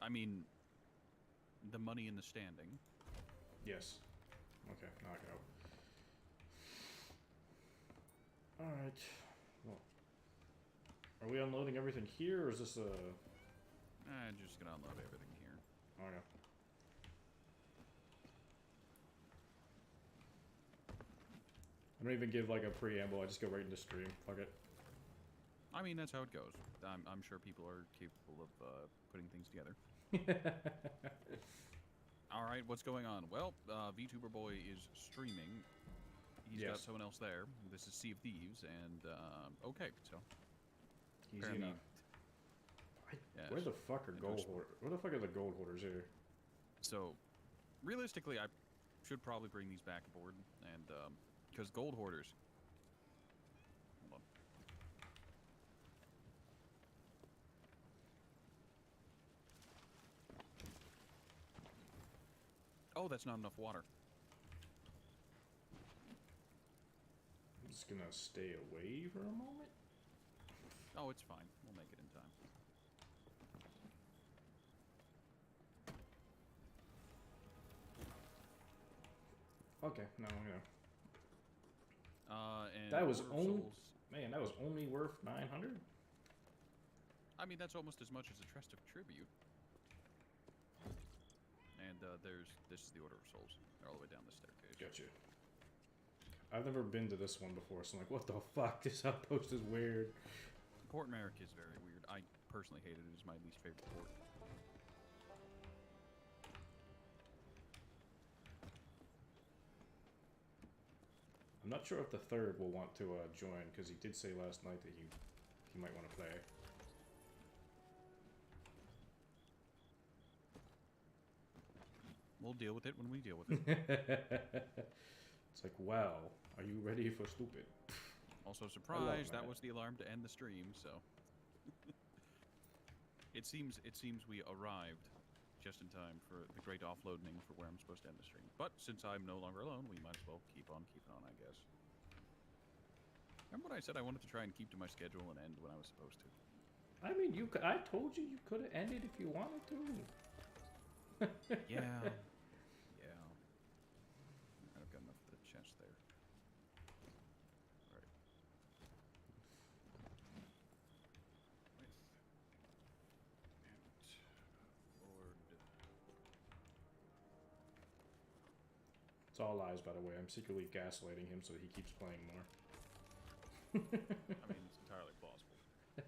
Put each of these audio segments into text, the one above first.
I mean, the money in the standing. Yes. Okay, now I go. Alright. Well, are we unloading everything here, or is this a... I'm just gonna unload everything here. Okay. I don't even give, like, a preamble. I just go right into stream. Fuck it. I mean, that's how it goes. I'm sure people are capable of putting things together. All right, what's going on? Well, VTuber Boy is streaming. He's got Yes. someone else there. This is Sea of Thieves, and okay, so Easy enough. Yes, Where the fuck are gold hoarders? Where the fuck are the gold hoarders here? So, realistically, I should probably bring these back aboard, and because gold hoarders. Hold on. Oh, that's not enough water. I'm just gonna stay away for a moment. Oh, it's fine. We'll make it in time. Okay, no, I'm gonna... And that was only... Man, that was only worth 900? I mean, that's almost as much as a Trust of Tribute. And this is the Order of Souls. They're all the way down the staircase. Gotcha. I've never been to this one before, so I'm like, what the fuck? This outpost is weird. Port Merrick is very weird. I personally hate it. It is my least favorite port. I'm not sure if the third will want to join, because he did say last night that he might want to play. We'll deal with it when we deal with it. It's like, wow, are you ready for stupid? Also, surprise, that was the alarm to end the stream, so... It seems we arrived just in time for the great offloading for where I'm supposed to end the stream. But since I'm no longer alone, we might as well keep on keeping on, I guess. Remember what I said? I wanted to try and keep to my schedule and end when I was supposed to. I mean, I told you you could have ended if you wanted to. Yeah. Yeah. I've got enough of the chest there. Alright. Lord. It's all lies, by the way. I'm secretly gaslighting him so he keeps playing more. I mean, it's entirely plausible.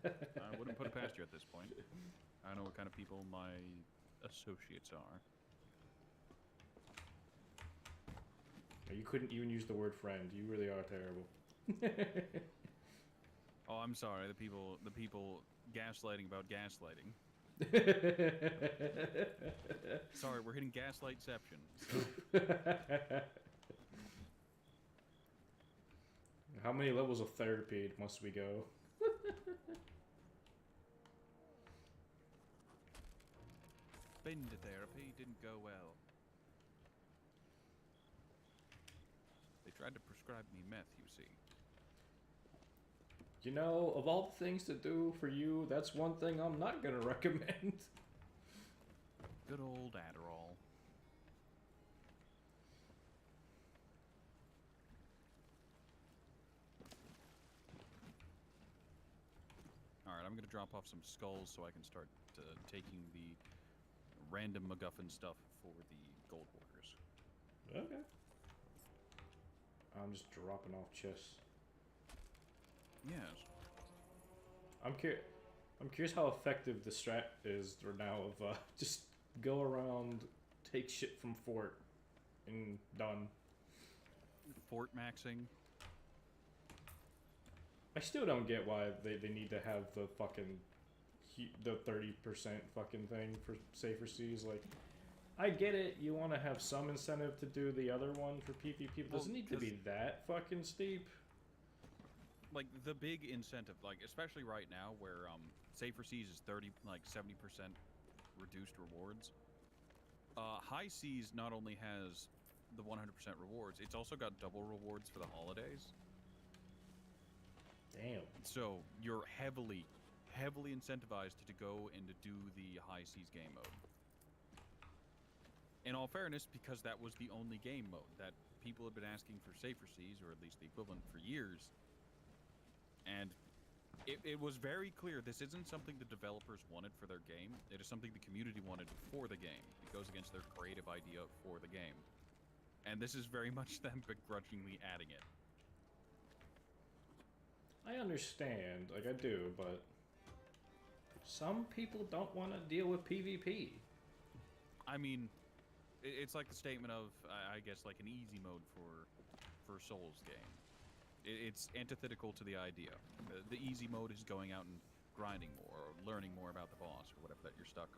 I wouldn't put it past you at this point. I know what kind of people my associates are. You couldn't even use the word friend. You really are terrible. Oh, I'm sorry. The people gaslighting about gaslighting. Sorry, we're hitting gaslightception. So. How many levels of therapy must we go? Bender therapy didn't go well. They tried to prescribe me meth, you see. You know, of all the things to do for you, that's one thing I'm not gonna recommend. Good old Adderall. Alright, I'm gonna drop off some skulls so I can start taking the random MacGuffin stuff for the gold hoarders. Okay. I'm just dropping off chests. Yes. I'm curious how effective the strat is right now of just go around, take shit from fort, and done. Fort maxing. I still don't get why they need to have the fucking the 30% fucking thing for safer seas. Like, I get it, you want to have some incentive to do the other one for PvP, but it doesn't need to be that fucking steep. Like, the big incentive, like, especially right now, where safer seas is 70% reduced rewards. High seas not only has the 100% rewards, it's also got double rewards for the holidays. Damn. So you're heavily heavily incentivized to go and to do the high seas game mode. In all fairness, because that was the only game mode that people had been asking for safer seas, or at least the equivalent, for years. And it was very clear this isn't something the developers wanted for their game. It is something the community wanted for the game. It goes against their creative idea for the game. And this is very much them begrudgingly adding it. I understand, like I do, but some people don't want to deal with PvP. I mean, it's like the statement of, I guess, like an easy mode for a Souls game. It's antithetical to the idea. The easy mode is going out and grinding more, or learning more about the boss, or whatever that you're stuck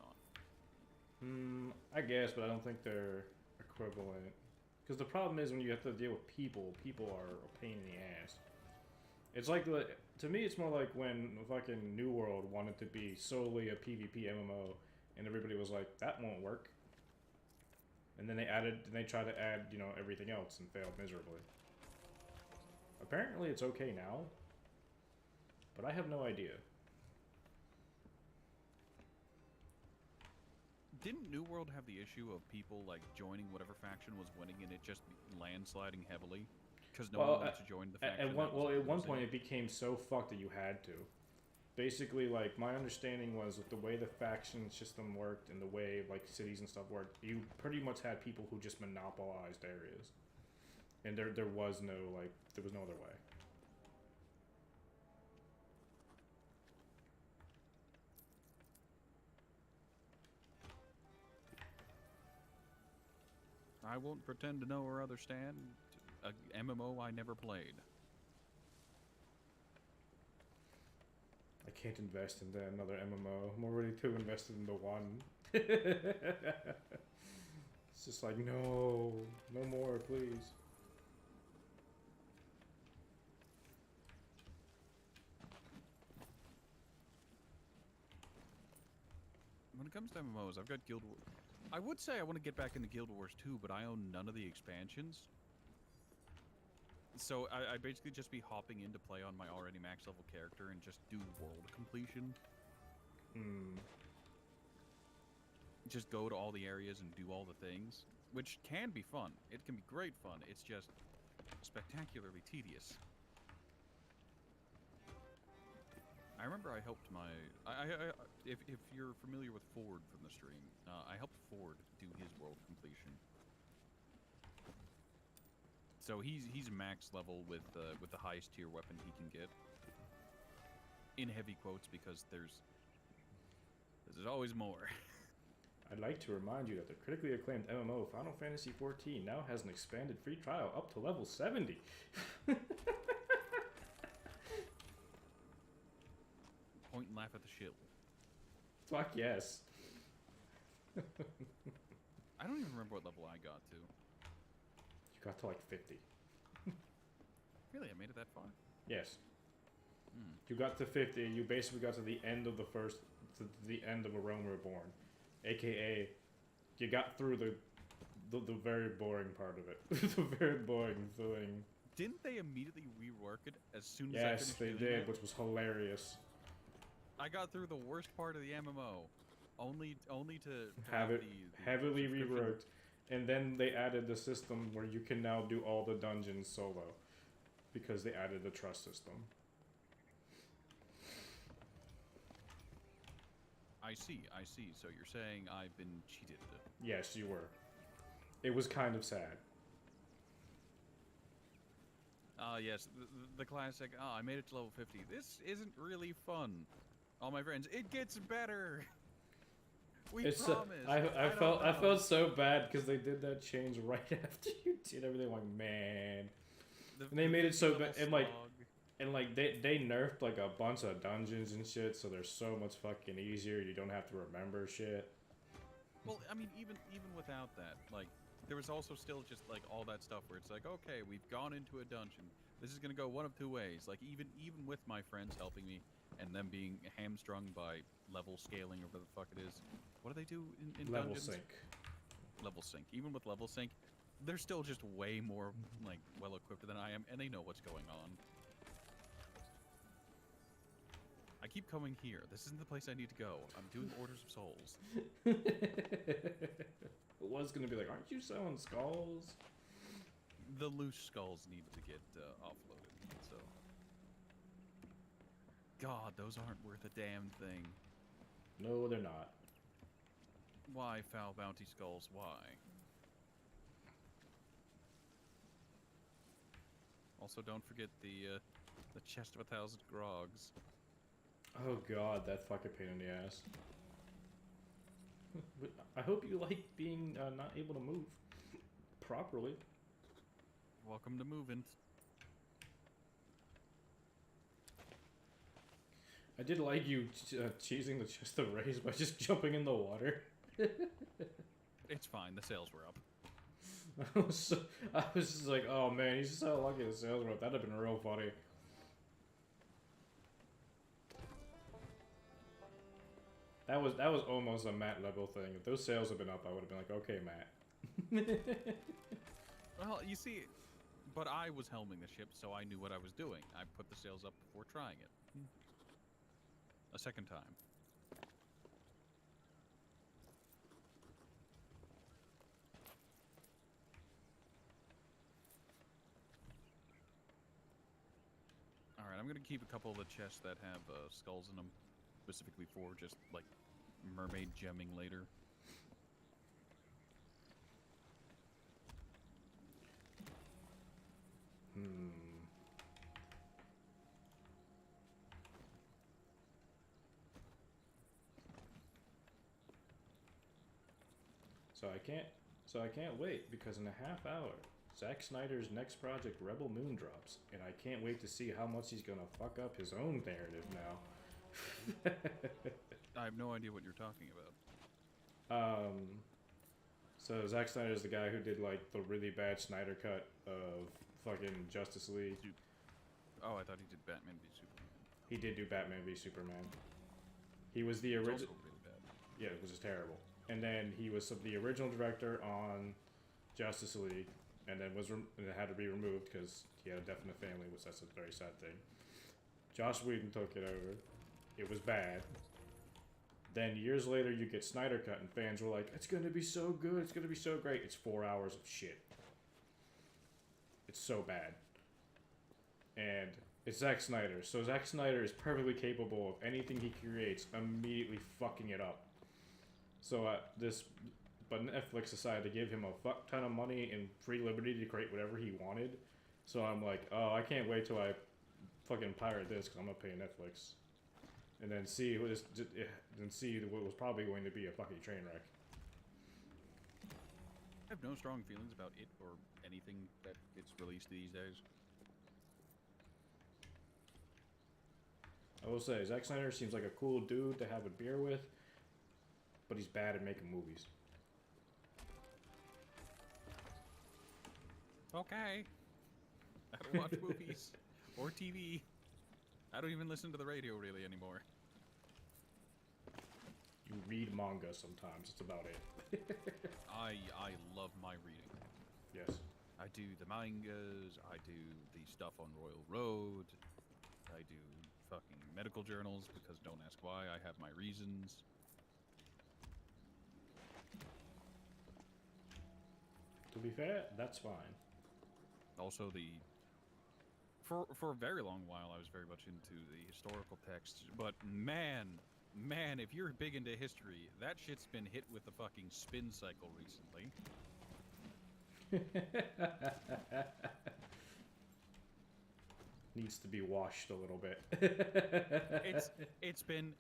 on. I guess, but I don't think they're equivalent. Because the problem is when you have to deal with people, people are a pain in the ass. It's like, to me, it's more like when fucking New World wanted to be solely a PvP MMO, and everybody was like, that won't work. And then they tried to add, you know, everything else and failed miserably. Apparently it's okay now, but I have no idea. Didn't New World have the issue of people, like, joining whatever faction was winning and it just landsliding heavily? Because no one wanted to join the faction. At one point it became so fucked that you had to. Basically, like, my understanding was with the way the faction system worked and the way, like, cities and stuff worked, you pretty much had people who just monopolized areas. And there was no, like, there was no other way. I won't pretend to know or understand a MMO I never played. I can't invest in another MMO. I'm already too invested in the one. It's just like, no more, please. When it comes to MMOs, I've got Guild Wars. I would say I want to get back into Guild Wars 2, but I own none of the expansions. So I'd basically just be hopping in to play on my already max level character and just do world completion. Just go to all the areas and do all the things, which can be fun. It can be great fun. It's just spectacularly tedious. I remember I helped my... if you're familiar with Ford from the stream, I helped Ford do his world completion. So he's max level with the highest tier weapon he can get. In heavy quotes, because there's always more. I'd like to remind you that the critically acclaimed MMO Final Fantasy XIV now has an expanded free trial up to level 70. Point and laugh at the shield. Fuck yes. I don't even remember what level I got to. You got to like 50. Really? I made it that far? Yes. You got to 50, you basically got to the end of the end of A Realm Reborn. AKA, you got through the very boring part of it. The very boring thing. Didn't they immediately rework it as soon as I finished Yes, they doing did, that? which was hilarious. I got through the worst part of the MMO, only to Have it the heavily subscription. reworked, and then they added the system where you can now do all the dungeons solo, because they added the trust system. I see. So you're saying I've been cheated. Yes, you were. It was kind of sad. Yes, the classic, I made it to level 50. This isn't really fun. All my friends, it gets better. We promise. I felt so bad because they did that change right after you did everything. Like, man, and they made it so bad, and like they nerfed like a bunch of dungeons and shit, so they're so much fucking easier. You don't have to remember shit. Well, I mean, even without that, like, there was also still just like all that stuff where it's like, okay, we've gone into a dungeon. This is gonna go one of two ways. Like, even with my friends helping me and them being hamstrung by level scaling or whatever the fuck it is. What do they do in Level dungeons? sync. Level sync. Even with level sync, they're still just way more like well equipped than I am, and they know what's going on. I keep coming here. This isn't the place I need to go. I'm doing Orders of Souls. It was gonna be like, aren't you selling skulls? The loose skulls need to get offloaded, so... God, those aren't worth a damn thing. No, they're not. Why, foul bounty skulls, why? Also, don't forget the chest of 1,000 grogs. Oh god, that fucking pain in the ass. I hope you like being not able to move properly. Welcome to moving. I did like you cheesing the chest of rays by just jumping in the water. It's fine, the sails were up. I was just like, oh man, he's so lucky the sails were up. That'd have been real funny. That was almost a Matt level thing. If those sails had been up, I would have been like, okay, Matt. Well, you see, but I was helming the ship, so I knew what I was doing. I put the sails up before trying it. A second time. Alright, I'm gonna keep a couple of the chests that have skulls in them, specifically for just, like, mermaid gemming later. So I can't wait, because in a half hour, Zack Snyder's next project, Rebel Moon, drops, and I can't wait to see how much he's gonna fuck up his own narrative now. I have no idea what you're talking about. So Zack Snyder's the guy who did like the really bad Snyder cut of fucking Justice League. Oh, I thought he did Batman v Superman. He did do Batman v Superman. He was the original. Really bad. Yeah, it was just terrible. And then he was the original director on Justice League, and then and it had to be removed because he had a death in the family, which that's a very sad thing. Joss Whedon took it over. It was bad. Then years later, you get Snyder Cut, and fans were like, "It's gonna be so good. It's gonna be so great." It's 4 hours of shit. It's so bad. And it's Zack Snyder, so Zack Snyder is perfectly capable of anything he creates immediately fucking it up. So but Netflix decided to give him a fuck ton of money and free liberty to create whatever he wanted. So I'm like, oh, I can't wait till I fucking pirate this because I'm gonna pay Netflix, and then see what was probably going to be a fucking train wreck. I have no strong feelings about it or anything that gets released these days. I will say, Zack Snyder seems like a cool dude to have a beer with, but he's bad at making movies. Okay. I don't watch movies or TV. I don't even listen to the radio really anymore. You read manga sometimes, that's about it. I love my reading. Yes. I do the mangas, I do the stuff on Royal Road, I do fucking medical journals because don't ask why, I have my reasons. To be fair, that's fine. Also for a very long while I was very much into the historical texts, but man, if you're big into history, that shit's been hit with the fucking spin cycle recently. Needs to be washed a little bit. it's been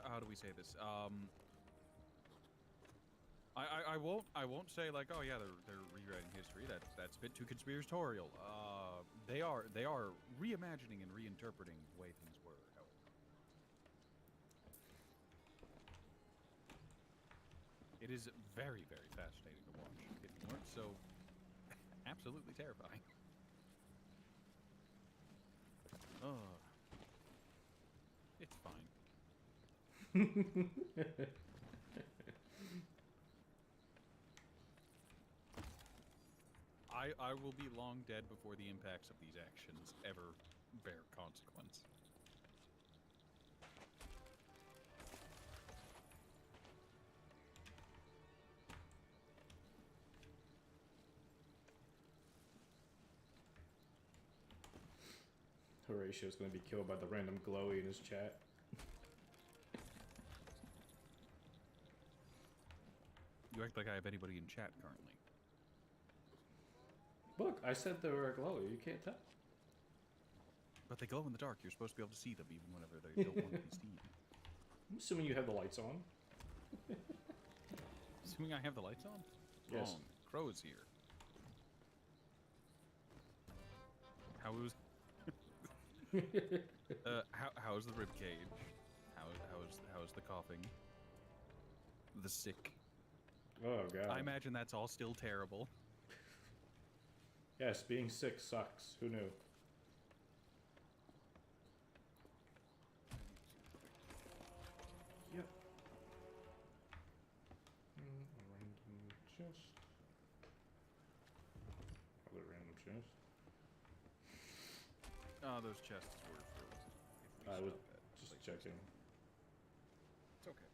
how do we say this? I won't say like, oh yeah, they're rewriting history. That's a bit too conspiratorial. They are reimagining and reinterpreting the way things were. However, it is very, very fascinating to watch. If you weren't so absolutely terrifying. It's fine. I will be long dead before the impacts of these actions ever bear consequence. Horatio's gonna be killed by the random glowy in his chat. You act like I have anybody in chat currently. Look, I said they were glowy. You can't tell. But they glow in the dark. You're supposed to be able to see them even whenever they don't want to be seen. I'm assuming you have the lights on. Assuming I have the lights on? Yes. Wrong. Crow is here. How was... how's the rib cage? How's the coughing? The sick. Oh god. I imagine that's all still terrible. Yes, being sick sucks. Who knew? Yep. A random chest. Other random chest. Oh, those chests were for... if we I was suck at just places. checking. It's okay.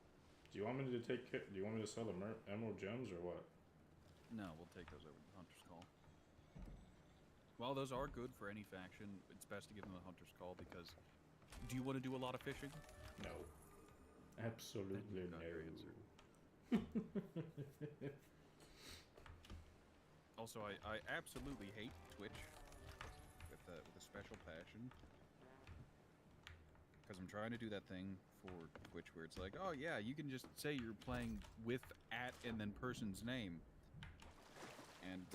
Do you want me to take? Do you want me to sell the emerald gems or what? No, we'll take those over to the Hunter's Call. While those are good for any faction, it's best to give them the Hunter's Call because... Do you want to do a lot of fishing? No. Absolutely Then you got your answer. no. Also, I absolutely hate Twitch with a special passion. Because I'm trying to do that thing for Twitch where it's like, oh yeah, you can just say you're playing with @ and then person's name. And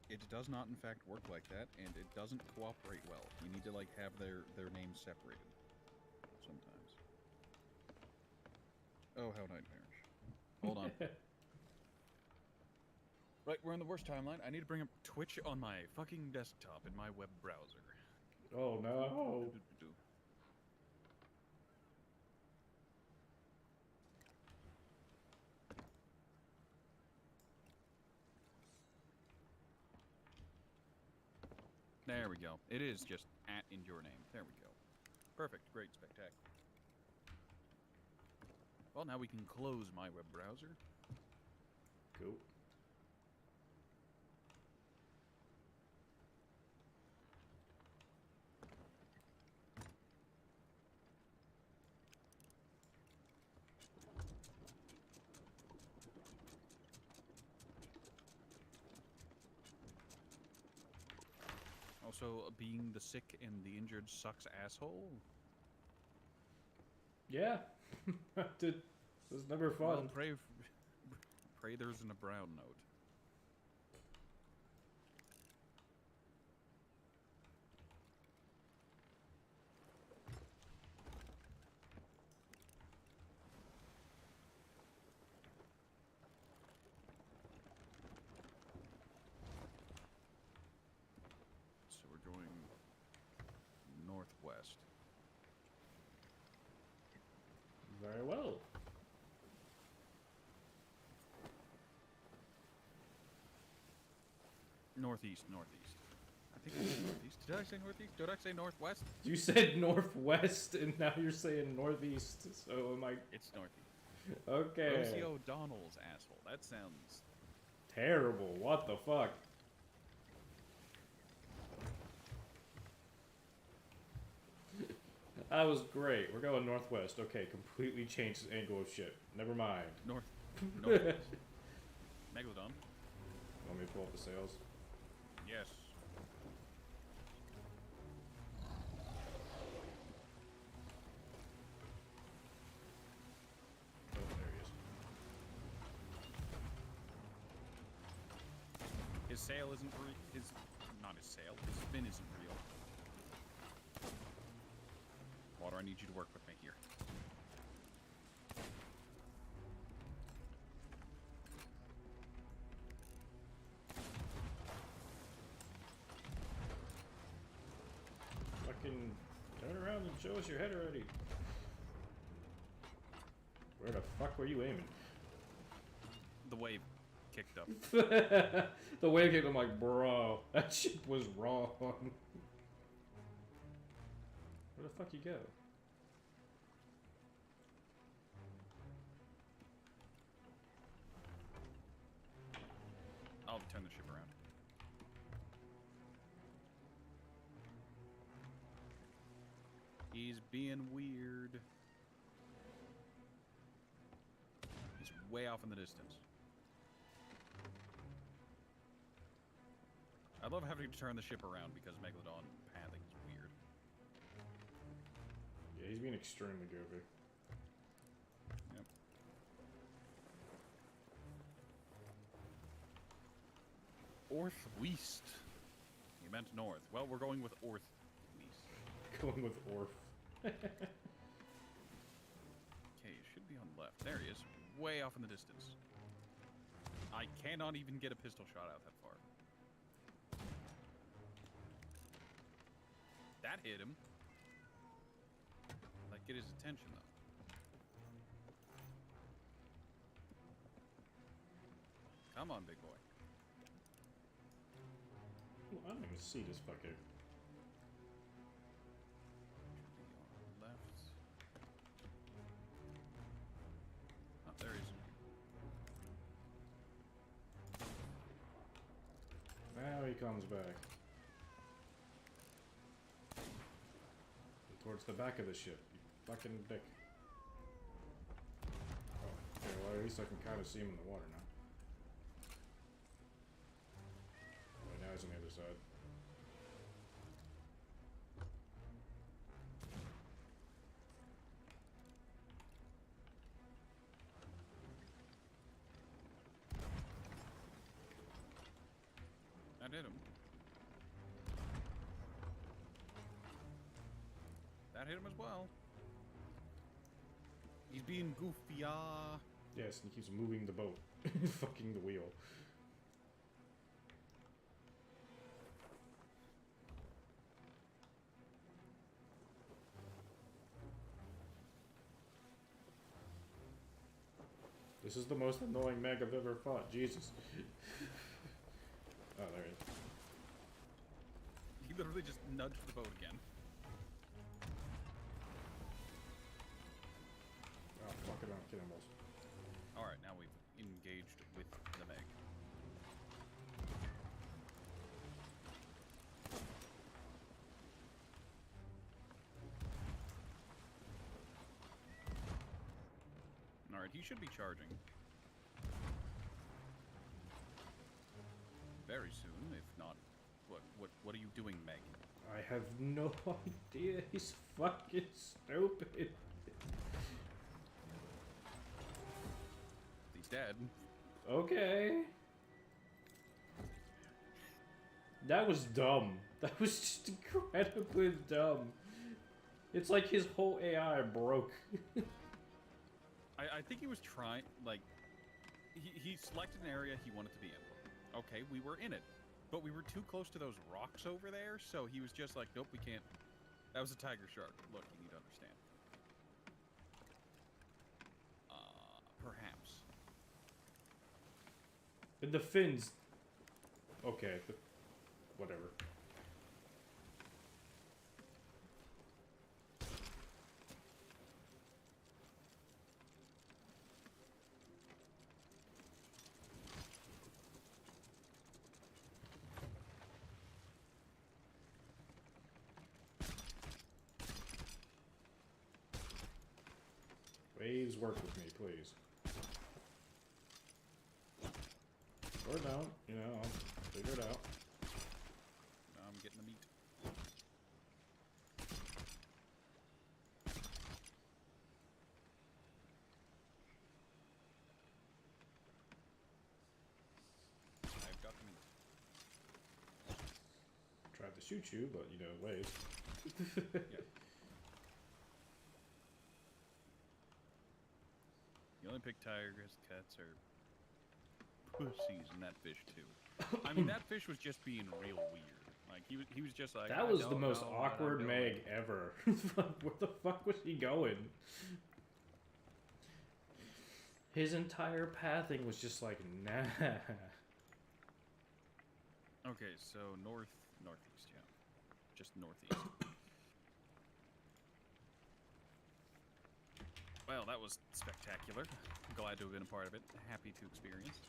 it does not in fact work like that, and it doesn't cooperate well. You need to like have their names separated sometimes. Oh, how nightmarish. Hold on. Right, we're in the worst timeline. I need to bring up Twitch on my fucking desktop in my web browser. Oh no. There we go. It is just @ in your name. There we go. Perfect. Great. Spectacular. Well, now we can close my web browser. Cool. Also, being the sick and the injured sucks asshole. Yeah. Dude, it was never fun. Well, pray there's a brown note. So we're going northwest. Very well. Northeast. I think it's northeast. Did I say northeast? Did I say northwest? You said northwest, and now you're saying northeast. So am I? It's northeast. Okay. Rosie O'Donnell's asshole. That sounds... Terrible. What the fuck? That was great. We're going northwest. Okay, completely changed the angle of shit. Never mind. Northwest. Megalodon. Want me to pull up the sails? Yes. Oh, there he is. His sail isn't real. Not his sail. His fin isn't real. Water, I need you to work with me here. Fucking turn around and show us your head already. Where the fuck were you aiming? The wave kicked up. The wave kicked. I'm like, bro, that ship was wrong. Where the fuck you go? I'll turn the ship around. He's being weird. He's way off in the distance. I love having to turn the ship around because Megalodon pathing is weird. Yeah, he's being extremely goofy. Yep. Orth-west. You meant north. Well, we're going with orth-west. Going with Orf. Okay, it should be on the left. There he is. Way off in the distance. I cannot even get a pistol shot out that far. That hit him. Like, get his attention, though. Come on, big boy. Ooh, I don't even see this fucker. Left. Oh, there he is. Now he comes back. Towards the back of the ship, you fucking dick. Oh, okay, well at least I can kind of see him in the water now. Oh, now he's on the other side. That hit him. That hit him as well. He's being goofy, Yes, and he keeps moving the boat. Fucking the wheel. This is the most annoying Meg I've ever fought. Jesus. Oh, there he is. He literally just nudged the boat again. Oh, fuck it, I'm kidding, balls. Alright, now we've engaged with the Meg. Alright, he should be charging. Very soon, if not... What are you doing, Meg? I have no idea. He's fucking stupid. He's dead. Okay. That was dumb. That was just incredibly dumb. It's like his whole AI broke. I think he was trying, like... He selected an area he wanted to be in. Okay, we were in it. But we were too close to those rocks over there, so he was just like, nope, we can't. That was a tiger shark. Look, you need to understand. Perhaps. And the fins... Okay, but whatever. Waves, work with me, please. Or don't, you know, I'll figure it out. Now I'm getting the meat. I've got the meat. Tried to shoot you, but, you know, waves. Yeah. You only pick tigers, cats, or pussies in that fish too. I mean, that fish was just being real weird. Like he was just like That was the most awkward Meg ever. Where the fuck was he going? His entire pathing was just like, nah. Okay, so northeast, yeah. Just northeast. Well, that was spectacular. Glad to have been a part of it. Happy to experience.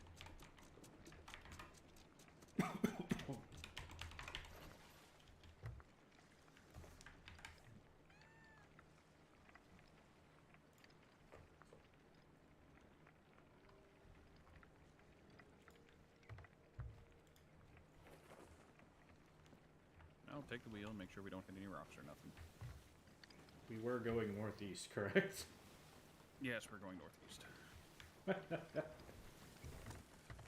I'll take the wheel and make sure we don't hit any rocks or nothing. We were going northeast, correct? Yes, we're going northeast.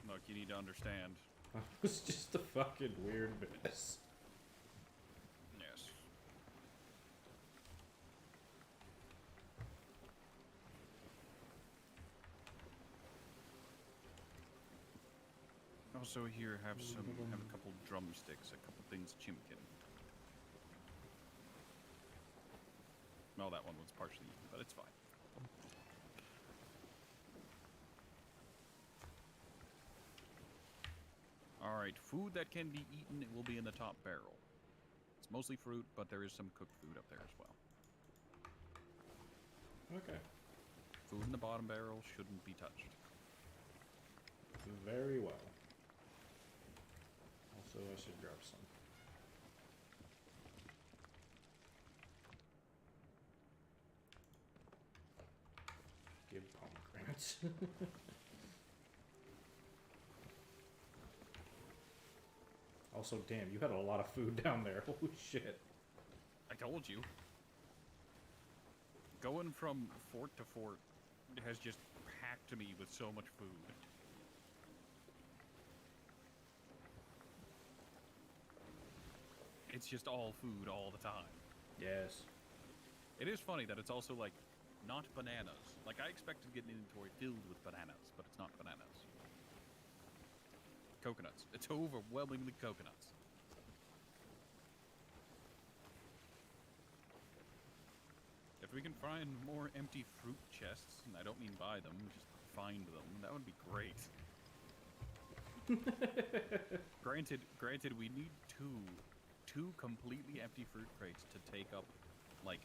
Look, you need to understand. That was just a fucking weird mess. Yes. Also here have a couple drumsticks, a couple things chimkin. Well, that one was partially eaten, but it's fine. Alright, food that can be eaten will be in the top barrel. It's mostly fruit, but there is some cooked food up there as well. Okay. Food in the bottom barrel shouldn't be touched. Very well. Also, I should grab some. Give pomegranates. Also, damn, you had a lot of food down there. Holy shit. I told you. Going from fort to fort has just packed me with so much food. It's just all food all the time. Yes. It is funny that it's also like not bananas. Like I expected to get an inventory filled with bananas, but it's not bananas. Coconuts. It's overwhelmingly coconuts. If we can find more empty fruit chests, and I don't mean buy them, just find them, that would be great. Granted, we need two completely empty fruit crates to take up, like,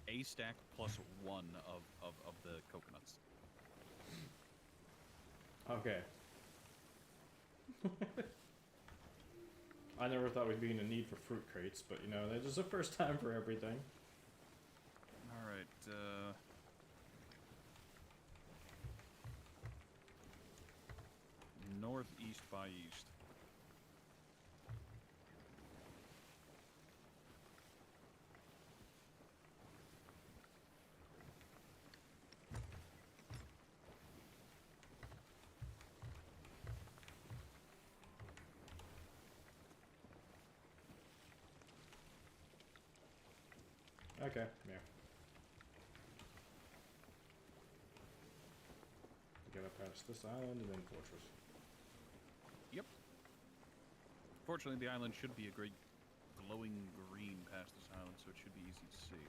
a stack plus one of the coconuts. Okay. I never thought we'd be in a need for fruit crates, but you know, there's a first time for everything. Alright, northeast by east. Okay, yeah. We gotta pass this island and then fortress. Yep. Fortunately, the island should be a great glowing green past this island, so it should be easy to see.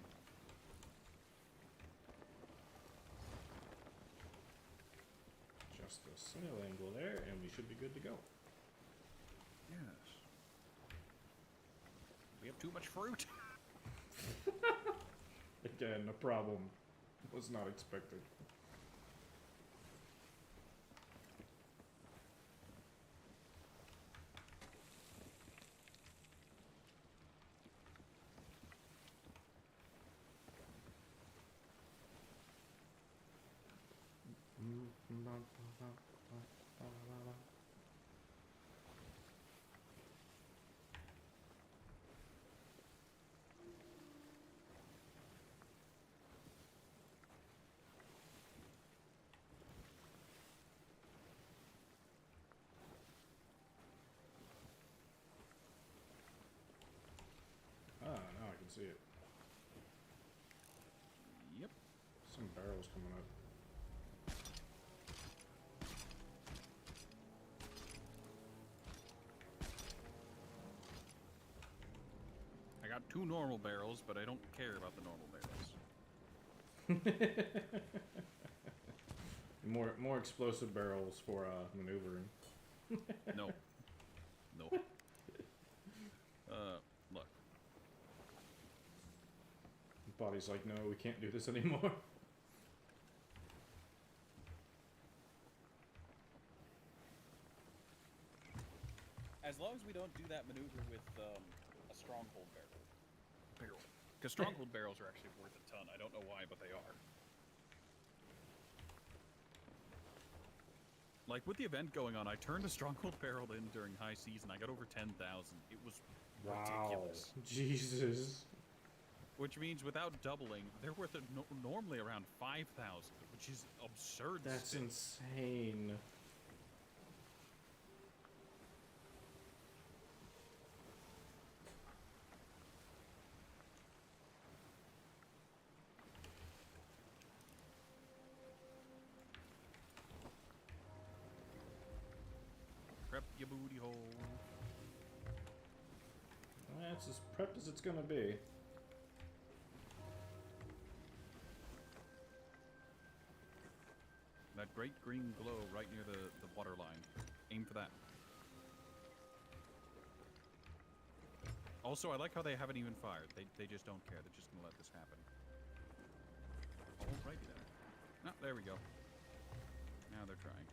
Just a sail angle there, and we should be good to go. Yes. We have too much fruit. Again, a problem was not expected. Ah, now I can see it. Yep. Some barrels coming up. I got 2 normal barrels, but I don't care about the normal barrels. More explosive barrels for maneuvering. No. No. Look. Body's like, no, we can't do this anymore. As long as we don't do that maneuver with a stronghold barrel. Because stronghold barrels are actually worth a ton. I don't know why, but they are. Like, with the event going on, I turned a stronghold barrel in during high seas, and I got over 10,000. It was ridiculous. Jesus. Which means, without doubling, they're worth normally around 5,000, which is absurd. That's still. insane. Prep your booty hole. That's as prepped as it's gonna be. That great green glow right near the water line. Aim for that. Also, I like how they haven't even fired. They just don't care. They're just gonna let this happen. Alrighty then. No, there we go. Now they're trying.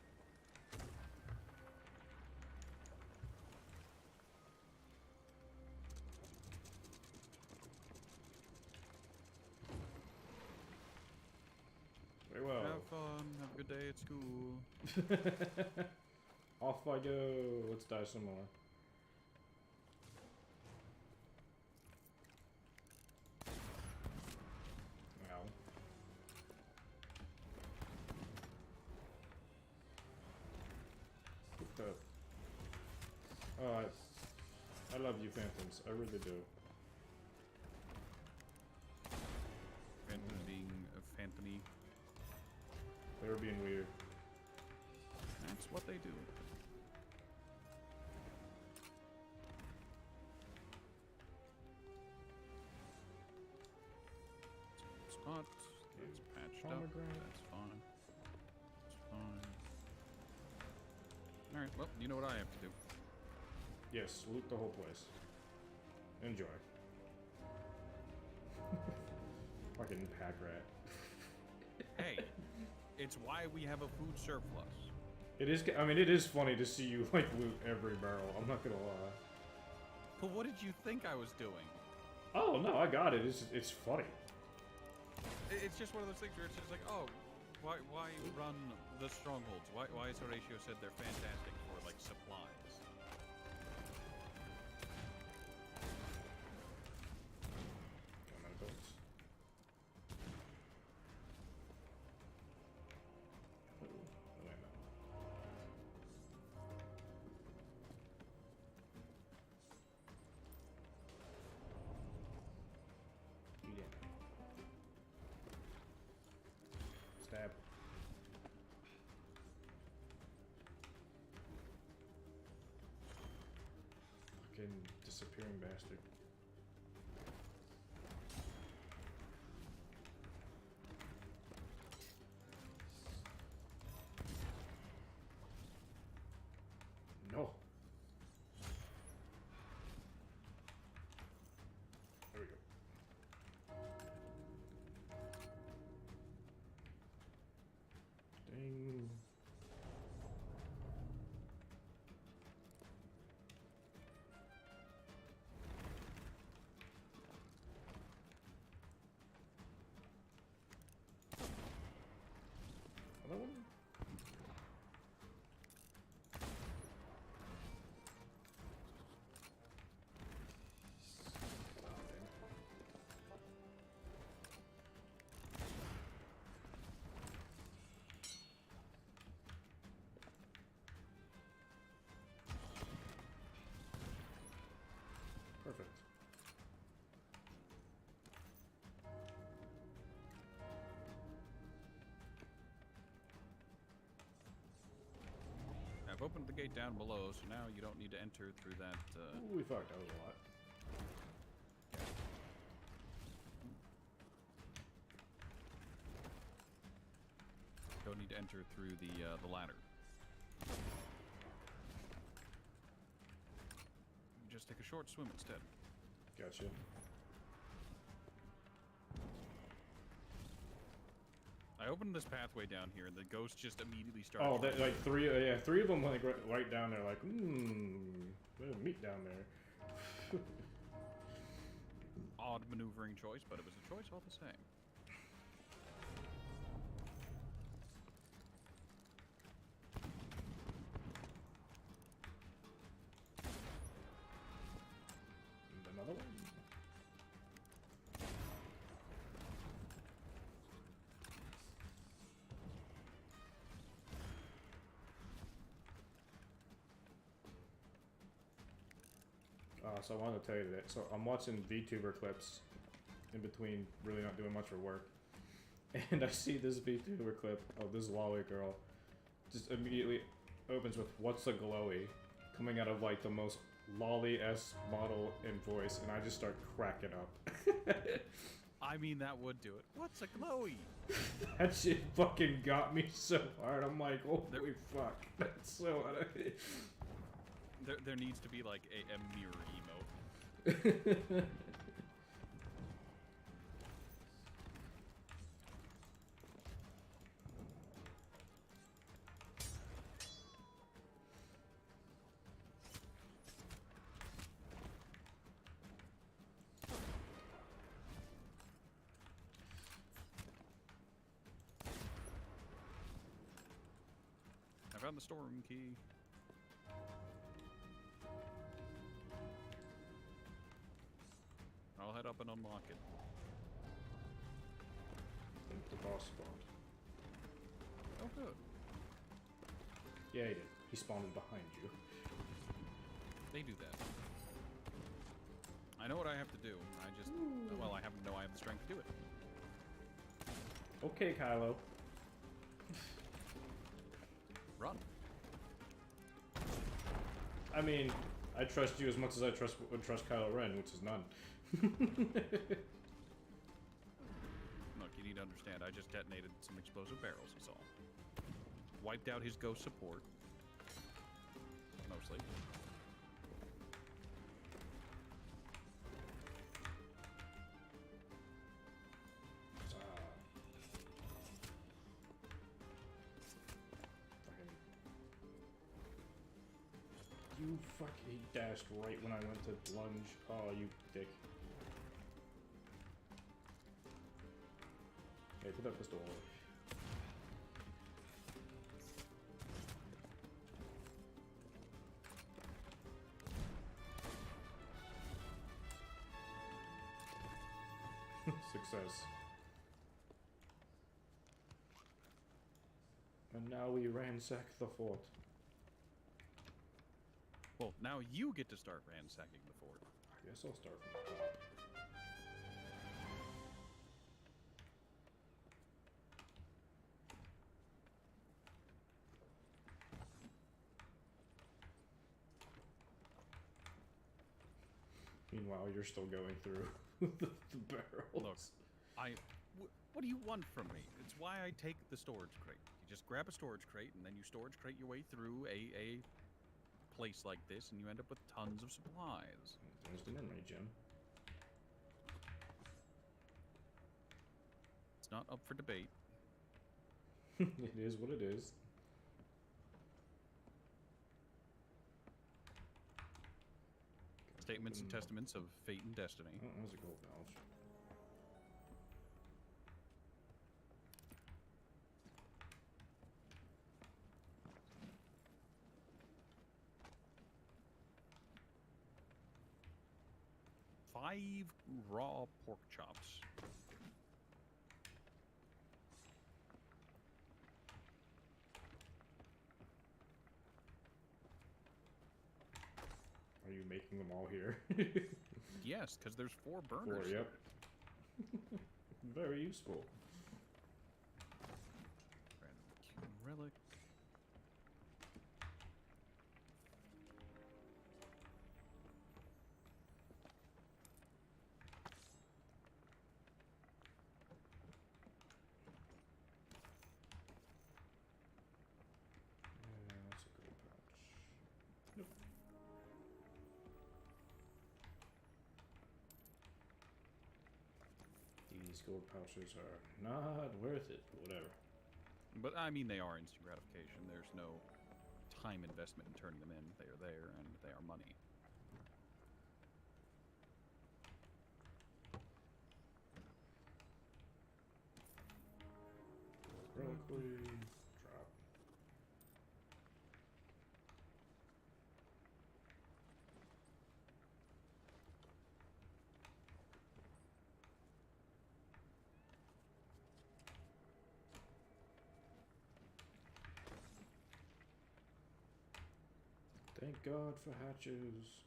Very well. Have fun. Have a good day at school. Off I go. Let's die some more. Wow. What the? Oh, I love you, Phantoms. I really do. Phantom being a phantomy. They were being weird. That's what they do. Spot. That's patched up. Pomegranate. That's fine. That's fine. Alright, well, you know what I have to do. Yes, loot the whole place. Enjoy. Fucking pack rat. Hey, it's why we have a food surplus. It is. I mean, it is funny to see you like loot every barrel. I'm not gonna lie. But what did you think I was doing? Oh no, I got it. It's funny. It's just one of those things where it's just like, oh, why run the strongholds? Why is Horatio said they're fantastic for like supplies? I'm out of bullets. Oh, wait a minute. Yeah. Stab. Fucking disappearing bastard. No. There we go. Ding. Another one? Perfect. I've opened the gate down below, so now you don't need to enter through that. Ooh, we fucked. That was a lot. Don't need to enter through the ladder. You just take a short swim instead. Gotcha. I opened this pathway down here, and the ghost just immediately started. Oh, like three of them like right down there, like, there's meat down there. Odd maneuvering choice, but it was a choice all the same. And another one. So I wanted to tell you that. So I'm watching VTuber clips in between really not doing much for work. And I see this VTuber clip of this lolly girl just immediately opens with, "What's a glowy?" coming out of like the most lolly-esque model and voice, and I just start cracking up. I mean, that would do it. What's a glowy? That shit fucking got me so hard. I'm like, holy fuck. That's so out of it. There needs to be like a mirror emote. I found the storeroom key. I'll head up and unlock it. The boss spawned. Oh, good. Yeah, he did. He spawned behind you. They do that. I know what I have to do. I just... Well, I happen to know I have the strength to do it. Okay, Kylo. Run. I mean, I trust you as much as I would trust Kylo Ren, which is none. Look, you need to understand, I just detonated some explosive barrels, that's all. Wiped out his ghost support. Mostly. You fucking dashed right when I went to lunge. Oh, you dick. Hey, put that pistol away. Success. And now we ransack the fort. Well, now you get to start ransacking the fort. I guess I'll start from the top. Meanwhile, you're still going through the barrels. Look, what do you want from me? It's why I take the storage crate. You just grab a storage crate, and then you storage crate your way through a place like this, and you end up with tons of supplies. There's the memory gem. It's not up for debate. It is what it is. Statements and testaments of fate and destiny. Oh, that was a gold pouch. Five raw pork chops. Are you making them all here? Yes, because there's 4 burners. 4, yep. Very useful. Random relic. These gold pouches are not worth it. Whatever. But I mean, they are instant gratification. There's no time investment in turning them in. They are there, and they are money. Reliquary. Drop. Thank God for hatches.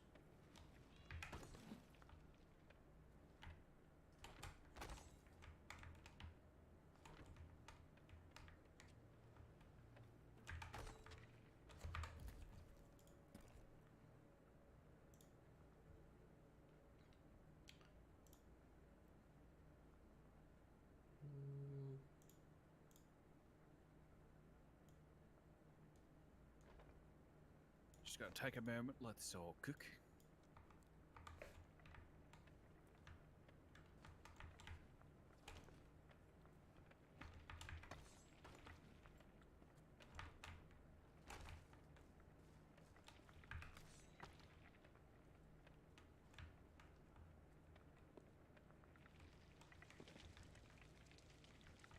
Just gotta take a moment, let this all cook.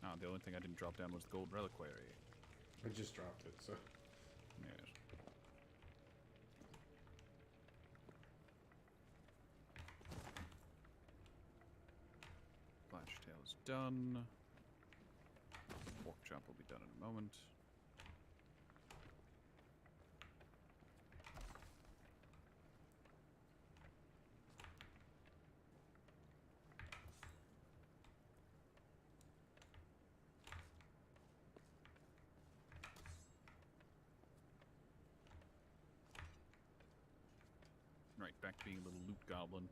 Ah, the only thing I didn't drop down was the gold reliquary. I just dropped it, so. Yes. Flash tail is done. Pork chop will be done in a moment. Right, back to being a little loot goblin.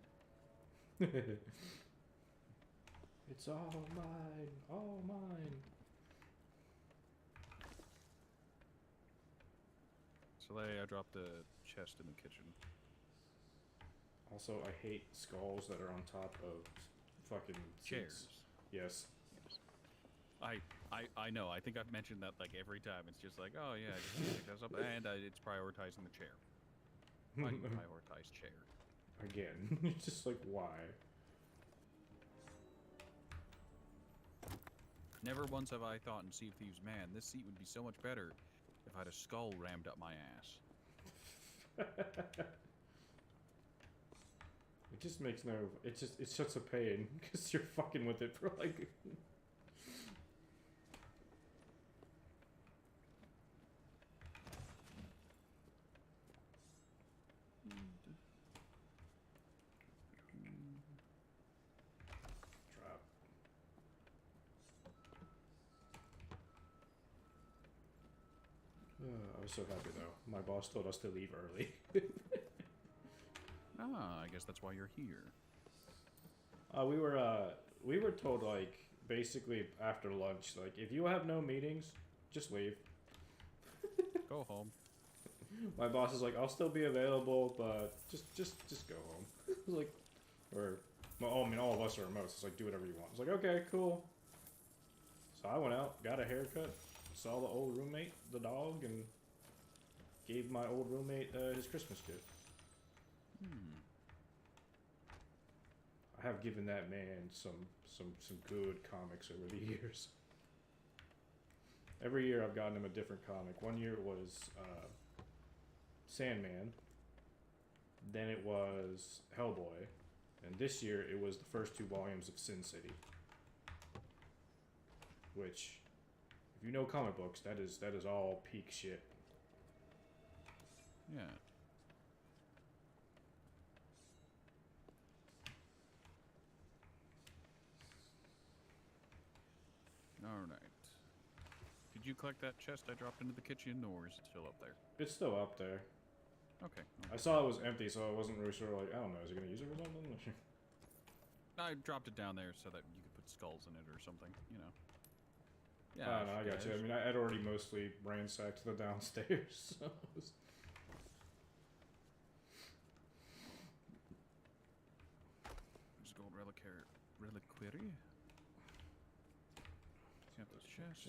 It's all mine, all mine. So I dropped the chest in the kitchen. Also, I hate skulls that are on top of fucking Chairs. seats. Yes. I know. I think I've mentioned that like every time. It's just like, oh yeah, just pick those up, and it's prioritizing the chair. Why do you prioritize chair? Again, it's just like, why? Never once have I thought in Sea of Thieves, man, this seat would be so much better if I had a skull rammed up my ass. It just makes no. It's such a pain because you're fucking with it for like. Drop. I was so happy though. My boss told us to leave early. Ah, I guess that's why you're here. We were told like basically after lunch, like if you have no meetings, just leave. Go home. My boss is like, I'll still be available, but just go home. Like, or well, I mean, all of us are remote. So it's like, do whatever you want. It's like, okay, cool. So I went out, got a haircut, saw the old roommate, the dog, and gave my old roommate his Christmas gift. I have given that man some good comics over the years. Every year I've gotten him a different comic. One year it was Sandman. Then it was Hellboy. And this year it was the first 2 volumes of Sin City. Which, if you know comic books, that is all peak shit. Yeah. Alright. Did you collect that chest I dropped into the kitchen, or is it still up there? It's still up there. Okay. I saw it was empty, so I wasn't really sure, like, I don't know, is he gonna use it for something? I dropped it down there so that you could put skulls in it or something, you know. Yeah, no, I got you. I mean, I had already mostly ransacked the downstairs, so... There's a gold reliquary. Chest.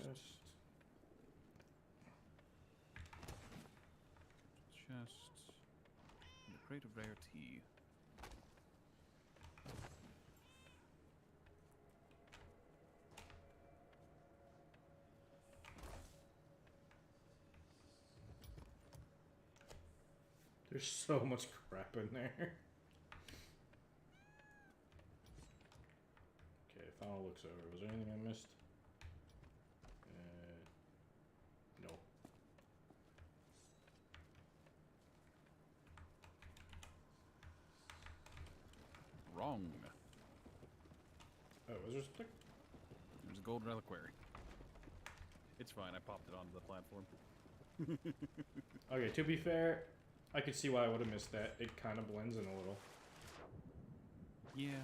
Chest. And a crate of rare tea. There's so much crap in there. Okay, final looks over. Was there anything I missed? No. Wrong. Oh, was there something? There's a gold reliquary. It's fine, I popped it onto the platform. Okay, to be fair, I could see why I would have missed that. It kind of blends in a little. Yeah.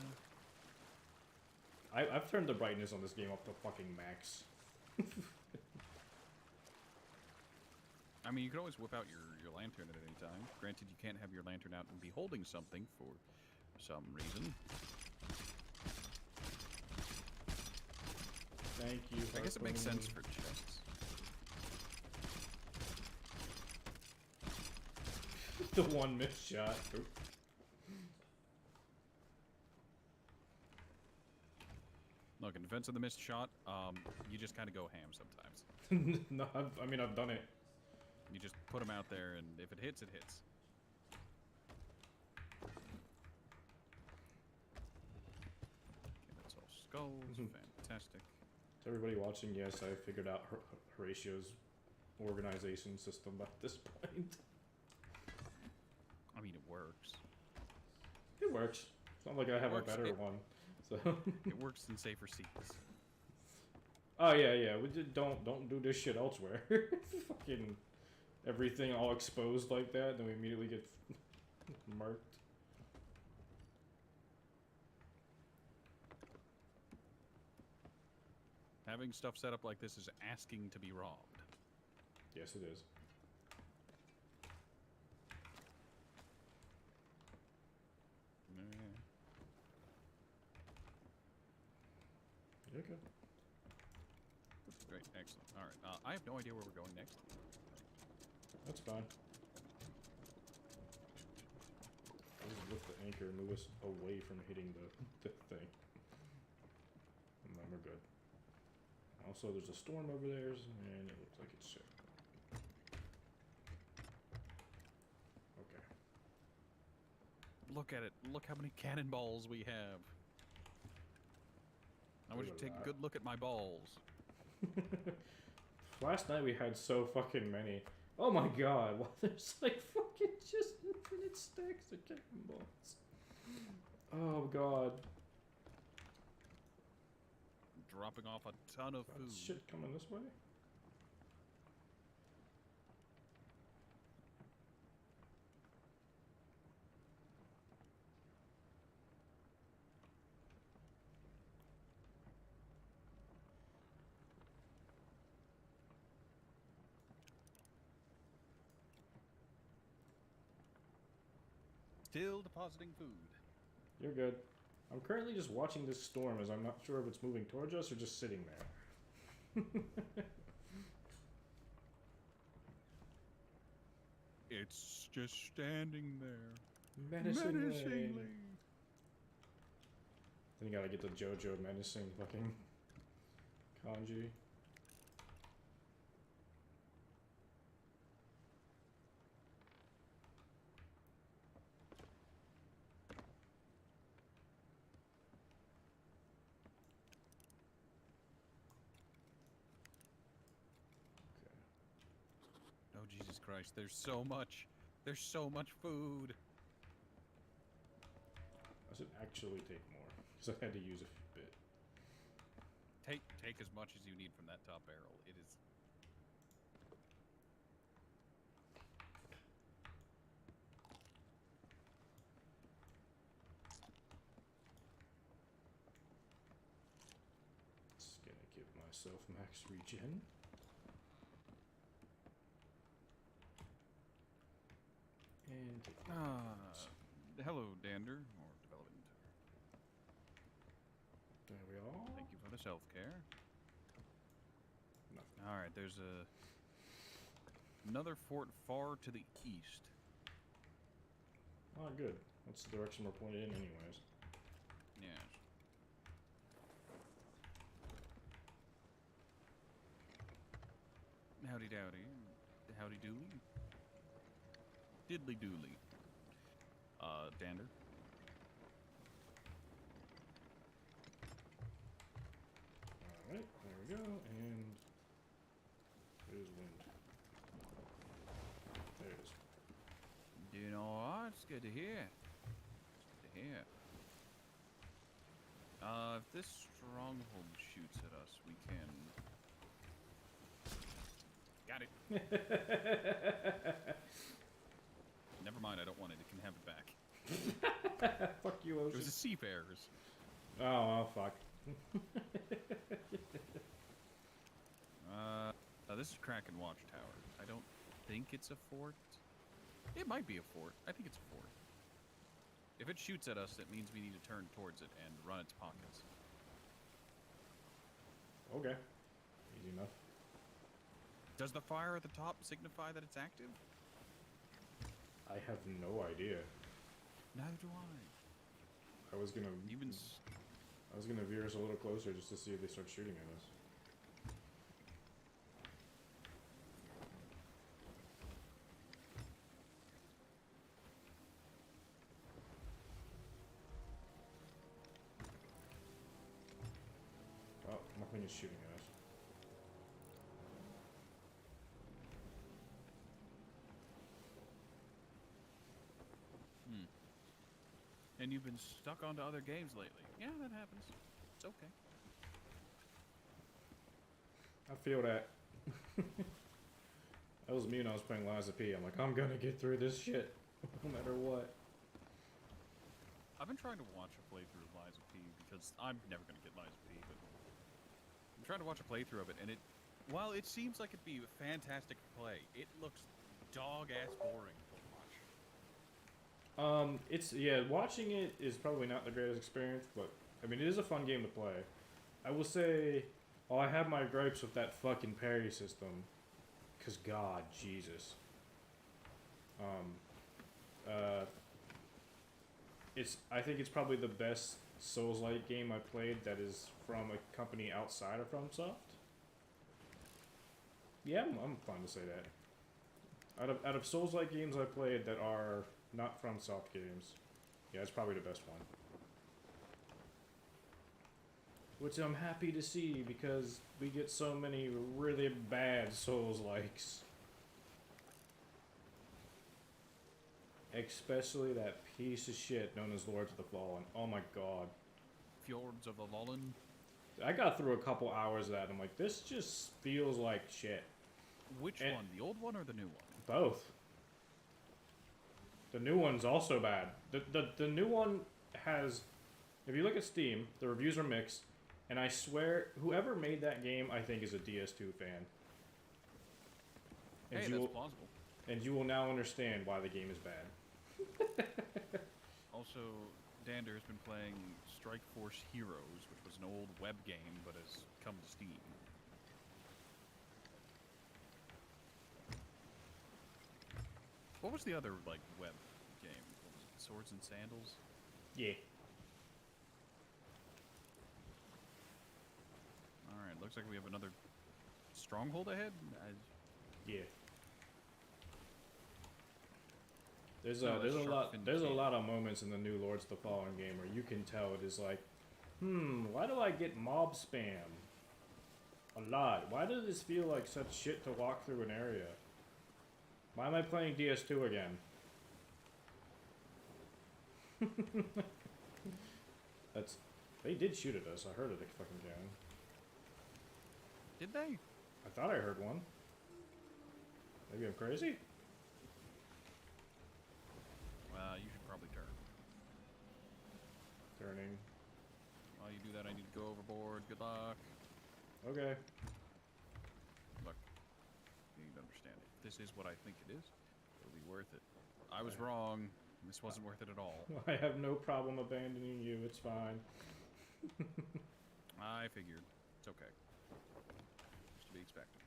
I've turned the brightness on this game up to fucking max. I mean, you can always whip out your lantern at any time. Granted, you can't have your lantern out and be holding something for some reason. Thank you. I guess it makes Harpoon. sense for chests. The one missed shot. Oop. Look, in defense of the missed shot, you just kind of go ham sometimes. No, I mean, I've done it. You just put them out there, and if it hits, it hits. Okay, that's all skulls. Fantastic. To everybody watching, yes, I figured out Horatio's organization system by this point. I mean, it works. It works. It's not like I have a Works. better one. So. It works in safer seas. Oh yeah. We just don't do this shit elsewhere. Fucking everything all exposed like that, then we immediately get marked. Having stuff set up like this is asking to be robbed. Yes, it is. Okay. Great, excellent. All right, I have no idea where we're going next. That's fine. I'll just lift the anchor and move us away from hitting the thing. And then we're good. Also, there's a storm over there, and it looks like it's shit. Okay. Look at it. Look how many cannonballs we have. I want you to take a good look at my balls. Last night we had so fucking many. Oh my god, well, there's like fucking just infinite stacks of cannonballs. Oh god. Dropping off a ton of food. Shit coming this way? Still depositing food. You're good. I'm currently just watching this storm as I'm not sure if it's moving towards us or just sitting there. It's just standing there. Menacingly. Then you gotta get the JoJo menacing fucking kanji. Oh, Jesus Christ. There's so much. There's so much food. I should actually take more, because I had to use a bit. Take as much as you need from that top barrel. It is... Just gonna give myself max regen. And take hello, Dander, or Development. There we are. Thank you for the self-care. All right, there's another fort far to the east. Oh, good. That's the direction we're pointed in, anyways. Yes. Howdy dowdy. Howdy dooley. Diddly dooley. Dander. Alright, there we go, and there's wind. There it is. Doing alright, it's good to hear. It's good to hear. If this stronghold shoots at us, we can... Got it. Never mind, I don't want it. It can have it back. Fuck you, Ocean. It was a seafarers. Oh, well, fuck. This is Kraken Watchtower. I don't think it's a fort. It might be a fort. I think it's a fort. If it shoots at us, that means we need to turn towards it and run its pockets. Okay. Easy enough. Does the fire at the top signify that it's active? I have no idea. Neither do I. I was gonna... Even... I was gonna veer us a little closer just to see if they start shooting at us. Oh, nothing is shooting at us. And you've been stuck onto other games lately. Yeah, that happens. It's okay. I feel that. That was me when I was playing Lies of P. I'm like, I'm gonna get through this shit, no matter what. I've been trying to watch a playthrough of Lies of P because I'm never going to get Lies of P, but I'm trying to watch a playthrough of it, and while it seems like it'd be a fantastic play, it looks dog-ass boring to watch. Yeah, watching it is probably not the greatest experience, but, I mean, it is a fun game to play. I will say, I have my gripes with that fucking parry system, because God, Jesus. I think it's probably the best Souls-like game I played that is from a company outside of FromSoft. Yeah, I'm fine to say that. Out of Souls-like games I played that are not FromSoft games, yeah, it's probably the best one. Which I'm happy to see because we get so many really bad Souls-likes. Especially that piece of shit known as Lords of the Fallen. Oh my god. Fjords of the Lolland. I got through a couple hours of that and I'm like, this just feels like shit. Which one? The old one or the new one? Both. The new one's also bad. The new one has... If you look at Steam, the reviews are mixed. And I swear, whoever made that game, I think, is a DS2 fan. And Hey, that's plausible. And you will now understand why the game is bad. Also, Dander has been playing Strike Force Heroes, which was an old web game, but has come to Steam. What was the other, like, web game? What was it? Swords and Sandals? Yeah. Alright, looks like we have another stronghold ahead? Yeah. There's a lot of moments in the new Lords of the Fallen game where you can tell it is like, why do I get mob spam? A lot. Why does this feel like such shit to walk through an area? Why am I playing DS2 again? They did shoot at us. I heard it fucking again. Did they? I thought I heard one. Maybe I'm crazy? You should probably turn. Turning. While you do that, I need to go overboard. Good luck. Okay. Look, you need to understand it. This is what I think it is. It'll be worth it. I was wrong. This wasn't worth it at all. I have no problem abandoning you. It's fine. I figured. It's okay. Just to be expected.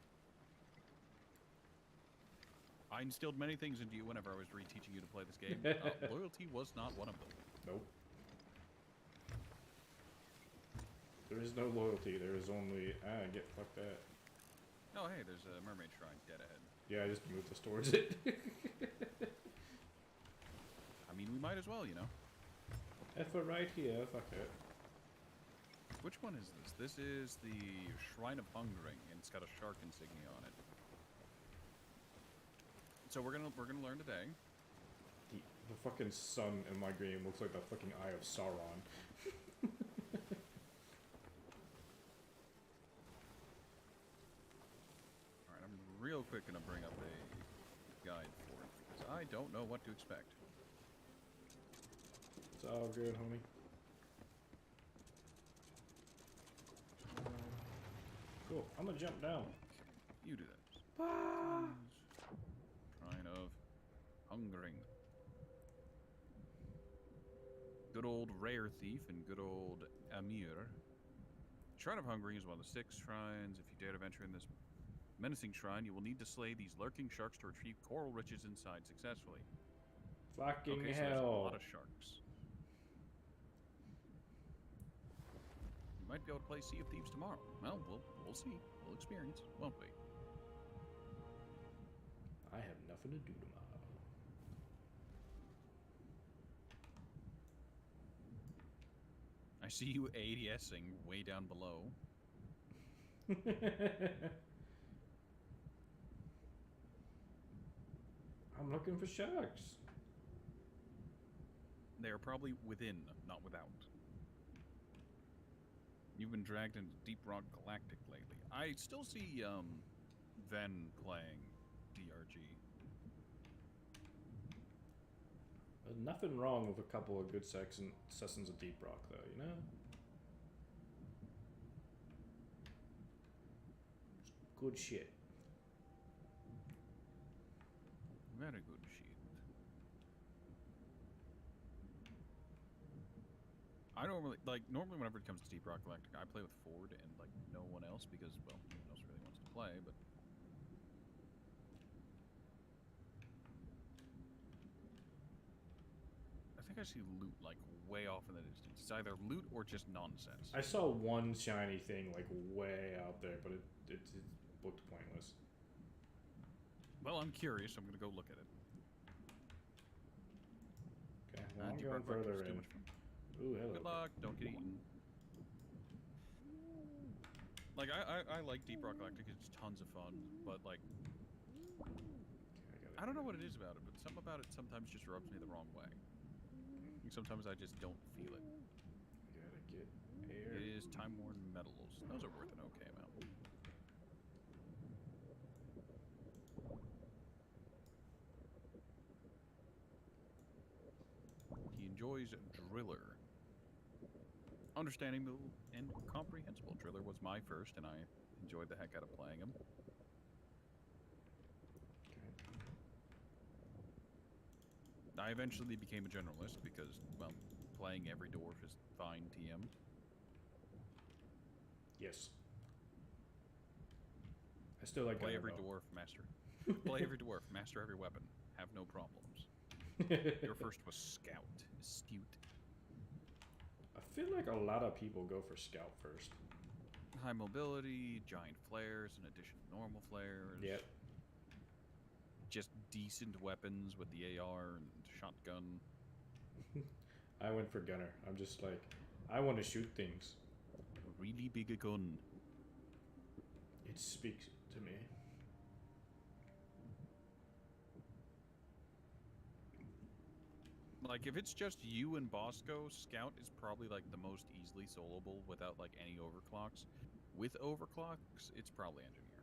I instilled many things into you whenever I was reteaching you to play this game. Loyalty was not one of them. Nope. There is no loyalty. There is only get fucked that. Oh hey, there's a mermaid shrine dead ahead. Yeah, I just moved us towards it. I mean, we might as well, you know. If we're right here, fuck it. Which one is this? This is the Shrine of Hungering, and it's got a shark insignia on it. So we're gonna learn today. The fucking sun in my game looks like the fucking Eye of Sauron. Alright, I'm real quick gonna bring up a guide for it, because I don't know what to expect. It's all good, homie. Cool. I'm gonna jump down. You do that. Ah! Shrine of Hungering. Good old Rare Thief and good old Amir. Shrine of Hungering is one of the 6 shrines. If you dare to venture in this menacing shrine, you will need to slay these lurking sharks to retrieve coral riches inside successfully. Fucking okay, hell. So there's a lot of sharks. You might be able to play Sea of Thieves tomorrow. Well, we'll see. We'll experience, won't we? I have nothing to do tomorrow. I see you ADSing way down below. I'm looking for sharks. They are probably within, not without. You've been dragged into Deep Rock Galactic lately. I still see Ven playing DRG. There's nothing wrong with a couple of good sessions of Deep Rock, though, you know? Good shit. Very good shit. I normally, whenever it comes to Deep Rock Galactic, I play with Ford and, like, no one else because, well, no one else really wants to play, but... I think I see loot, like, way off in the distance. It's either loot or just nonsense. I saw one shiny thing, like, way out there, but it looked pointless. Well, I'm curious. I'm gonna go look at it. Okay, well, I'm Deep going Rock Galactic's further too in. much fun. Ooh, hello. Good luck. Don't get eaten. Like, I like Deep Rock Galactic. It's tons of fun, but, like... Okay, I don't know what it is about it, but something about it sometimes just rubs me the wrong way. Like, sometimes I just don't feel it. Gotta get air. It is time-worn metals. Those are worth an okay amount. He enjoys Driller. Understandable and comprehensible. Driller was my first, and I enjoyed the heck out of playing him. I eventually became a generalist because, well, playing every dwarf is fine TM. Yes. I still like Play Gunner, every though. dwarf, master. Play every dwarf, master every weapon. Have no problems. Your first was Scout. Astute. I feel like a lot of people go for Scout first. High mobility, giant flares in addition to normal flares. Yep. Just decent weapons with the AR and shotgun. I went for Gunner. I'm just like, I want to shoot things. A really big gun. It speaks to me. Like, if it's just you and Bosco, Scout is probably, like, the most easily soloable without, like, any overclocks. With overclocks, it's probably Engineer.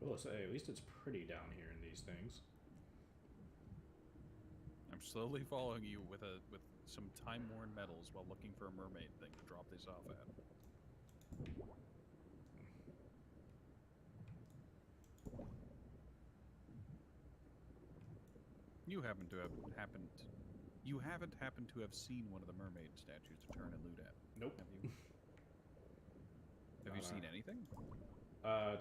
I will say, at least it's pretty down here in these things. I'm slowly following you with some time-worn metals while looking for a mermaid thing to drop this off at. You happen to have happened. You haven't happened to have seen one of the mermaid statues to turn and loot at. Nope. Have you? Have you seen anything?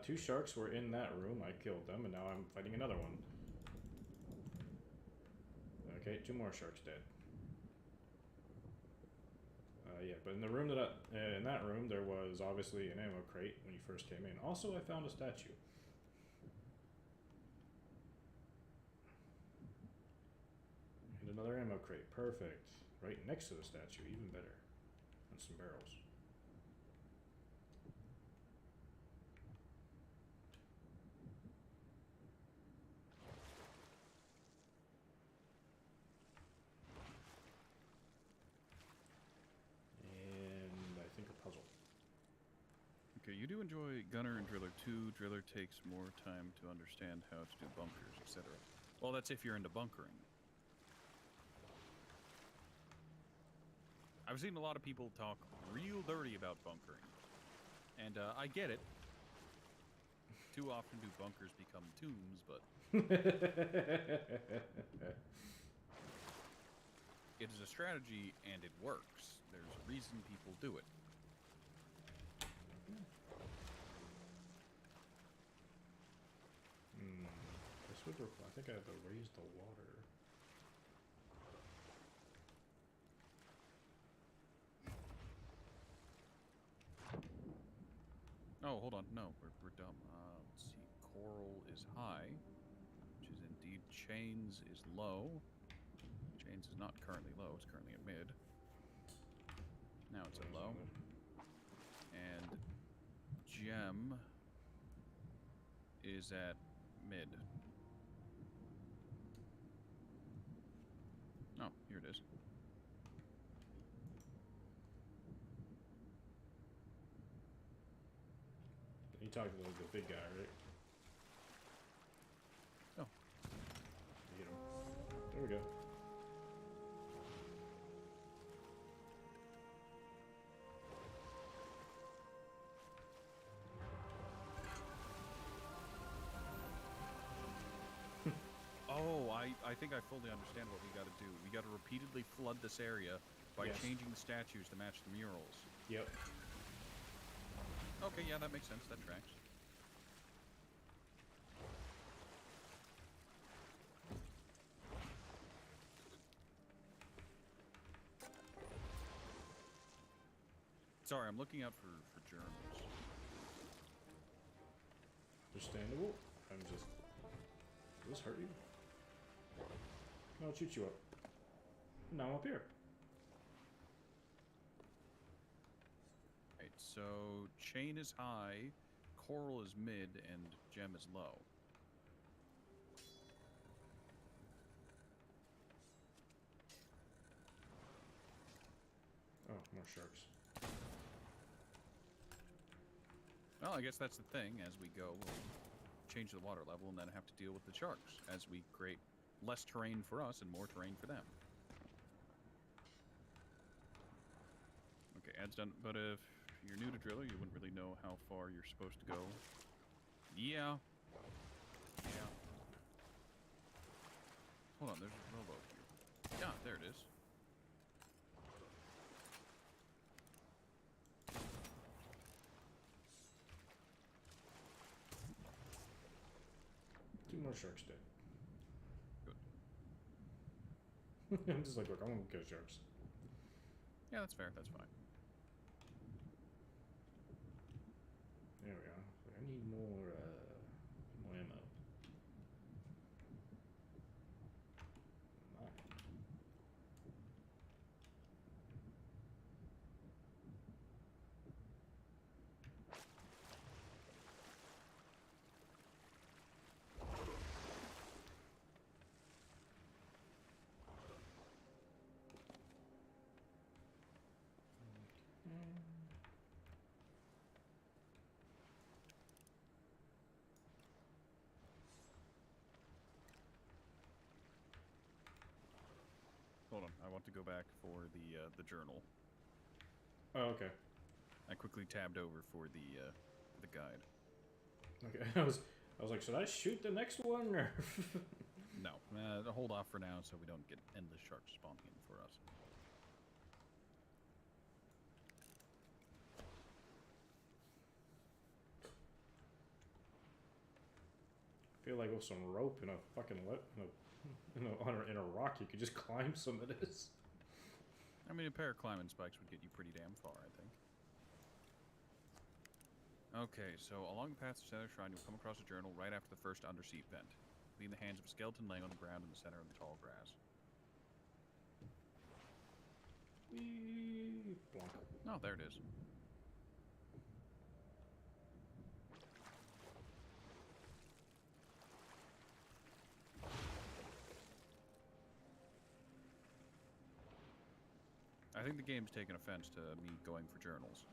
2 sharks were in that room. I killed them, and now I'm fighting another one. Okay, 2 more sharks dead. Yeah, but in the room in that room, there was obviously an ammo crate when you first came in. Also, I found a statue. And another ammo crate. Perfect. Right next to the statue. Even better. And some barrels. And I think a puzzle. Okay, you do enjoy Gunner and Driller 2. Driller takes more time to understand how to do bunkers, etc. Well, that's if you're into bunkering. I've seen a lot of people talk real dirty about bunkering. And I get it. Too often do bunkers become tombs, but it is a strategy and it works. There's a reason people do it. I think I have to raise the water. Oh, hold on. No, we're dumb. Let's see. Coral is high, which is indeed. Chains is low. Chains is not currently low. It's currently at mid. Now it's at low. And gem is at mid. Oh, here it is. You talked to the big guy, right? Oh. Get him. There we go. Oh, I think I fully understand what we got to do. We got to repeatedly flood this area by changing the statues to match the murals. Yep. Okay, yeah, that makes sense. That tracks. Sorry, I'm looking out for germs. Understandable. I'm just... Does this hurt you? No, I'll shoot you up. Now I'm up here. Right, so chain is high, coral is mid, and gem is low. Oh, more sharks. Well, I guess that's the thing. As we go, we'll change the water level and then have to deal with the sharks as we create less terrain for us and more terrain for them. Okay, ad's done. But if you're new to Driller, you wouldn't really know how far you're supposed to go. Yeah. Yeah. Hold on, there's a rowboat here. Yeah, there it is. Two more sharks dead. Good. I'm just like, look, I want to go sharks. Yeah, that's fair. That's fine. There we are. I need more ammo. Mine. Hold on, I want to go back for the journal. Oh, okay. I quickly tabbed over for the guide. Okay. I was like, should I shoot the next one or? No, hold off for now so we don't get endless sharks spawning in for us. I feel like with some rope and a fucking in a rock, you could just climb some of this. I mean, a pair of climbing spikes would get you pretty damn far, I think. Okay, so along the path to Center Shrine, you'll come across a journal right after the first undersea vent. Be in the hands of a skeleton laying on the ground in the center of the tall grass. Whee! Oh, there it is. I think the game's taken offense to me going for journals.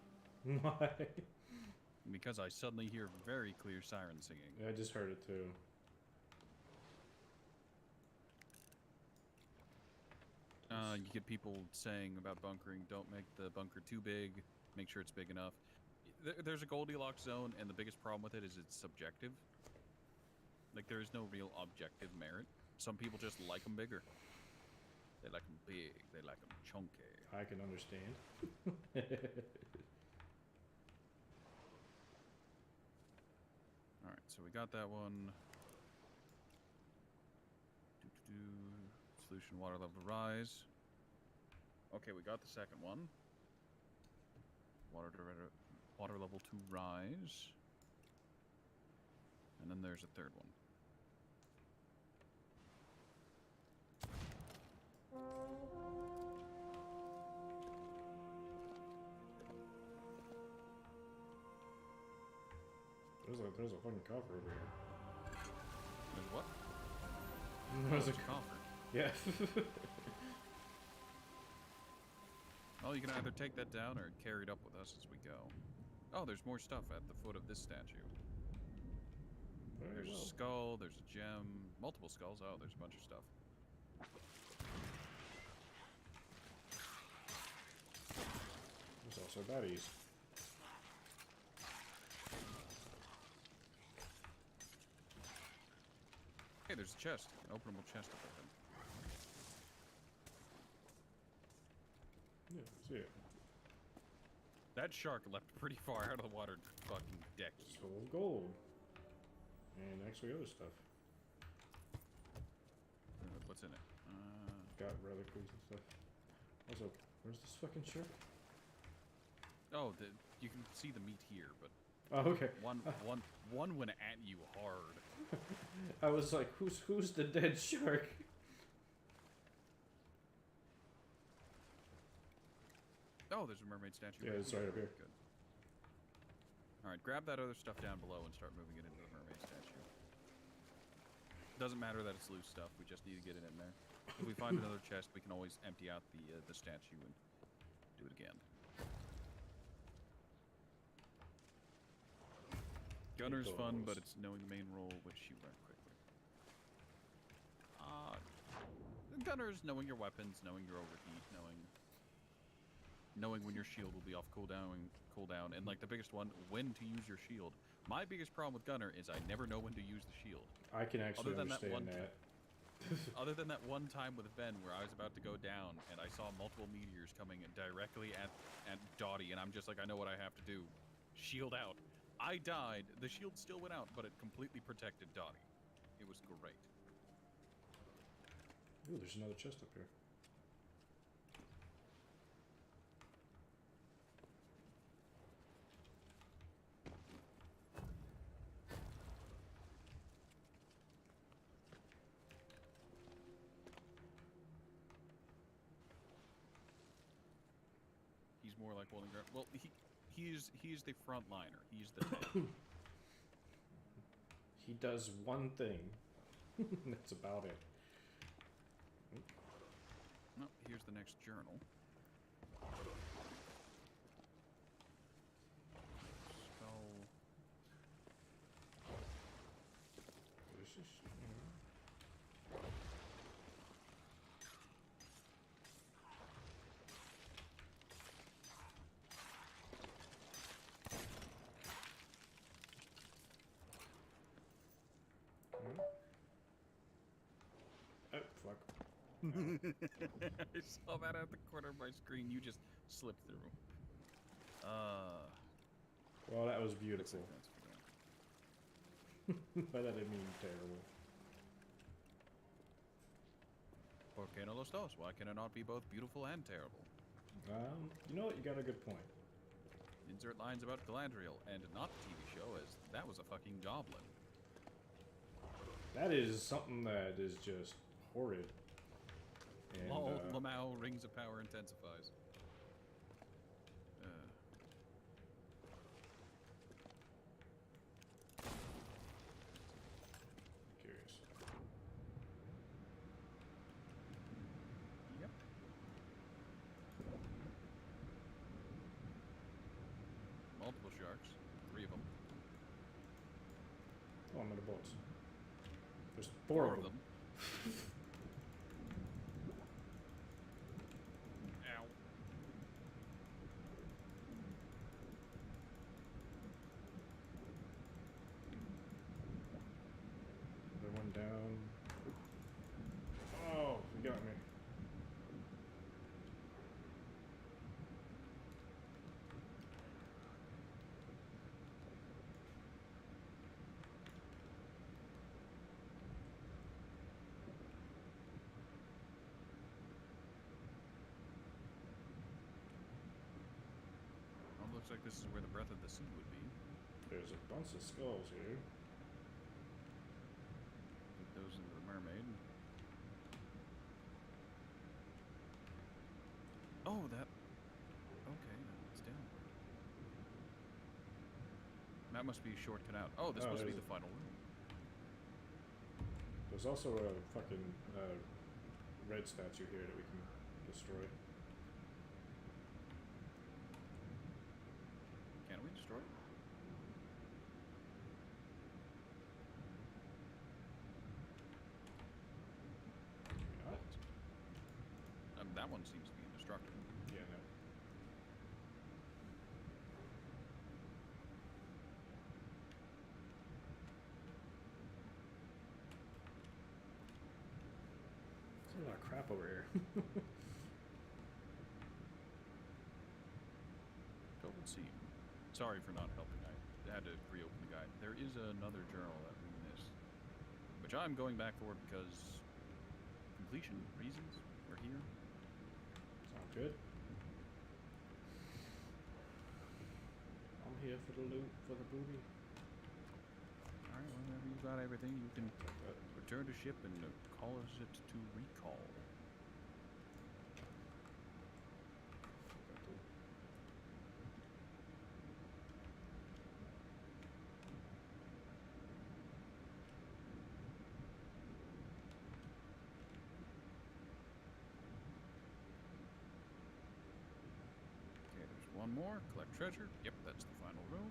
Why? Because I suddenly hear very clear siren singing. Yeah, I just heard it too. You get people saying about bunkering, don't make the bunker too big, make sure it's big enough. There's a Goldilocks zone, and the biggest problem with it is it's subjective. Like, there is no real objective merit. Some people just like them bigger. They like them big, they like them chunky. I can understand. Alright, so we got that one. Solution water level rise. Okay, we got the second one. Water level to rise. And then there's a third one. There's a fucking coffer over here. There's what? There's a coffer. Yeah. Well, you can either take that down or carry it up with us as we go. Oh, there's more stuff at the foot of this statue. There's a skull, there's a gem, multiple skulls. Oh, there's a bunch of stuff. There's also baddies. Hey, there's a chest. An openable chest up ahead. Yeah, see it. That shark leapt pretty far out of the water to fucking deck you. Soul of gold. And actually other stuff. What's in it? Got reliquaries and stuff. Also, where's this fucking shark? Oh, you can see the meat here, but Oh, okay. one went at you hard. I was like, who's the dead shark? Oh, there's a mermaid statue. Yeah, it's right up here. Good. Alright, grab that other stuff down below and start moving it into the mermaid statue. Doesn't matter that it's loose stuff, we just need to get it in there. If we find another chest, we can always empty out the statue and do it again. Gunner's fun, but it's knowing the main role, which you learn quickly. Gunner's knowing your weapons, knowing your overheat, knowing when your shield will be off cooldown, and like the biggest one, when to use your shield. My biggest problem with Gunner is I never know when to use the shield. I can actually understand that. Other than that one time with Ben where I was about to go down and I saw multiple meteors coming directly at Dottie, and I'm just like, I know what I have to do. Shield out. I died. The shield still went out, but it completely protected Dottie. It was great. Ooh, there's another chest up here. He's more like holding ground. Well, he's the frontliner. He's the tank. He does one thing. That's about it. No, here's the next journal. Skull. This is... Oh, fuck. I saw that at the corner of my screen. You just slipped through. Well, that was Looks beautiful. like that's for that. By that I mean terrible. Por qué no los dos? Why can it not be both beautiful and terrible? You know what? You got a good point. Insert lines about Galadriel, and not the TV show, as that was a fucking goblin. That is something that is just horrid. And, Lol, Lamau, Rings of Power intensifies. curious. Yep. Multiple sharks. 3 of them. Oh, I'm out of boats. There's 4 of them. Ow. Another one down. Oh, you got me. Well, looks like this is where the breath of the sea would be. There's a bunch of skulls here. Put those into the mermaid. Oh, that... Okay, it's downward. That must be a shortcut out. Oh, this Oh, must be there's the final room. There's also a fucking red statue here that we can destroy. Can we destroy it? Not? That one seems to be indestructible. Yeah, no. There's a lot of crap over here. Go and see. Sorry for not helping. I had to reopen the guide. There is another journal that we missed, which I'm going back for because completion reasons. We're here. Sound good? I'm here for the loot, for the booty. All right, whenever you've got everything, you can Like that. return to ship and cause it to recall. Okay, there's one more. Collect treasure. Yep, that's the final room.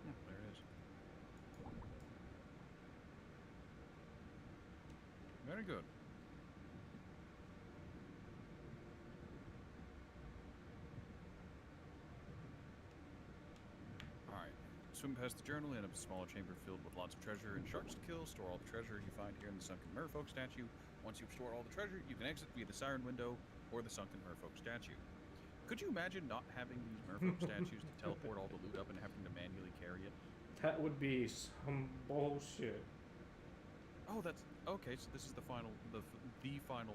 There it is. Very good. Alright. Swim past the journal in a smaller chamber filled with lots of treasure and sharks to kill. Store all the treasure you find here in the sunken merfolk statue. Once you've stored all the treasure, you can exit via the siren window or the sunken merfolk statue. Could you imagine not having these merfolk statues to teleport all the loot up and having to manually carry it? That would be some bullshit. Oh, that's okay. So this is the final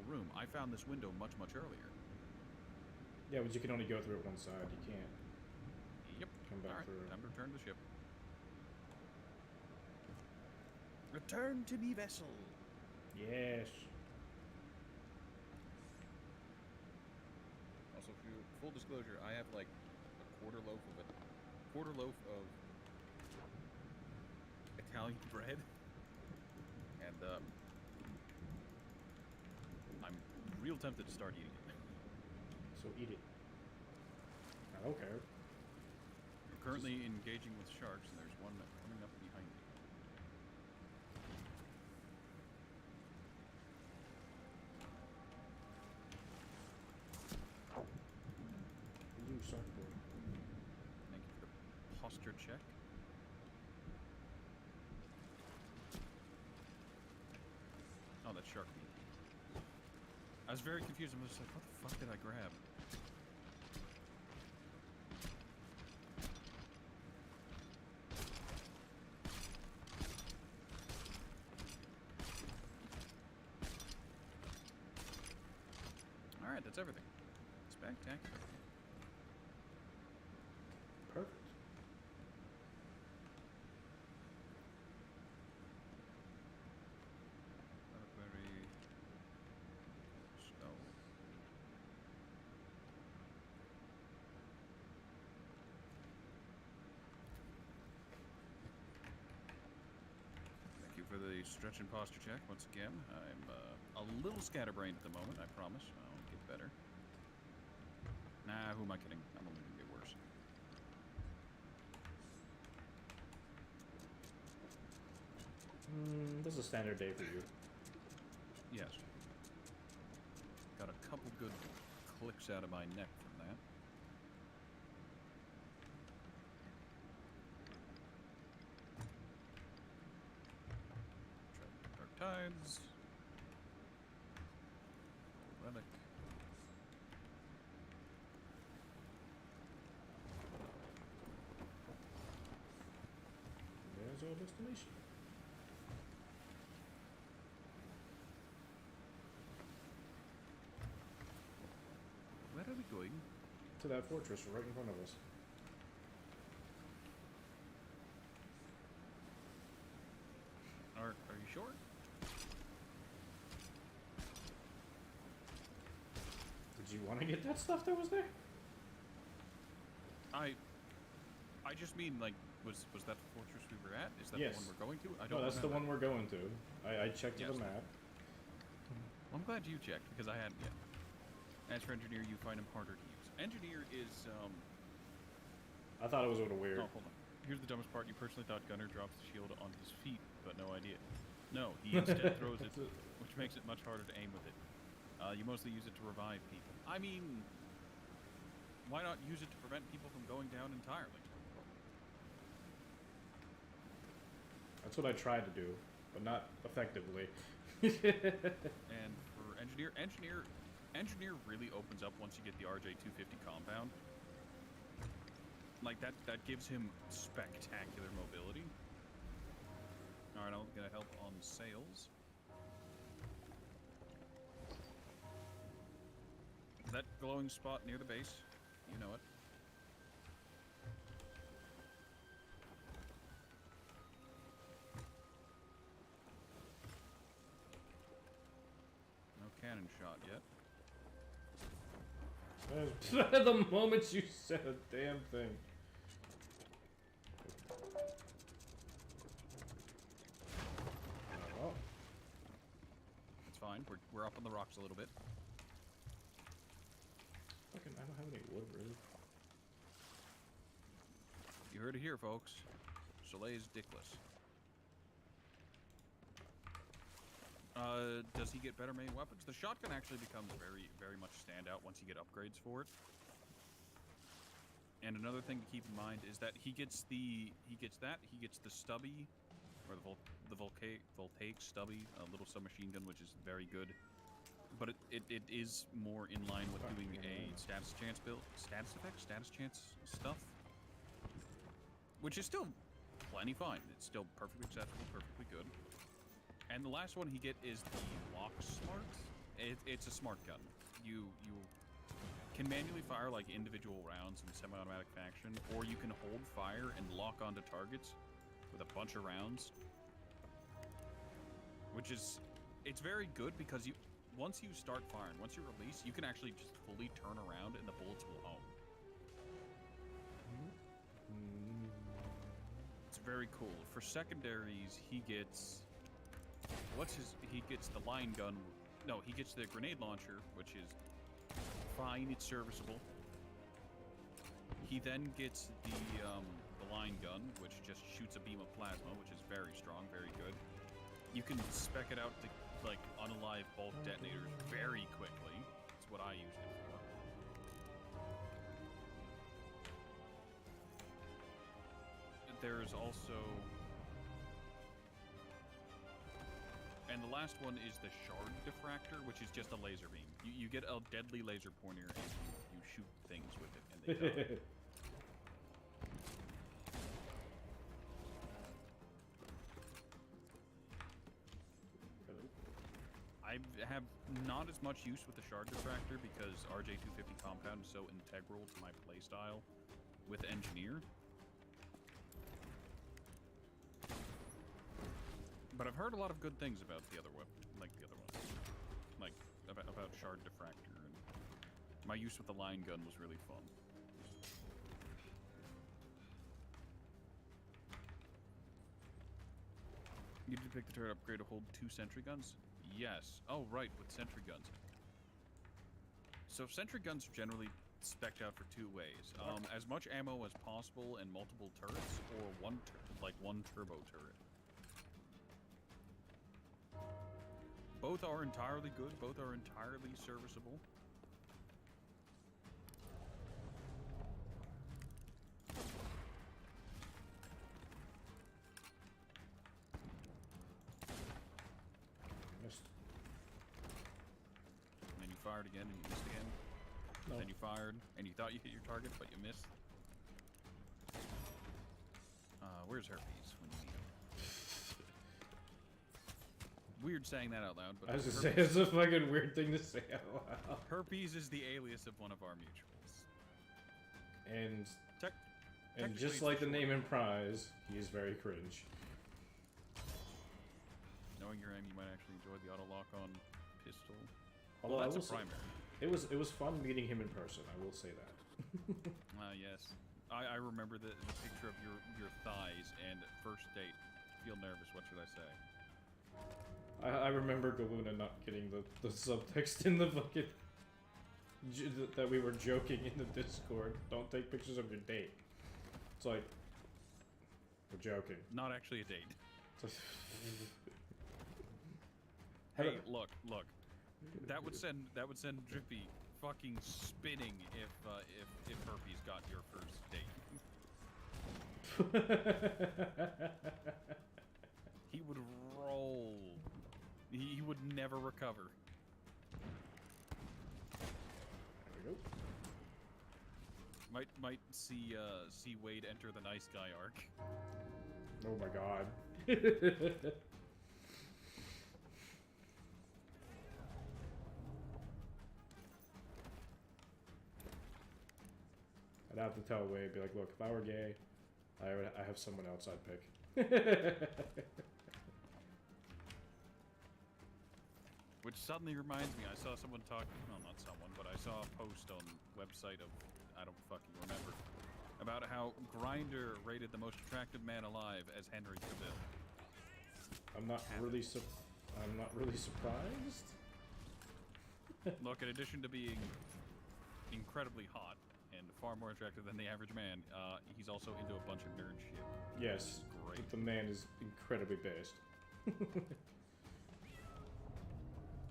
room. I found this window much earlier. Yeah, but you can only go through it one side. You can't Yep. come back All right. through. Time to return to the ship. Return to me, vessel. Yes. Also, for full disclosure, I have like a quarter loaf of Italian bread, and I'm real tempted to start eating it. So eat it. I don't care. We're currently engaging with sharks, and there's one coming up behind me. You shark boy. Thank you for the posture check. Oh, that's shark meat. I was very confused. I was just like, what the fuck did I grab? Alright, that's everything. Spectacular. Perfect. Very slow. Thank you for the stretch and posture check once again. I'm a little scatterbrained at the moment, I promise. I'll get better. Nah, who am I kidding? I'm only gonna get worse. This is a standard day for you. Yes. Got a couple good clicks out of my neck from that. Dark Tides. Relic. There's our destination. Where are we going? To that fortress right in front of us. Are you sure? Did you want to get that stuff that was there? I just mean, like, was that the fortress we were at? Is that Yes. the one we're going to? I No, don't that's the remember. one we're going to. I checked Yes. the map. Well, I'm glad you checked, because I hadn't yet. As for Engineer, you find him harder to use. Engineer is, I thought it was a little weird. Oh, hold on. Here's the dumbest part. You personally thought Gunner drops the shield on his feet, but no idea. No, he instead throws it, which makes it much harder to aim with it. You mostly use it to revive people. I mean, why not use it to prevent people from going down entirely? That's what I tried to do, but not effectively. And for Engineer really opens up once you get the RJ250 compound. Like, that gives him spectacular mobility. Alright, I'm gonna help on sales. That glowing spot near the base, you know it. No cannon shot yet. The moment you said a damn thing. Oh. It's fine. We're up on the rocks a little bit. Fucking, I don't have any wood, really. You heard it here, folks. Soleil's dickless. Does he get better main weapons? The shotgun actually becomes very, very much standout once you get upgrades for it. And another thing to keep in mind is that he gets the stubby, or the voltaic stubby little submachine gun, which is very good. But it is more in line with doing a status chance build, status effect, status chance stuff, which is still plenty fine. It's still perfectly acceptable, perfectly good. And the last one he get is the lock smart. It's a smart gun. You can manually fire like individual rounds in semi-automatic faction, or you can hold fire and lock onto targets with a bunch of rounds, which is it's very good because once you start firing, once you release, you can actually just fully turn around and the bullets will home. It's It's very cool. For secondaries, he gets he gets the line gun. No, he gets the grenade launcher, which is fine. It's serviceable. He then gets the line gun, which just shoots a beam of plasma, which is very strong, very good. You can spec it out to like unalive bulk detonators very quickly. That's what I use it for. There's also, and the last one is the shard diffractor, which is just a laser beam. You get a deadly laser pointer and you shoot things with it, and they die. I have not as much use with the shard diffractor because RJ250 compound is so integral to my playstyle with engineer. But I've heard a lot of good things about the other weapon, like the other ones, like about shard diffractor, and my use with the line gun was really fun. You did pick the turret upgrade to hold 2 sentry guns? Yes. Oh, right, with sentry guns. So sentry guns are generally spec'd out for 2 ways. As much ammo as possible and multiple turrets, or one turbo turret. Both are entirely good. Both are entirely serviceable. Missed. And then you fired again and you missed again. No. Then you fired and you thought you hit your target, but you missed. Where's herpes when you need him? Weird saying that out loud, but I was just saying, it's a fucking weird thing to say out loud. herpes is the alias of one of our mutuals. And Technically just it's like the short. name implies, he is very cringe. Knowing your aim, you might actually enjoy the auto lock on pistol. Although Well, I that's will a say, primary. it was fun meeting him in person. I will say that. Yes. I remember the picture of your thighs and first date. Feel nervous, what should I say? I remember Galuna not getting the subtext in the fucking that we were joking in the Discord. Don't take pictures of your date. It's like we're joking. Not actually a date. It's Hey, look. That would send Drippy fucking spinning if herpes got your first date. He would roll. He would never recover. There we go. Might see Wade enter the nice guy arc. Oh my god. I'd have to tell Wade, be like, look, if I were gay, I have someone else I'd pick. Which suddenly reminds me, I saw someone talk, well, not someone, but I saw a post on website of, I don't fucking remember, about how Grindr rated the most attractive man alive as Henry Cavill. I'm not really surprised. Look, in addition to being incredibly hot and far more attractive than the average man, he's also into a bunch of nerd shit. Yes, Great. but the man is incredibly based.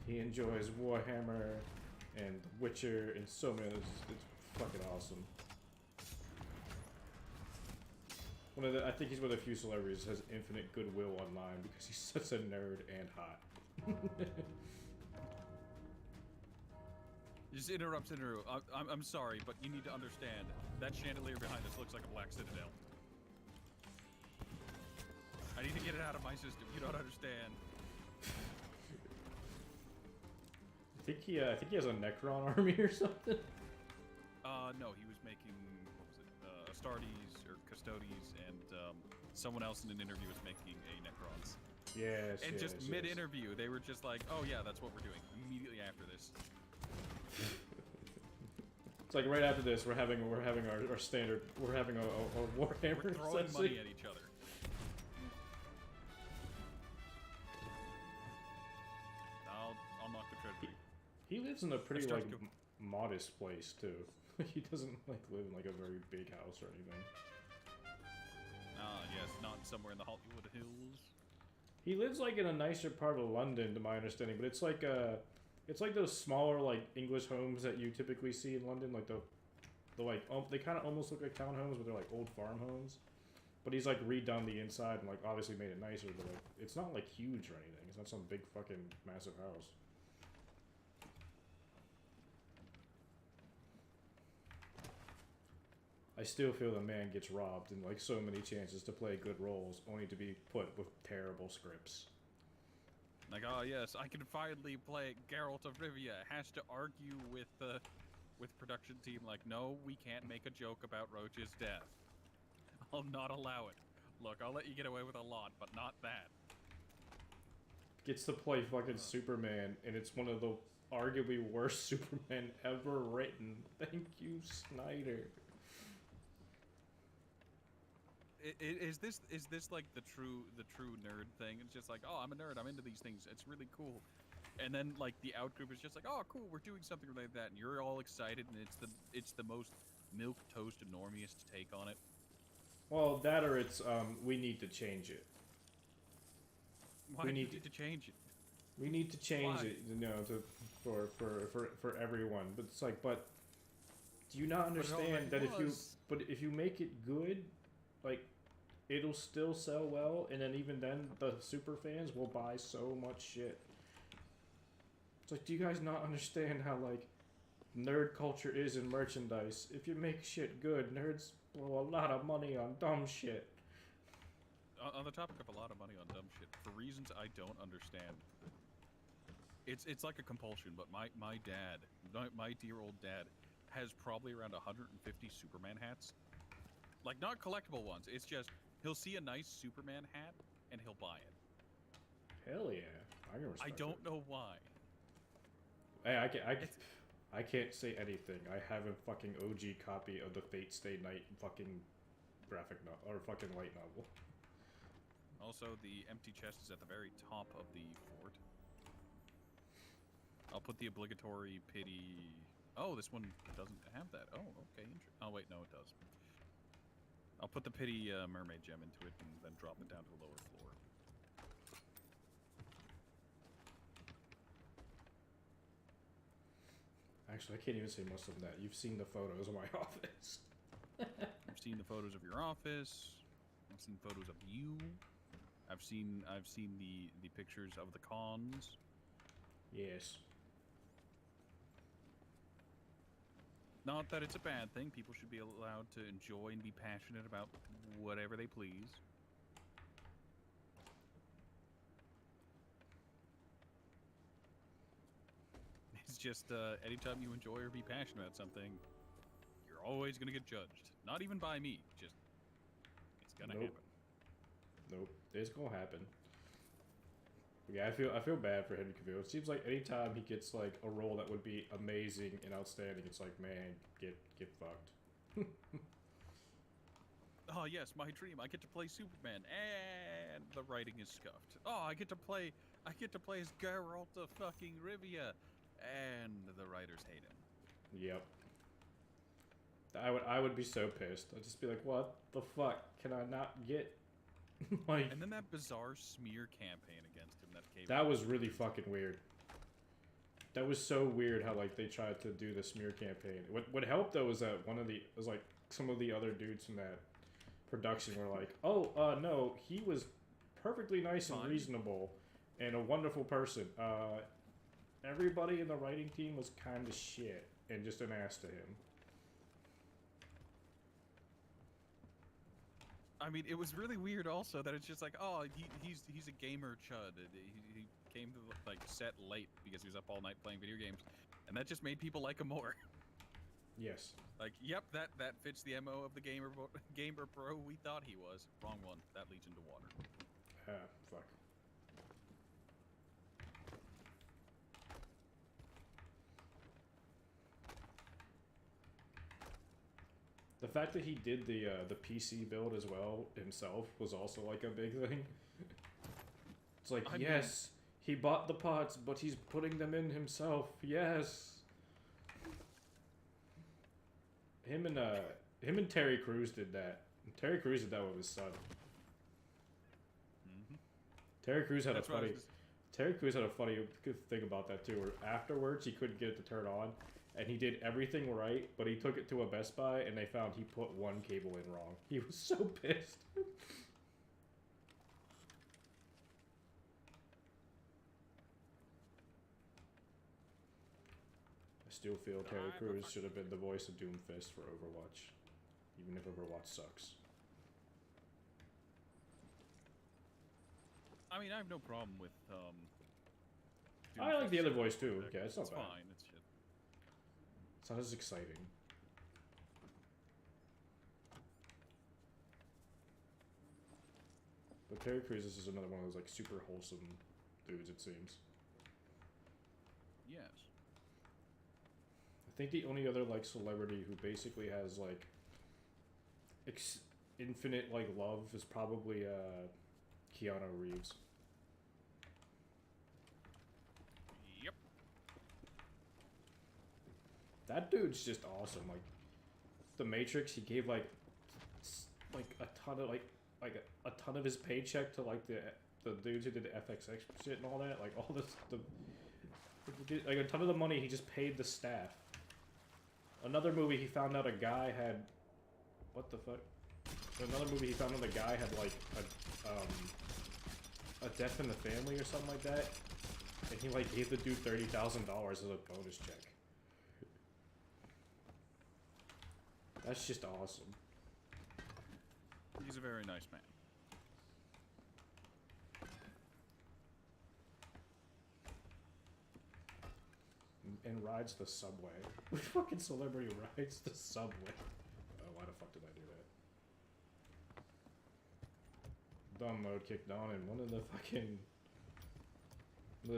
He enjoys Warhammer and Witcher and so many others. It's fucking awesome. I think he's one of the few celebrities that has infinite goodwill online because he's such a nerd and hot. Just interrupts. I'm sorry, but you need to understand that chandelier behind us looks like a black citadel. I need to get it out of my system. You don't understand. I think he has a Necron army or something. No, he was making, what was it, Astartes or Custodes, and someone else in an interview was making a Necrons. Yes. And yes, just yes. mid-interview, they were just like, "Oh yeah, that's what we're doing." Immediately after this. It's like right after this, we're having our standard. We're having a Warhammer We're throwing session. money at each other. He lives in a pretty start like to go- modest place too. He doesn't like live in like a very big house or anything. Ah, yes, not somewhere in the Hollywood Hills. He lives like in a nicer part of London, to my understanding, but it's like those smaller like English homes that you typically see in London, like the like they kind of almost look like townhomes, but they're like old farm homes. But he's like redone the inside and like obviously made it nicer, but like it's not like huge or anything. It's not some big fucking massive house. I still feel the man gets robbed in like so many chances to play good roles, only to be put with terrible scripts. Like, oh yes, I can finally play Geralt of Rivia. Has to argue with production team like, no, we can't make a joke about Roach's death. I'll not allow it. Look, I'll let you get away with a lot, but not that. Gets to play fucking Superman, and it's one of the arguably worst Superman ever written. Thank you, Snyder. Is this like the true nerd thing? It's just like, oh, I'm a nerd. I'm into these things. It's really cool. And then like the out group is just like, oh, cool, we're doing something like that, and you're all excited, and it's the most milk toast enormiest take on it. Well, that or it's we need to change it. Why do you need to change it? We need to change Why? it, you know, for everyone. But it's like, but do you not understand that if you make it good, like it'll still sell well, and then even then the super fans will buy so much shit. It's like, do you guys not understand how like nerd culture is in merchandise? If you make shit good, nerds blow a lot of money on dumb shit. On the topic of a lot of money on dumb shit, for reasons I don't understand, it's like a compulsion. But my dad, my dear old dad, has probably around 150 Superman hats. Like, not collectible ones. It's just he'll see a nice Superman hat and he'll buy it. Hell yeah, I can respect I don't know why. Hey, I can't say anything. I have a fucking OG copy of the Fate Stay Night fucking graphic novel or fucking light novel. Also, the empty chest is at the very top of the fort. I'll put the obligatory pity. Oh, this one doesn't have that. Oh, okay. Oh, wait, no, it does. I'll put the pity mermaid gem into it and then drop it down to the lower floor. Actually, I can't even say much of that. You've seen the photos of my office. I've seen the photos of your office. I've seen photos of you. I've seen the pictures of the cons. Yes. Not that it's a bad thing. People should be allowed to enjoy and be passionate about whatever they please. It's just anytime you enjoy or be passionate about something, you're always going to get judged. Not even by me. Just, it's going to happen. Nope. It's going to happen. Yeah, I feel bad for Henry Cavill. It seems like anytime he gets like a role that would be amazing and outstanding, it's like, man, get fucked. Oh yes, my dream. I get to play Superman, and the writing is scuffed. Oh, I get to play as Geralt of fucking Rivia, and the writers hate him. Yep. I would be so pissed. I'd just be like, what the fuck? Can I not get like? And then that bizarre smear campaign against him that came. That was really fucking weird. That was so weird how like they tried to do the smear campaign. What helped though was that was like some of the other dudes from that production were like, oh no, he was perfectly nice and reasonable and a wonderful person. Everybody in the writing team was kind of shit and just an ass to him. I mean, it was really weird also that it's just like, oh, he's a gamer chud. He came to like set late because he was up all night playing video games, and that just made people like him more. Yes. Like, yep, that fits the MO of the gamer pro we thought he was. Wrong one. That leads into water. Fuck. The fact that he did the PC build as well himself was also like a big thing. It's like, yes, He bought the pots, but he's putting them in himself. Yes. Him and Terry Crews did that. Terry Crews did that with his son. Mm-hmm. Terry Crews had That's a funny. Terry Crews had a funny thing about that too. Where afterwards he couldn't get it to turn on, and he did everything right, but he took it to a Best Buy and they found he put one cable in wrong. He was so pissed. I still feel Terry Crews should have been the voice of Doomfist for Overwatch, even if Overwatch sucks. I mean, I have no problem with I like the other voice too. Okay, it's not bad. Fine. It's shit. It's not as exciting. But Terry Crews is another one of those like super wholesome dudes, it seems. Yes. I think the only other like celebrity who basically has like infinite like love is probably Keanu Reeves. Yep. That dude's just awesome. Like The Matrix, he gave like a ton of a ton of his paycheck to like the dudes who did the FXX shit and all that. Like all this like a ton of the money he just paid the staff. Another movie he found out a guy had what the fuck? Another movie he found out a guy had like a death in the family or something like that, and he like gave the dude $30,000 as a bonus check. That's just awesome. He's a very nice man. And rides the subway. Which fucking celebrity rides the subway? Oh, why the fuck did I do that? Dumb mode kicked on, and one of the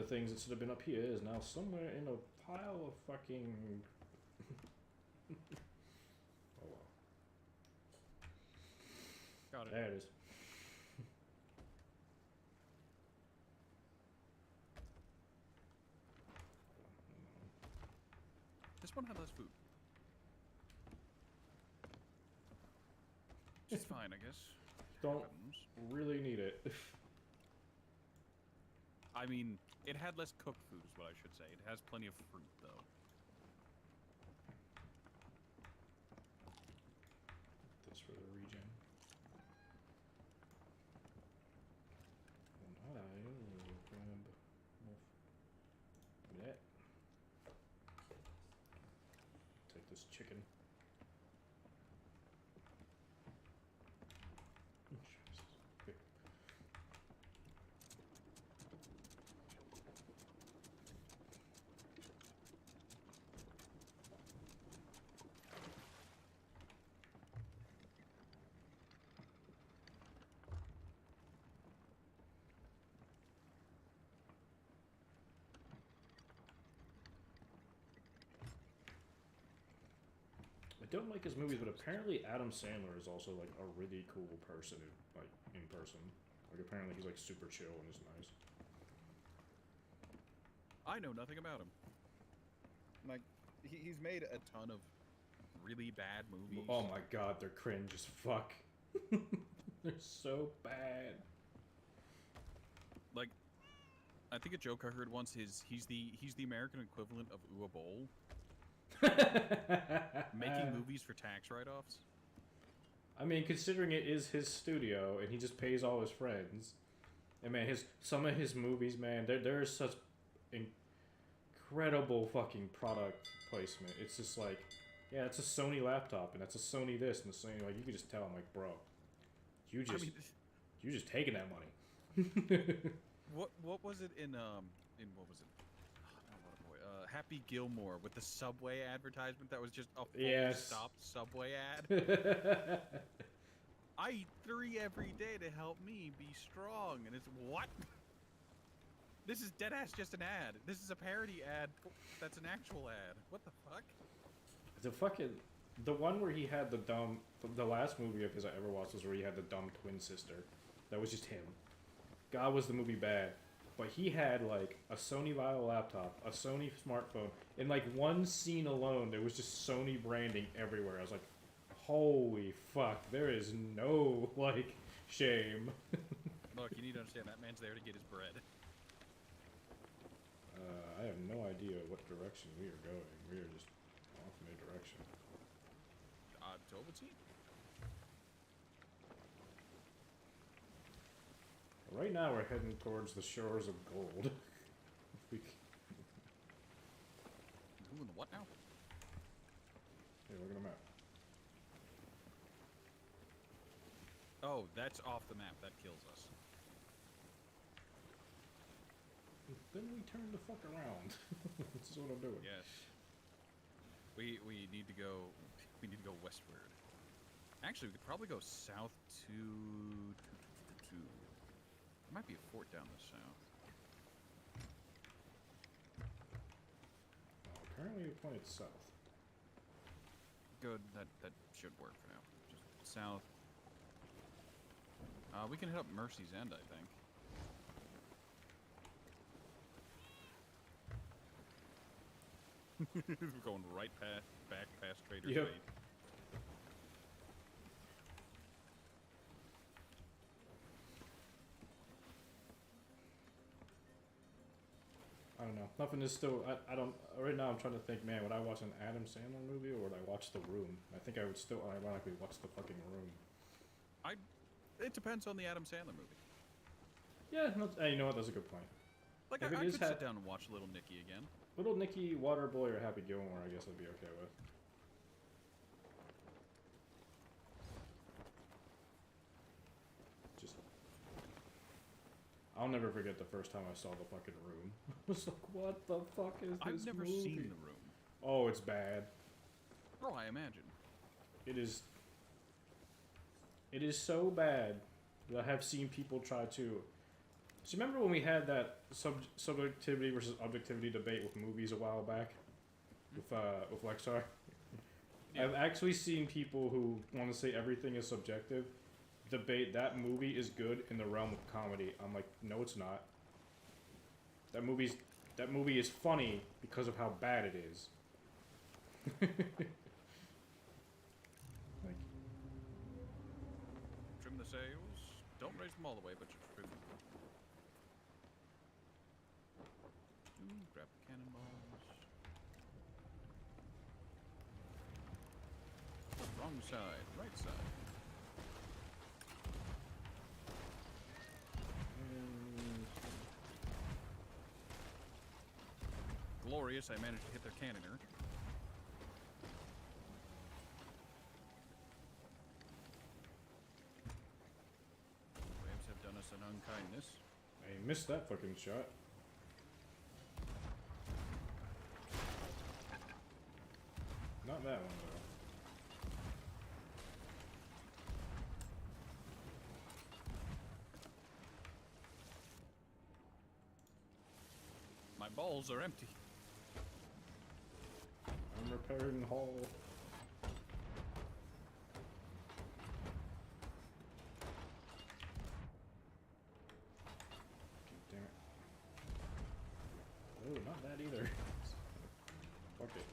things that should have been up here is now somewhere in a pile of fucking. Oh well. Got it. There it is. This one had less food. It's fine, I guess. Don't really need it. I mean, it had less cooked food is what I should say. It has plenty of fruit, though. This for the regen. And I will grab that. Take this chicken. Okay. I don't like his movies, but apparently Adam Sandler is also like a really cool person, like in person. Like apparently he's like super chill and is nice. I know nothing about him. Like, he's made a ton of really bad movies. Oh my god, they're cringe as fuck. They're so bad. Like, I think a joke I heard once is he's the American equivalent of Uwe Boll. Making movies for tax write-offs. I mean, considering it is his studio and he just pays all his friends, and man, some of his movies, man, there's such incredible fucking product placement. It's just like, yeah, it's a Sony laptop and that's a Sony this and the Sony, like, you can just tell. I'm like, bro, you just taking that money. What was it in what was it? Happy Gilmore with the Subway advertisement that was just a full stop Subway ad. I eat 3 every day to help me be strong, and it's what? This is deadass just an ad. This is a parody ad. That's an actual ad. What the fuck? The one where he had the last movie of his I ever watched was where he had the dumb twin sister. That was just him. God, was the movie bad. but he had like a Sony Vaio laptop, a Sony smartphone. In like one scene alone, there was just Sony branding everywhere. I was like, holy fuck, there is no like shame. Look, you need to understand that man's there to get his bread. I have no idea what direction we are going. We are just off in a direction. Tovaty? Right now we're heading towards the shores of gold. Who in the what now? Hey, look at the map. Oh, that's off the map. That kills us. Then we turn the fuck around. This is what I'm doing. Yes. We need to go. We need to go westward. Actually, we could probably go south to. There might be a fort down the south. Apparently you pointed south. Good. That should work for now. Just south. We can hit up Mercy's End, I think. We're going right back past Trader's Yep. Fate. I don't know. Nothing is still. I don't. Right now, I'm trying to think. Man, would I watch an Adam Sandler movie or would I watch The Room? I think I would still ironically watch the fucking Room. It depends on the Adam Sandler movie. Yeah, hey, you know what? That's a good point. Like If I it is could sit down and watch Little Nicky again. Little Nicky, Waterboy, or Happy Gilmore, I guess I'd be okay with. Just, I'll never forget the first time I saw the fucking Room. I was like, what the fuck is this I've never movie? seen The Room. Oh, it's bad. Oh, I imagine. It is. It is so bad that I have seen people try to. So remember when we had that subjectivity versus objectivity debate with movies a while back, with Lexar? Yeah. I've actually seen people who want to say everything is subjective debate that movie is good in the realm of comedy. I'm like, no, it's not. That movie is funny because of how bad it is. Like, Trim the sails. Don't raise them all the way, but just trim them. Grab the cannonballs. Wrong side, right side. Glorious, I managed to hit their cannoner. Waves have done us an unkindness. I missed that fucking shot. Not that one, though. My balls are empty. I'm repairing hull. Damn it. Oh, not that either. Fuck it.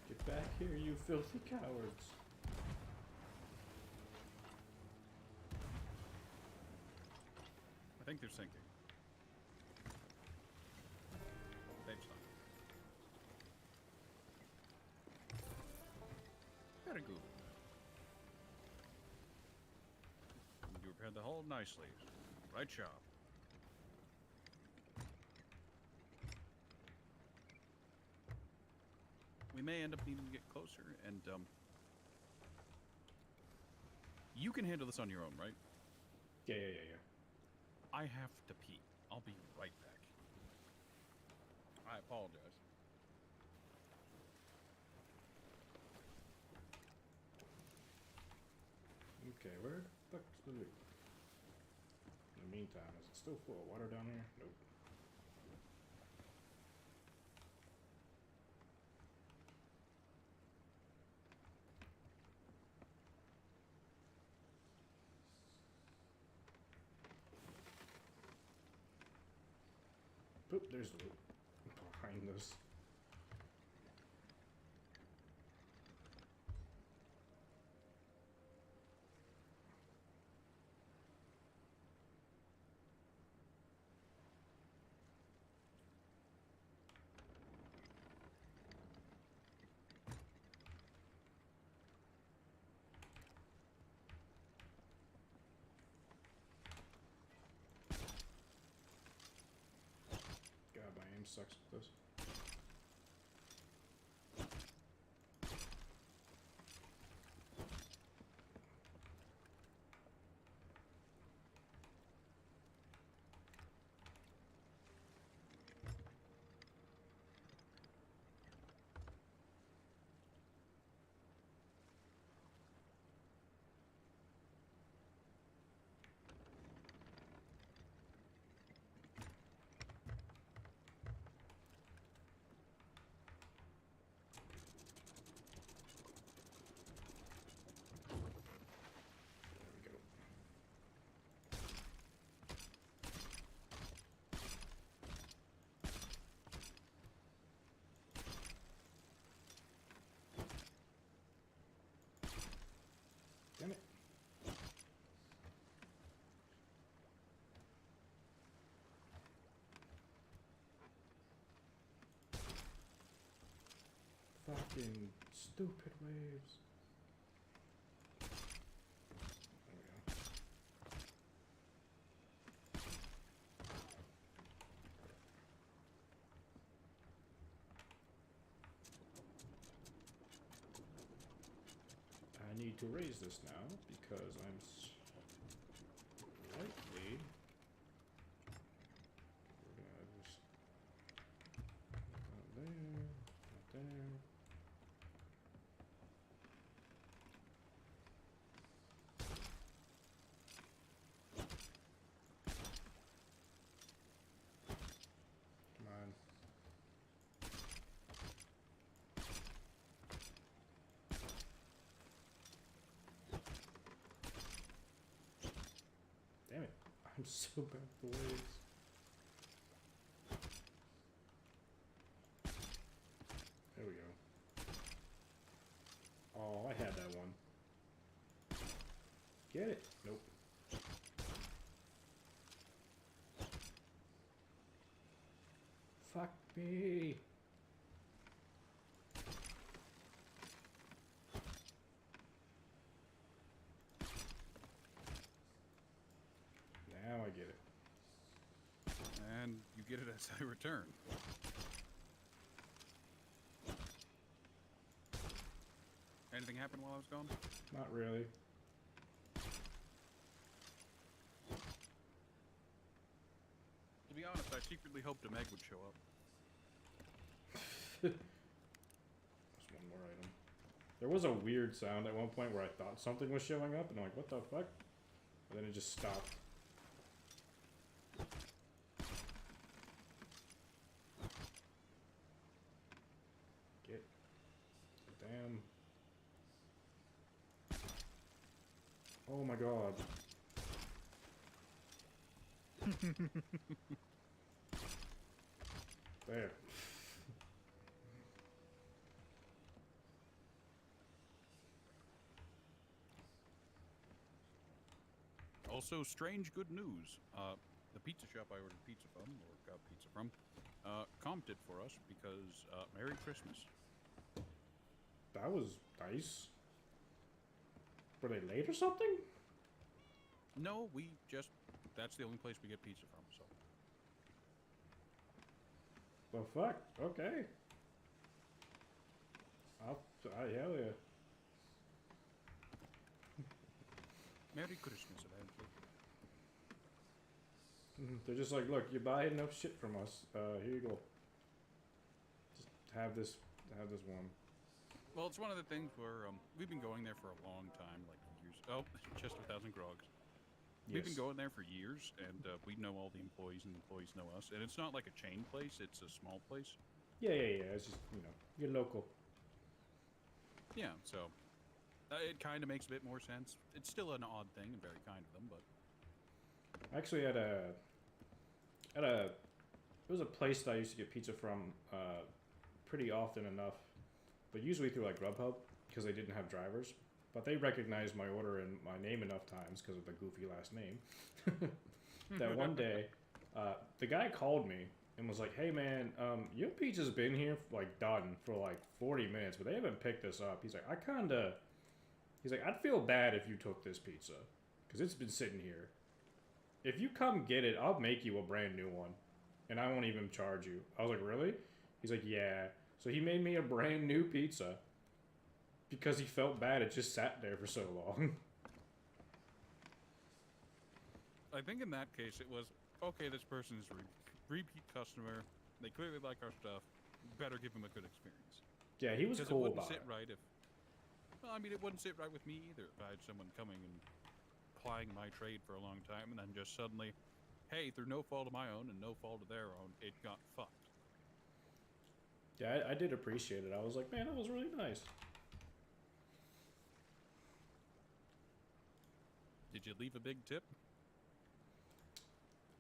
Get back here, you filthy cowards. I think they're sinking. They've sunk. Very good. You repaired the hull nicely. Right job. We may end up needing to get closer, and you can handle this on your own, right? Yeah. I have to pee. I'll be right back. I apologize. Okay, where the fuck's the loot? In the meantime, is it still full of water down here? Nope. Oop, there's the loot. Behind this. God, my aim sucks with this. There we go. Damn it. Fucking stupid waves. There we go. I need to raise this now because I'm slightly. We're gonna just not there, not there. Come on. Damn it. I'm so bad at the waves. There we go. Oh, I had that one. Get it? Nope. Fuck me. Now I get it. And you get it as I return. Anything happen while I was gone? Not really. To be honest, I secretly hoped a Meg would show up. There's one more item. There was a weird sound at one point where I thought something was showing up, and I'm like, what the fuck? And then it just stopped. Get. Damn. Oh my god. There. Also, strange good news. The pizza shop I ordered pizza from, or got pizza from, comped it for us because Merry Christmas. That was nice. Were they late or something? No, we just, that's the only place we get pizza from, so. The fuck? Okay. Hell yeah. Merry Christmas, eventually. They're just like, look, you buy enough shit from us. Here you go. have this one. Well, it's one of the things where we've been going there for a long time, like years. Oh, just 1,000 grogs. We've been going there for years, and we know all the employees, and the employees know us. And it's not like a chain place; it's a small place. Yeah. It's just you're local. Yeah, so it kind of makes a bit more sense. It's still an odd thing and very kind of them, but Actually, there was a place that I used to get pizza from pretty often enough, but usually through like Grubhub because they didn't have drivers. But they recognized my order and my name enough times because of the goofy last name that one day the guy called me and was like, "Hey man, your pizza's been here like done for like 40 minutes, but they haven't picked this up." He's like, he's like, "I'd feel bad if you took this pizza because it's been sitting here. If you come get it, I'll make you a brand new one, and I won't even charge you." I was like, "Really?" He's like, "Yeah." So he made me a brand new pizza because he felt bad it just sat there for so long. I think in that case it was okay. This person is a repeat customer. They clearly like our stuff. Better give them a good experience. Yeah, he was cool about it. It wouldn't sit right if. Well, I mean, it wouldn't sit right with me either if I had someone coming and plying my trade for a long time, and then just suddenly, hey, through no fault of my own and no fault of their own, it got fucked. Yeah, I did appreciate it. I was like, man, that was really nice. Did you leave a big tip?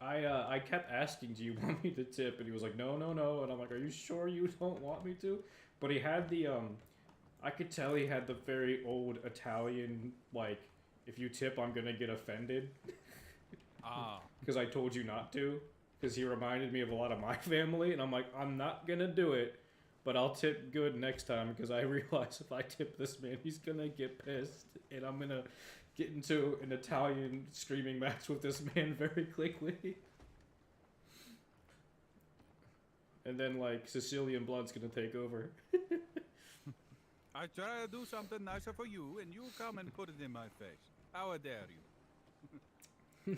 I kept asking, "Do you want me to tip?" And he was like, "No, no, no." And I'm like, "Are you sure you don't want me to?" But he had the I could tell he had the very old Italian like, if you tip, I'm gonna get offended. Because I told you not to. Because he reminded me of a lot of my family, and I'm like, I'm not gonna do it, but I'll tip good next time because I realize if I tip this man, he's gonna get pissed, and I'm gonna get into an Italian screaming match with this man very quickly. And then, like, Sicilian blood's gonna take over. I try to do something nicer for you, and you come and put it in my face. How dare you?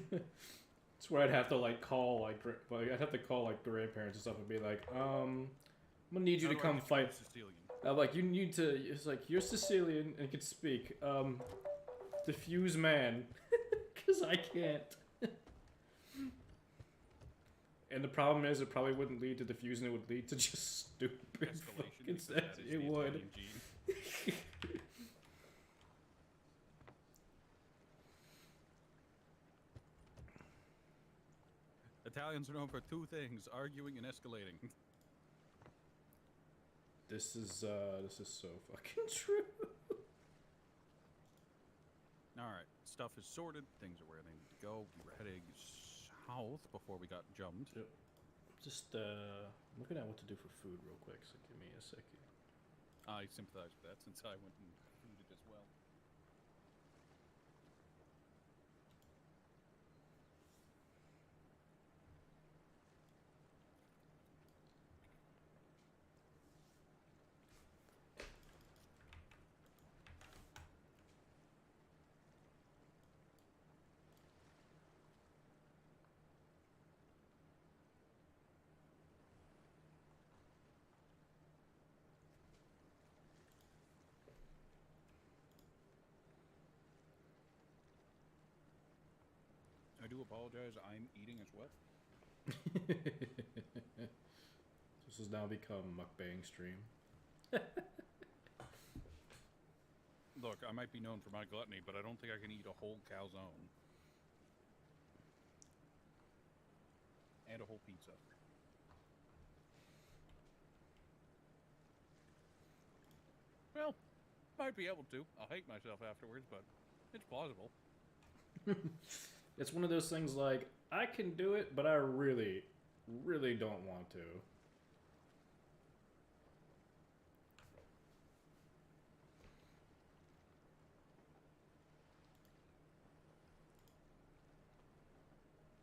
It's where I'd have to, like, call, like, I'd have to call, like, grandparents and stuff and be like, I'm gonna need you to come fight. Sicilian. I'm like, you need to, it's like, you're Sicilian and can speak. Diffuse man. Because I can't. And the problem is, it probably wouldn't lead to diffusing, it would lead to just stupid fucking sex. It would. Italians are known for two things: arguing and escalating. This is so fucking true. Alright, stuff is sorted, things are where they need to go. We were heading south before we got jumped. Yep. Just looking at what to do for food real quick, so give me a second. I sympathize with that since I went and fooded as well. I do apologize, I'm eating as well. This has now become mukbang stream. Look, I might be known for my gluttony, but I don't think I can eat a whole calzone. And a whole pizza. Well, might be able to. I'll hate myself afterwards, but it's plausible. It's one of those things like, I can do it, but I really, really don't want to.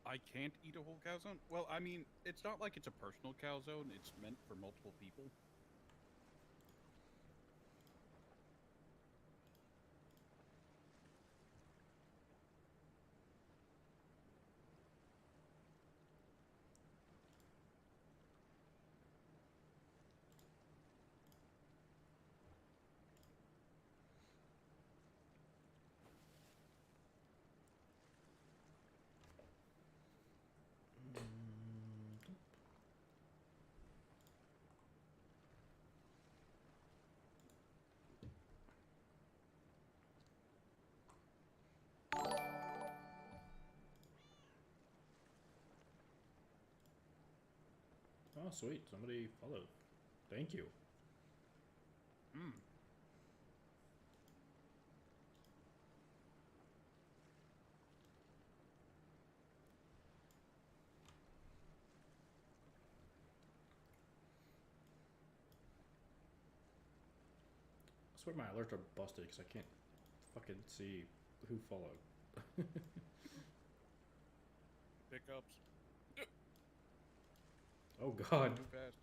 I can't eat a whole calzone? Well, I mean, it's not like it's a personal calzone. It's meant for multiple people. Oh, sweet. Somebody followed. Thank you. Hmm. I swear my alerts are busted because I can't fucking see who followed. Pickups. Oh god. Too fast.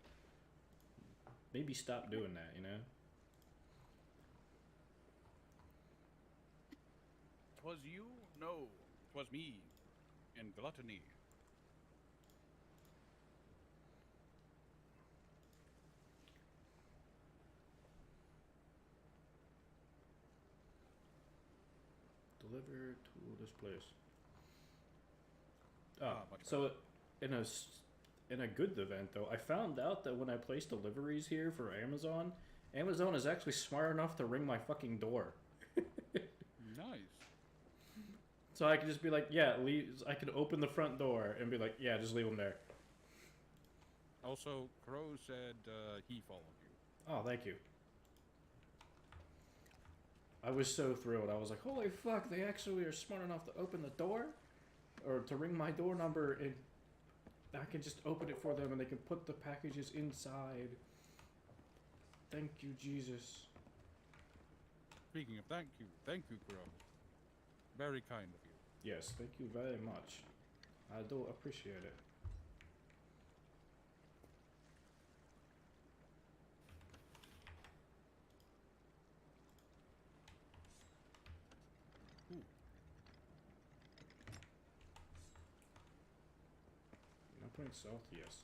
Maybe stop doing that, you know? 'Twas you? No, 'twas me. In gluttony. Deliver to this place. Much So in a good event though, I found out that when I place deliveries here for Amazon, Amazon is actually smart enough to ring my fucking door. Nice. So I can just be like, yeah, leave. I can open the front door and be like, yeah, just leave them there. Also, Crow said he followed you. Oh, thank you. I was so thrilled. I was like, holy fuck, they actually are smart enough to open the door? Or to ring my door number, and I can just open it for them and they can put the packages inside. Thank you, Jesus. Speaking of thank you, Crow. Very kind of you. Yes, thank you very much. I do appreciate it. Ooh. Not putting south, yes.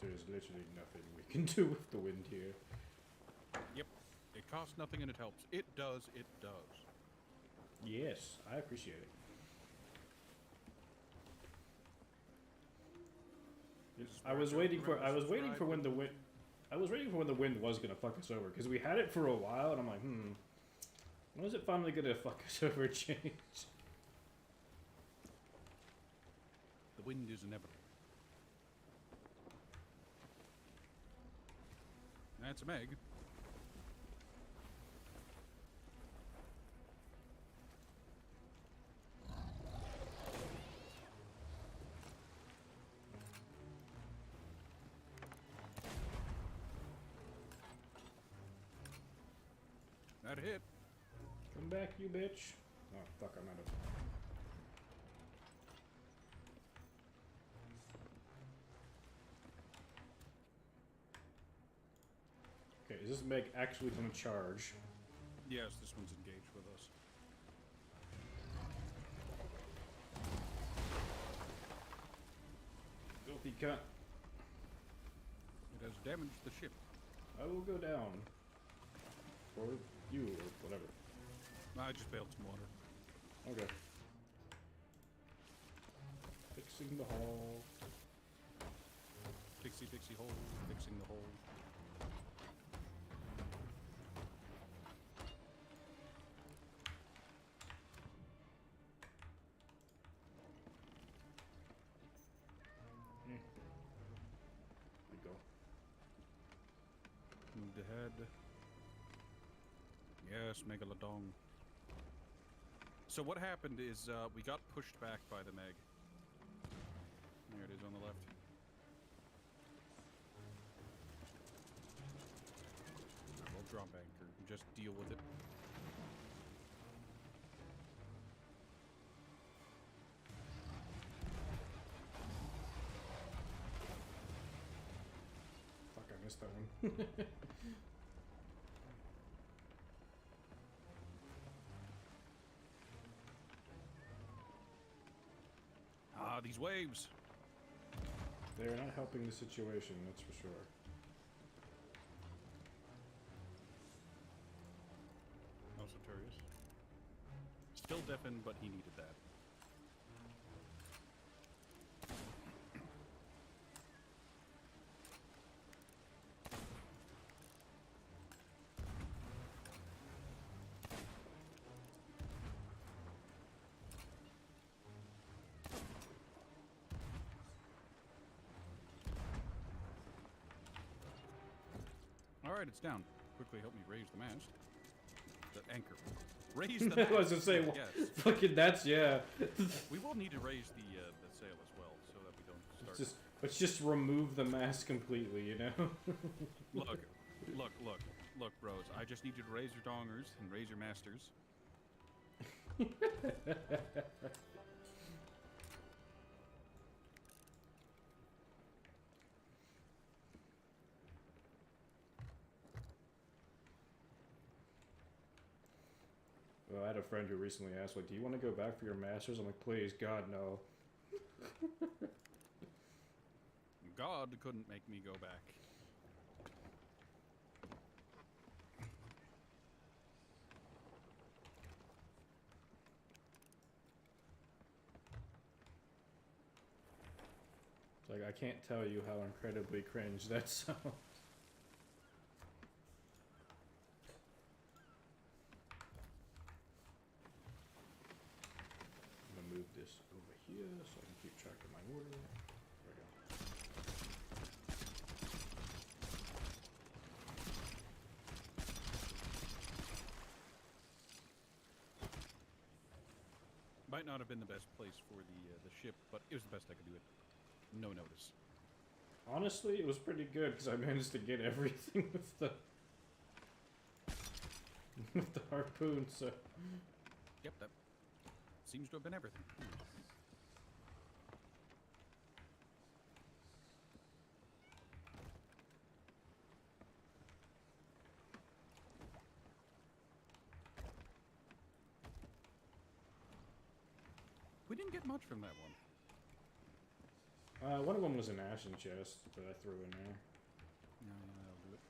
There's literally nothing we can do with the wind here. Yep. It costs nothing and it helps. It does. It does. Yes, I appreciate it. I was waiting for when the wind. I was waiting for when the wind was gonna fuck us over because we had it for a while, and I'm like, when is it finally gonna fuck us over, James? The wind is inevitable. That's a Meg. That hit. Come back, you bitch. Oh, fuck, I'm out of... Okay, is this Meg actually gonna charge? Yes, this one's engaged with us. Filthy cunt. It has damaged the ship. I will go down. Or you, or whatever. I just bailed some water. Okay. Fixing the hull. Dixie hole, fixing the hole. There we go. Moved ahead. Yes, Megalodon. So what happened is we got pushed back by the Meg. There it is on the left. We'll drop anchor and just deal with it. Fuck, I missed that one. Ah, these waves. They're not helping the situation, that's for sure. No Sartorius. Still deafened, but he needed that. right, it's down. Quickly help me raise the mast. The anchor. Raise the mast. I was gonna say, well, yes. fucking that's, yeah. We will need to raise the sail as well, so that we don't start. Let's just remove the mast completely, you know? Look, bros. I just need you to raise your dongers and raise your masters. Well, I had a friend who recently asked, like, do you want to go back for your masters? I'm like, please, God, no. God couldn't make me go back. It's like, I can't tell you how incredibly cringe that sounds. I'm gonna move this over here so I can keep track of my order. There we go. Might not have been the best place for the ship, but it was the best I could do it. No notice. Honestly, it was pretty good because I managed to get everything with the with the harpoon. So Yep, that seems to have been everything. We didn't get much from that one. one of them was an ashen chest that I threw in there. No, I'll do it.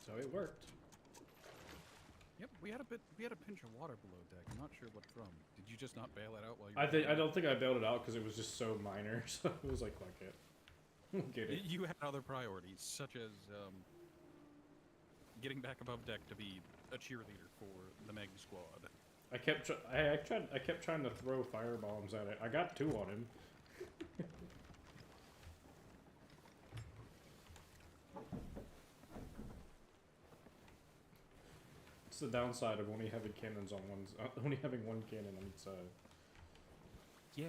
So it worked. Yep, we had a pinch of water below deck. I'm not sure what from. Did you just not bail it out while you? I don't think I bailed it out because it was just so minor. So it was like, fuck it. Get it. You had other priorities, such as getting back above deck to be a cheerleader for the Meg squad. I kept trying to throw firebombs at it. I got 2 on him. It's the downside of only having cannons on only having one cannon on each side. Yeah.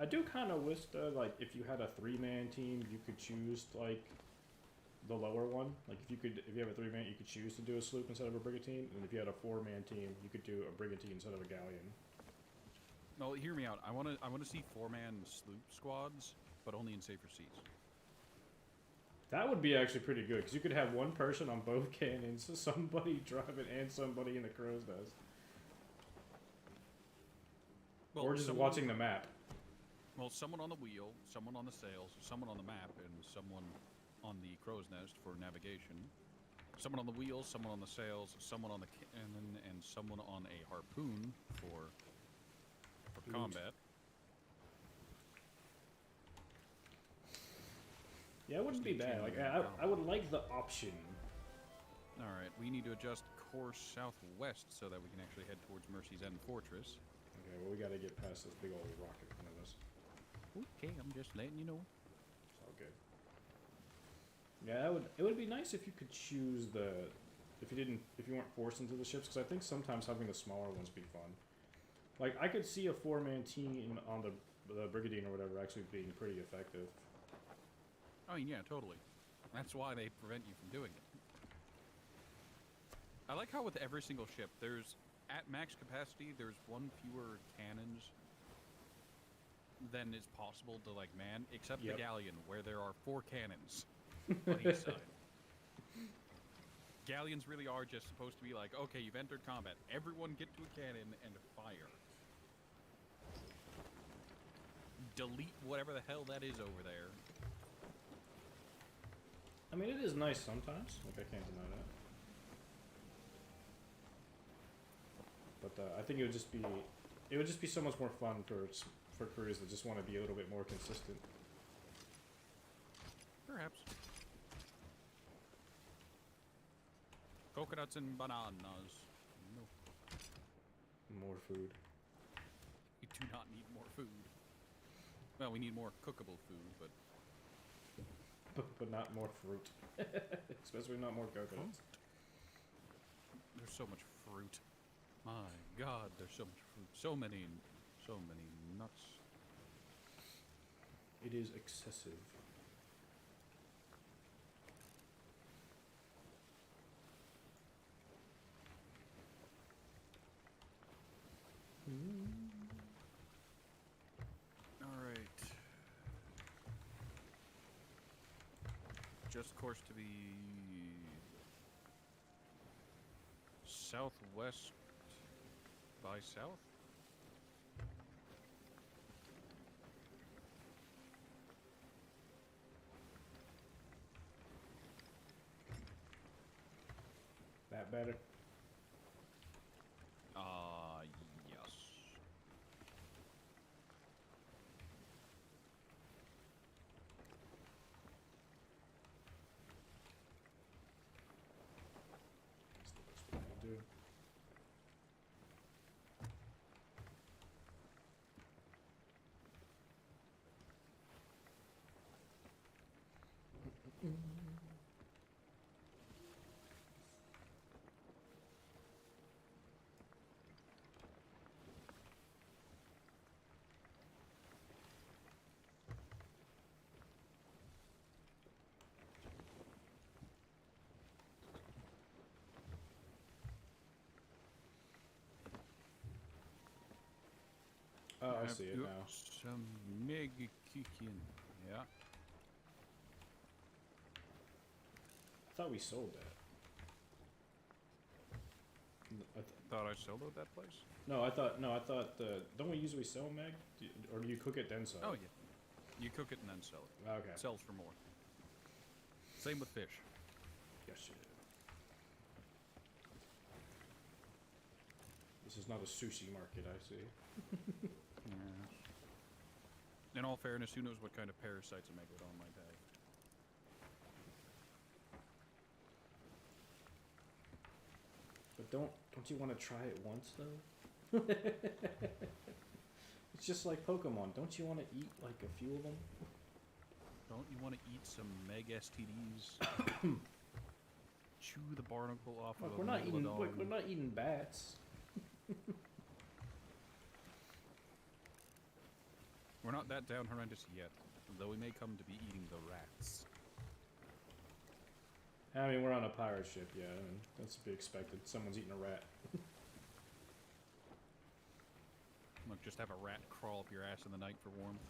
I do kind of wish though, like, if you had a 3-man team, you could choose like the lower one. Like if you have a 3-man, you could choose to do a sloop instead of a brigantine, and if you had a 4-man team, you could do a brigantine instead of a galleon. No, hear me out. I wanna see 4-man sloop squads, but only in safer seas. That would be actually pretty good because you could have one person on both cannons, somebody driving, and somebody in the crow's nest, Well, or just watching the map. Well, someone on the wheel, someone on the sails, someone on the map, and someone on the crow's nest for navigation. Someone on the wheel, someone on the sails, someone on the cannon, and someone on a harpoon for combat. Yeah, it wouldn't be bad. Like I would like the option. All right, we need to adjust course southwest so that we can actually head towards Mercy's End Fortress. Okay, well we gotta get past this big old rock in front of us. Okay, I'm just letting you know. It's all good. Yeah, it would be nice if you could choose if you weren't forced into the ships, because I think sometimes having the smaller ones be fun. Like I could see a 4-man team on the brigantine or whatever actually being pretty effective. I mean, yeah, totally. That's why they prevent you from doing it. I like how with every single ship, at max capacity, there's one fewer cannons than is possible to, like, man, except the galleon, where there are 4 cannons on each side. Galleons really are just supposed to be like, okay, you've entered combat. Everyone get to a cannon and fire. Delete whatever the hell that is over there. I mean, it is nice sometimes. Like, I can't deny that. But I think it would just be so much more fun for crews that just want to be a little bit more consistent. Perhaps. Coconuts and bananas. No. More food. We do not need more food. Well, we need more cookable food, but... But not more fruit. Especially not more coconuts. There's so much fruit. My God, there's so much fruit. So many nuts. It is excessive. Alright. Just course to be... southwest by south? That better? Yes. That's the best we can do. Oh, I see it now. Some mega kicking. Yeah. I thought we sold that. Thought I soloed that place? No, I thought. Don't we usually sell Meg? Or do you cook it then sell? Oh it? yeah. You cook it and then sell it. Okay. It sells for more. Same with fish. Yes, you do. This is not a sushi market, I see. In all fairness, who knows what kind of parasites a megalodon might have? But don't you want to try it once though? It's just like Pokemon. Don't you want to eat like a few of them? Don't you want to eat some Meg STDs? Chew the barnacle off Look, of we're a not eating. megalodon. Look, we're not eating bats. We're not that down horrendous yet, though we may come to be eating the rats. I mean, we're on a pirate ship, yeah. I mean, that's to be expected. Someone's eating a rat. Look, just have a rat crawl up your ass in the night for warmth.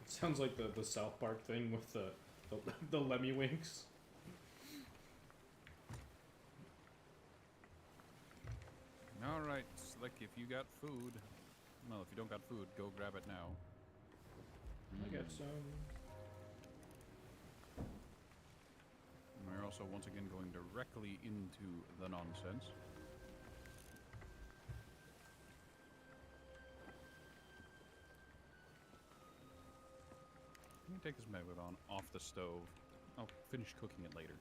It sounds like the South Park thing with the Lemmy Winks. Alright, Slick, if you got food... Well, if you don't got food, go grab it now. I got some. We're also once again going directly into the nonsense. Let me take this megalodon off the stove. I'll finish cooking it later.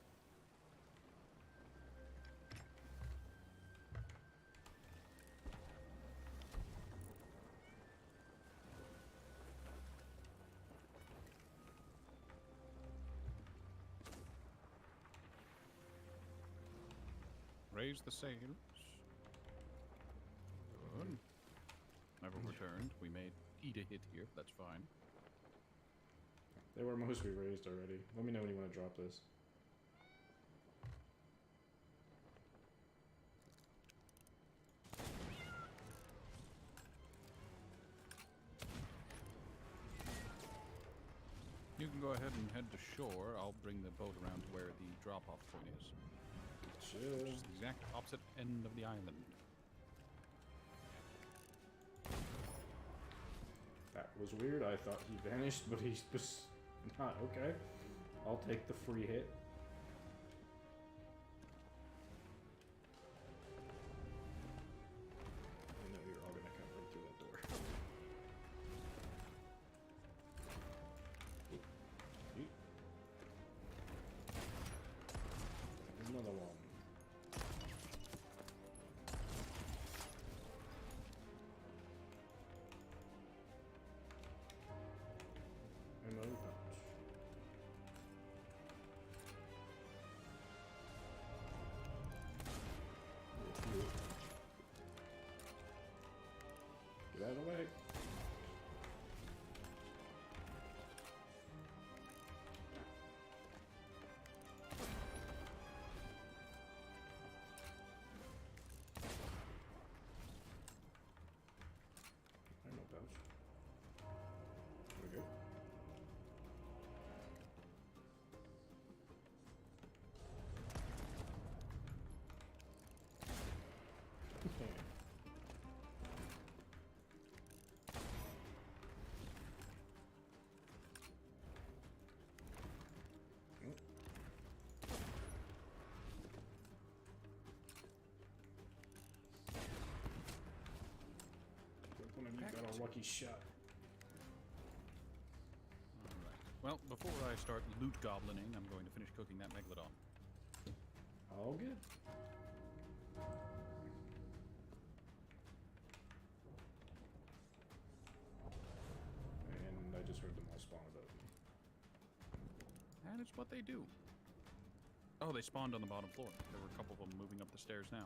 Raise the sails. Good. Never returned. We may eat a hit here. That's fine. They were mostly raised already. Let me know when you want to drop this. You can go ahead and head to shore. I'll bring the boat around to where the drop-off point is. Sure. Which is the exact opposite end of the island. That was weird. I thought he vanished, but he was not. Okay. I'll take the free hit. I know you're all gonna come right through that door. another one. Ammo pouch. Get out of the way. Ammo pouch. There we go. One of you got a lucky shot. Alright. Well, before I start loot goblining, I'm going to finish cooking that megalodon. All good. And I just heard them all spawn above me. And it's what they do. Oh, they spawned on the bottom floor. There were a couple of them moving up the stairs now.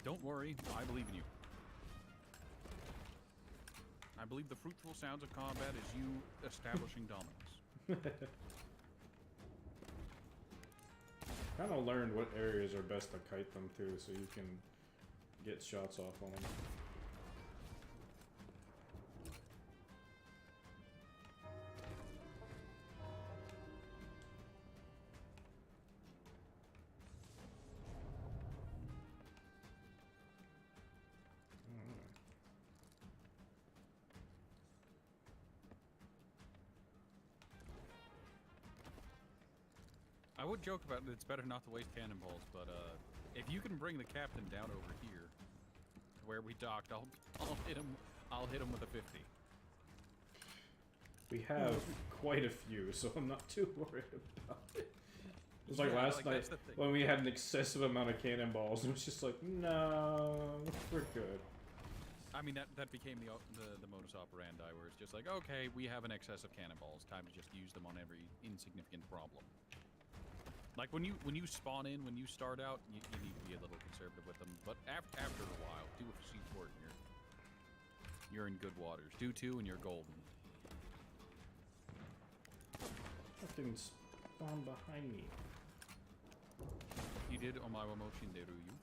Don't worry, I believe in you. I believe the fruitful sounds of combat is you establishing dominance. Kind of learned what areas are best to kite them to, so you can get shots off on them. I would joke about it's better not to waste cannonballs, but if you can bring the captain down over here to where we docked, I'll hit him. I'll hit him with a 50. We have quite a few, so I'm not too worried about it. It was like last night when we had an excessive amount of cannonballs. It was just like, no, we're good. I mean, that became the modus operandi, where it's just like, okay, we have an excess of cannonballs. Time to just use them on every insignificant problem. Like when you spawn in, when you start out, you need to be a little conservative with them. But after a while, do a C4 and you're in good waters. Do 2 and you're golden. Fucking spawn behind me. You did omawa mo shinderu you.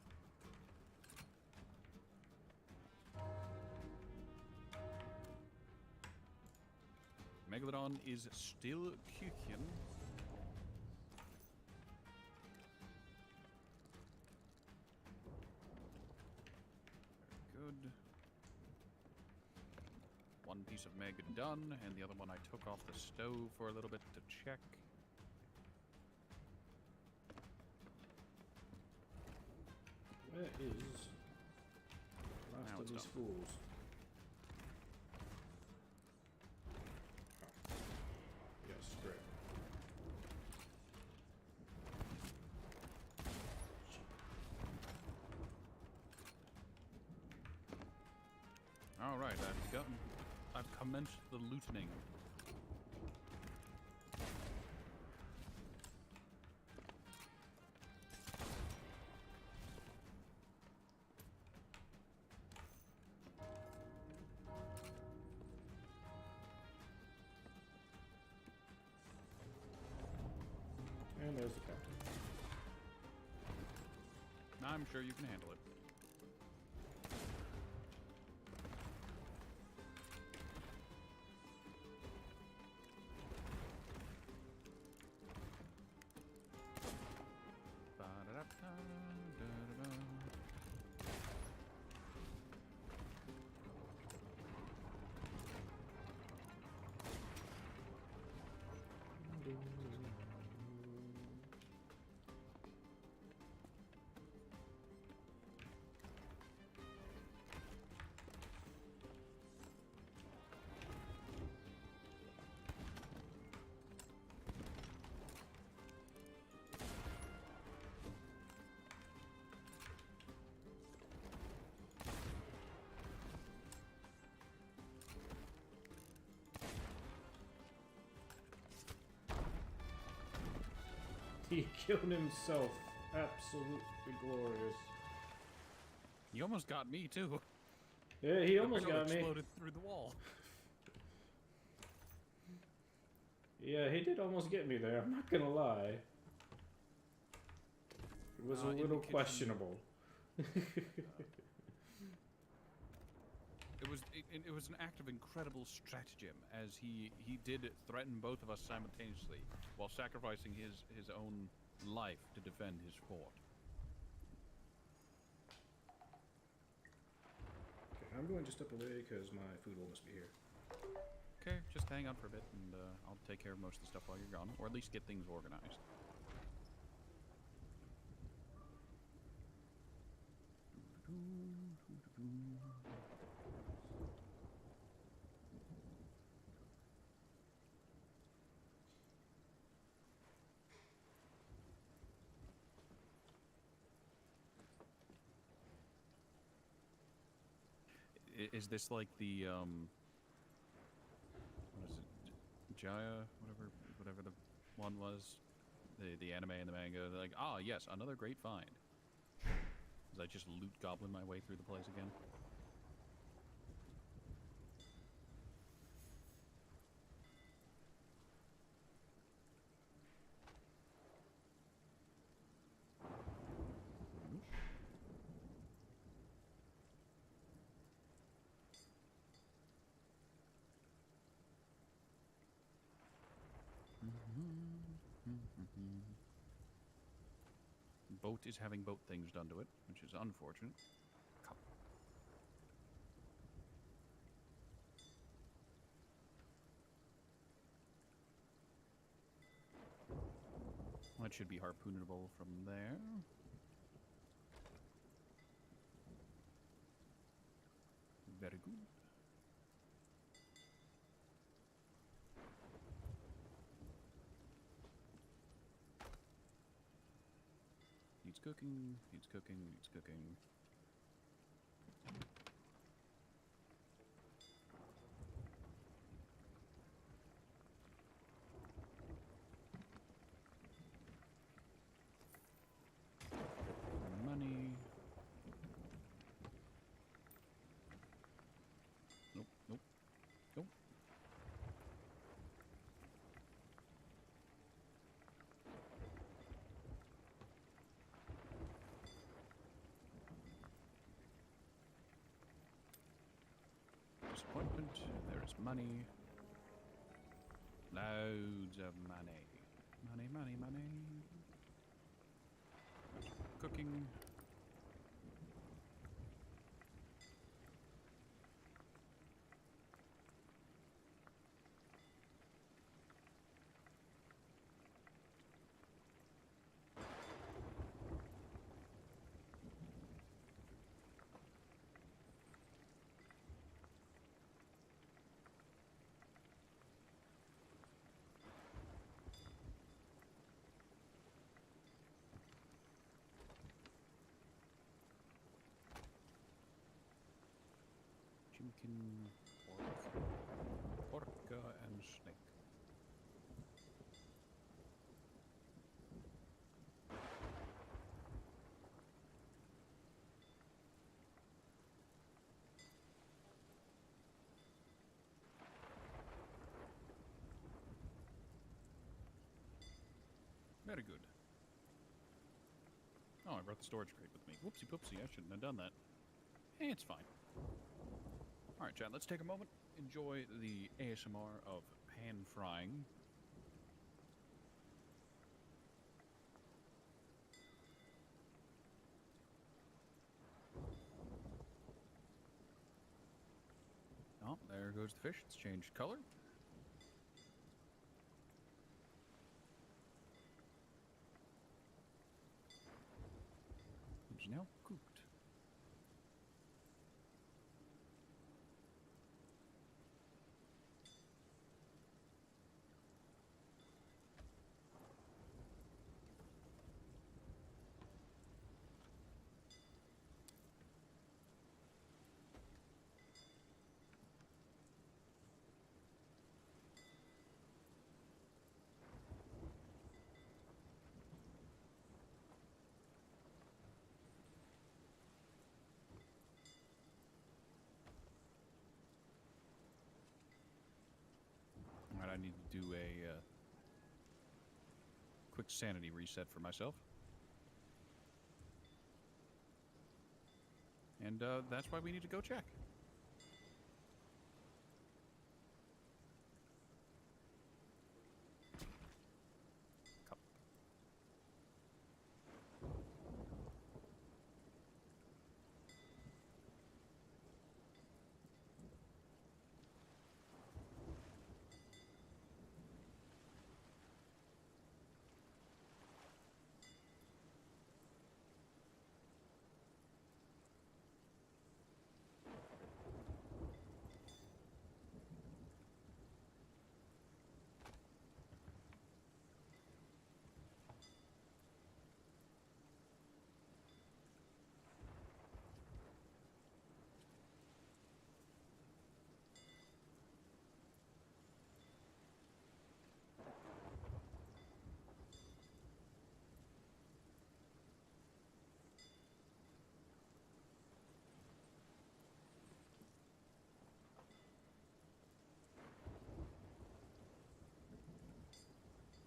Megalodon is still kicking. Very good. One piece of meg done, and the other one I took off the stove for a little bit to check. Where is last Now of it's these done. fools? Oh. Yes, great. All right, I've commenced the lootening. And there's the captain. I'm sure you can handle it. He killed himself. Absolutely glorious. You almost got me too. Yeah, he The almost barrel got me. exploded through the wall. Yeah, he did almost get me there, I'm not gonna lie. It was a In the little kitchen. questionable. It was an act of incredible stratagem, as he did threaten both of us simultaneously while sacrificing his own life to defend his fort. Okay, I'm going just up away because my food will almost be here. Okay, just hang on for a bit, and I'll take care of most of the stuff while you're gone, or at least get things organized. Is this like the what is it, Jaya, whatever the one was, the anime and the manga? They're like, ah, yes, another great find. As I just loot goblin my way through the place again. Boat is having boat things done to it, which is unfortunate. Well, that should be harpoonable from there. Very good. Needs cooking, needs cooking, needs cooking. Money. Nope, nope, nope. Disappointment. There's money. Loads of money. Money, money, money. Cooking. Chicken, pork, porca, and snake. Very good. Oh, I brought the storage crate with me. Whoopsie poopsie, I shouldn't have done that. It's fine. Alright, chat, let's take a moment. Enjoy the ASMR of pan frying. Oh, there goes the fish. It's changed color. It's now cooked. need to do a quick sanity reset for myself. And that's why we need to go check.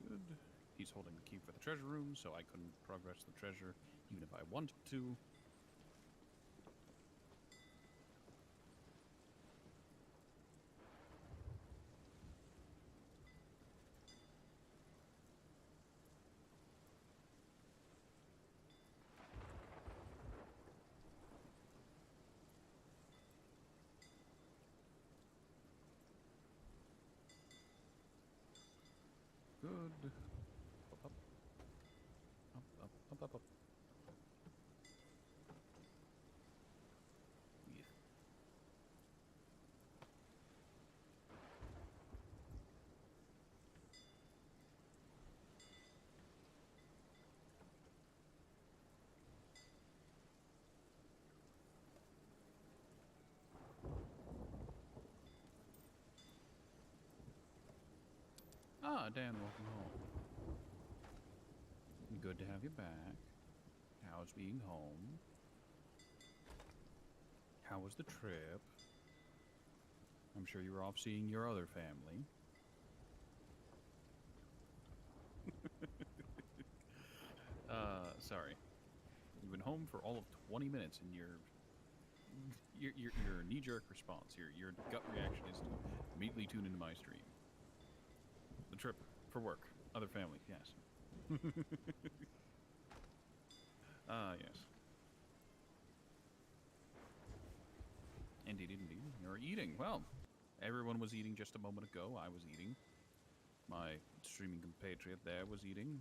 Good. He's holding the key for the treasure room, so I couldn't progress the treasure even if I wanted to. Good. Up, up. Up, up, up, up, up. Yeah. Ah, Dan, welcome home. Good to have you back. How's being home? How was the trip? I'm sure you were off seeing your other family. Sorry. You've been home for all of 20 minutes and your knee-jerk response, your gut reaction is to immediately tune into my stream. The trip for work, other family, yes. Yes. Indeed, indeed. You're eating. Well, everyone was eating just a moment ago. I was eating. My streaming compatriot there was eating.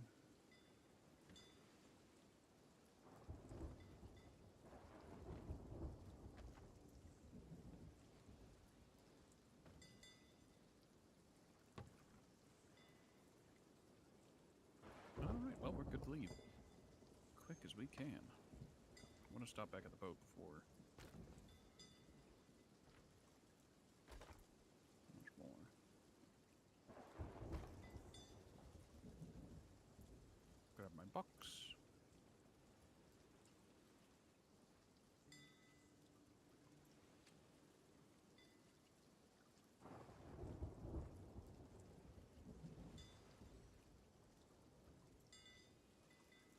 Alright, well, we're good to leave. Quick as we can. I want to stop back at the boat before... much more. Grab my box.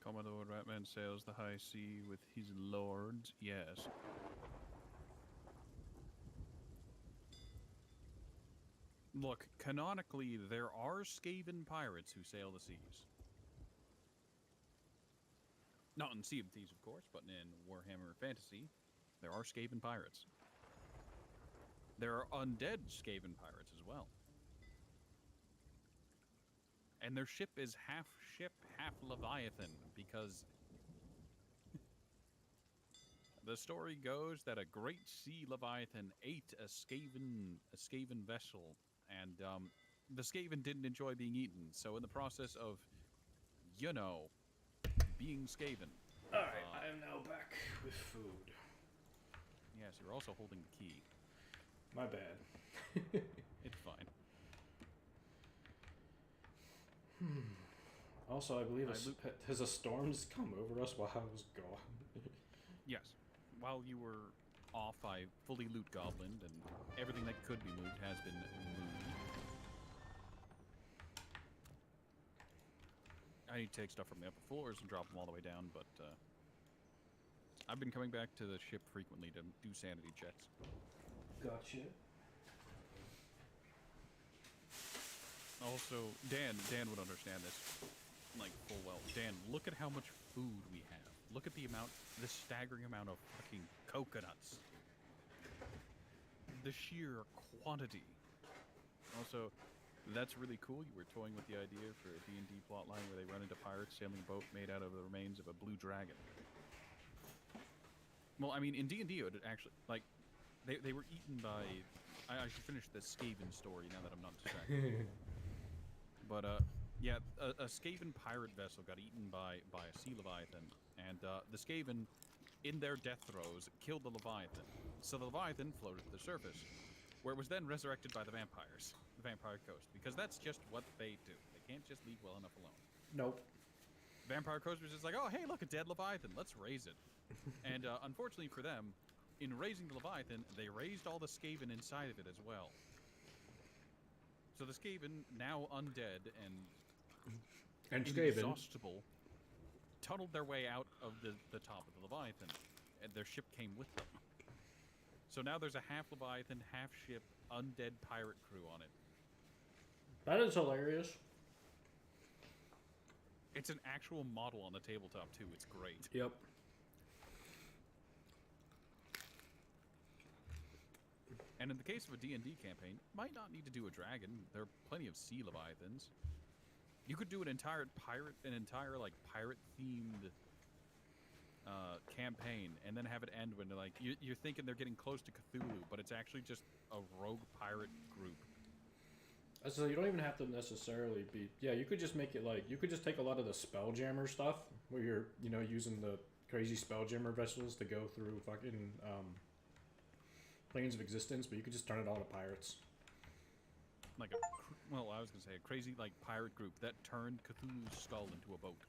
Commodore Ratman sails the high sea with his lords. Yes. Look, canonically, there are Skaven pirates who sail the seas. Not in Sea of Thieves, of course, but in Warhammer Fantasy, there are Skaven pirates. There are undead Skaven pirates as well. And their ship is half ship, half Leviathan, because the story goes that a great sea Leviathan ate a Skaven vessel, and the Skaven didn't enjoy being eaten. So in the process of, you know, being Skaven. Alright, I am now back with food. Yes, you're also holding the key. My bad. It's fine. Also, I believe has a storm just come over us while I was gone? Yes. While you were off, I fully loot goblined, and everything that could be moved has been moved. I need to take stuff from the upper floors and drop them all the way down, but I've been coming back to the ship frequently to do sanity checks. Gotcha. Also, Dan would understand this, like, full well. Dan, look at how much food we have. Look at the staggering amount of fucking coconuts. The sheer quantity. Also, that's really cool. You were toying with the idea for a D&D plotline where they run into pirates sailing a boat made out of the remains of a blue dragon. Well, I mean, in D&D, it actually, like, they were eaten by... I should finish the Skaven story now that I'm not distracted. But, yeah, a Skaven pirate vessel got eaten by a sea leviathan, and the Skaven, in their death throes, killed the leviathan. So the leviathan floated to the surface, where it was then resurrected by the vampires, the vampire coast, because that's just what they do. They can't just leave well enough alone. Nope. Vampire coast was just like, oh, hey, look, a dead leviathan, let's raise it. And unfortunately for them, in raising the leviathan, they raised all the Skaven inside of it as well. So the Skaven, now undead and inexhaustible, tunneled their way out of the top of the Leviathan, and their ship came with them. So now there's a half Leviathan, half ship, undead pirate crew on it. That is hilarious. It's an actual model on the tabletop, too. It's great. Yep. And in the case of a D&D campaign, might not need to do a dragon. There are plenty of sea leviathans. You could do an entire pirate-themed campaign, and then have it end when like you're thinking they're getting close to Cthulhu, but it's actually just a rogue pirate group. So you don't even have to necessarily be... Yeah, you could just make it like... You could just take a lot of the Spelljammer stuff, where you're, using the crazy Spelljammer vessels to go through fucking planes of existence, but you could just turn it all to pirates. Like I was gonna say a crazy like pirate group that turned Cthulhu's skull into a boat.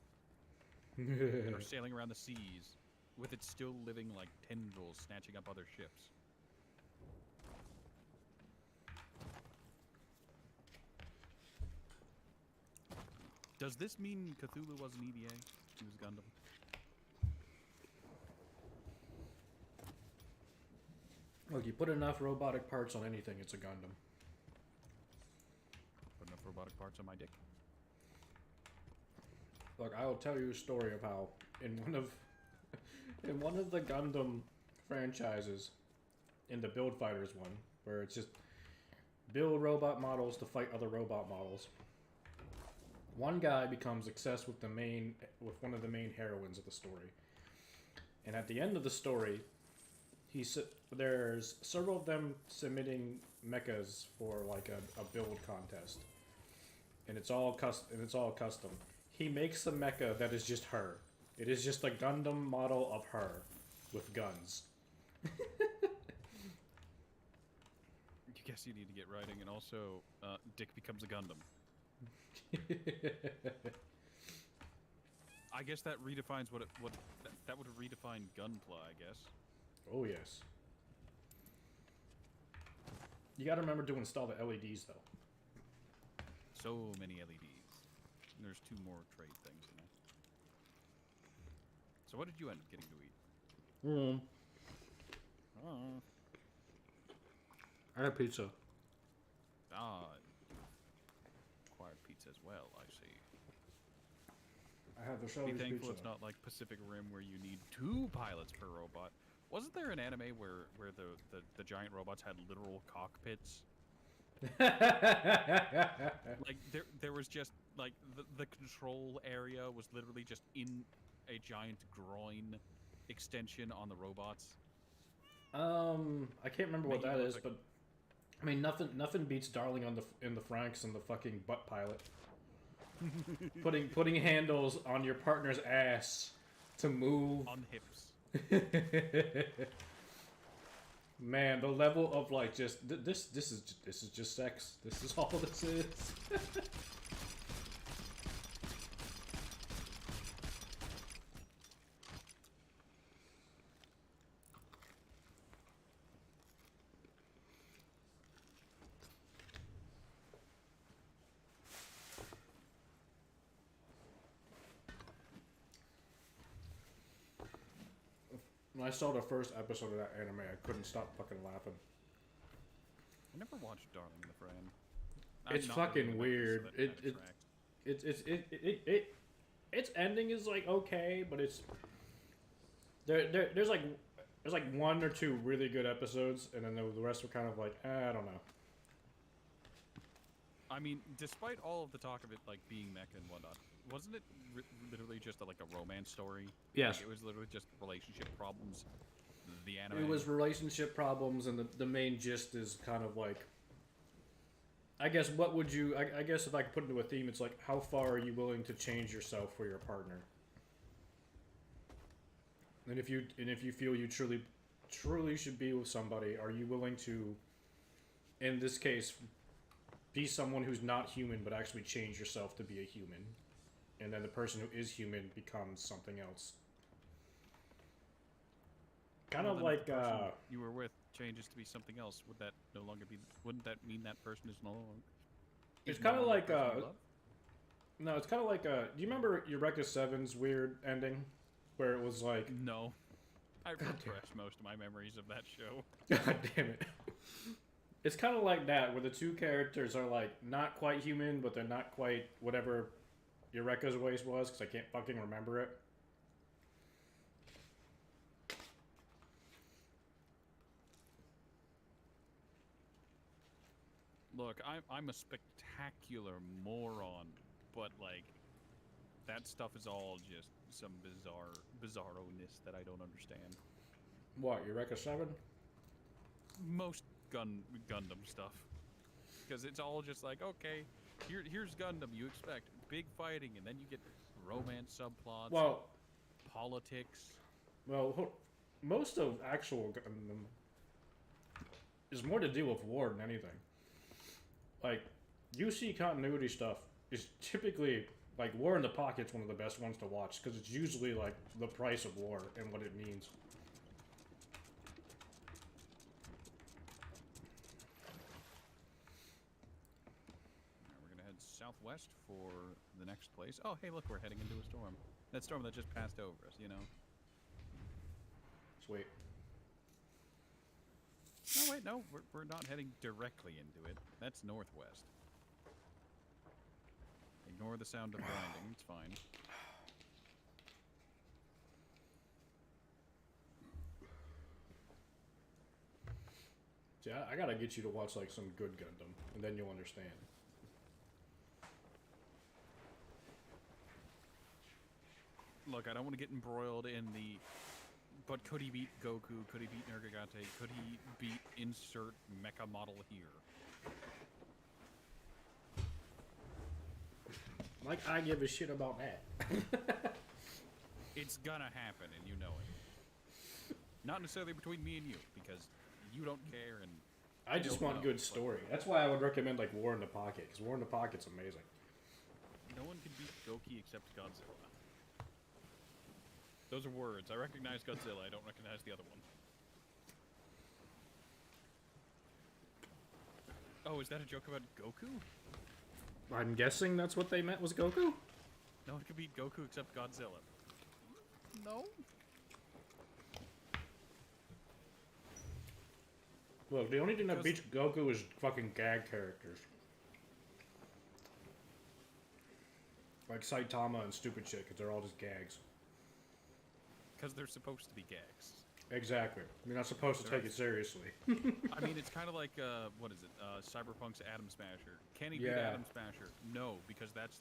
Or sailing around the seas, with it still living like tendrils, snatching up other ships. Does this mean Cthulhu was an EVA? He was Gundam? Look, you put enough robotic parts on anything, it's a Gundam. Put enough robotic parts on my dick. Look, I will tell you a story of how in one of the Gundam franchises, in the Build Fighters one, where it's just build robot models to fight other robot models. One guy becomes obsessed with one of the main heroines of the story, and at the end of the story, there's several of them submitting mechas for like a build contest, and it's all custom. He makes a mecha that is just her. It is just a Gundam model of her with guns. I guess you need to get writing, and also Dick becomes a Gundam. I guess that redefines that would redefine gunpla, I guess. Oh yes. You gotta remember to install the LEDs though. So many LEDs. And there's 2 more trade things in there. So what did you end up getting to eat? I had pizza. Acquired pizza as well, I see. I had the Be Shelby's thankful pizza. it's not like Pacific Rim where you need 2 pilots per robot. Wasn't there an anime where the giant robots had literal cockpits? Like there was just like the control area was literally just in a giant groin extension on the robots. I can't remember what that is, but I mean nothing beats Darling in the Franxx and the fucking butt pilot. putting handles on your partner's ass to move On hips. Man, the level of like just this is just sex. This is all this is. When I saw the first episode of that anime, I couldn't stop fucking laughing. I never watched Darling in the Franxx. It's fucking weird. Its ending is like okay, but it's there's like one or two really good episodes, and then the rest were kind of like I don't know. I mean, despite all of the talk of it like being mecha and whatnot, wasn't it literally just like a romance story? Yes. Like, it was literally just relationship problems. The anime. It was relationship problems, and the main gist is kind of like. I guess what would you? I guess if I could put it into a theme, it's like how far are you willing to change yourself for your partner? And if you feel you truly should be with somebody, are you willing to, in this case, be someone who's not human but actually change yourself to be a human, and then the person who is human becomes something else? Kind of like you were with changes to be something else. Would that no longer be? Wouldn't that mean that person is no longer? It's kind of like no, it's kind of like do you remember Eureka 7's weird ending, where it was like no, I repressed most of my memories of that show. God damn it! It's kind of like that, where the two characters are like not quite human, but they're not quite whatever Eureka's voice was, because I can't fucking remember it. Look, I'm a spectacular moron, but like that stuff is all just some bizarro-ness that I don't understand. What, Eureka 7? Most Gundam stuff, because it's all just like, okay, here's Gundam. You expect big fighting, and then you get romance subplots. Well, politics. Well, most of actual Gundam is more to do with war than anything. Like, UC continuity stuff is typically, like, War in the Pocket's one of the best ones to watch, because it's usually, like, the price of war and what it means. Now we're gonna head southwest for the next place. Oh, hey, look, we're heading into a storm. That storm that just passed over us, you know? Sweet. No, wait, no, we're not heading directly into it. That's northwest. Ignore the sound of grinding, it's fine. See, I gotta get you to watch, like, some good Gundam, and then you'll understand. Look, I don't want to get embroiled in the... But could he beat Goku? Could he beat Nergigante? Could he beat insert mecha model here? Like, I give a shit about that. It's gonna happen, and you know it. Not necessarily between me and you, because you don't care, and... I just want good story. That's why I would recommend, like, War in the Pocket, because War in the Pocket's amazing. No one can beat Goki except Godzilla. Those are words. I recognize Godzilla. I don't recognize the other one. Oh, is that a joke about Goku? I'm guessing that's what they meant was Goku? No one can beat Goku except Godzilla. No? Look, the only thing that beats Goku is fucking gag characters. Like Saitama and stupid shit, because they're all just gags. Because they're supposed to be gags. Exactly. You're not supposed to take it seriously. I mean, it's kind of like, what is it? Cyberpunk's Atom Smasher. Can he beat Atom Smasher? No, because that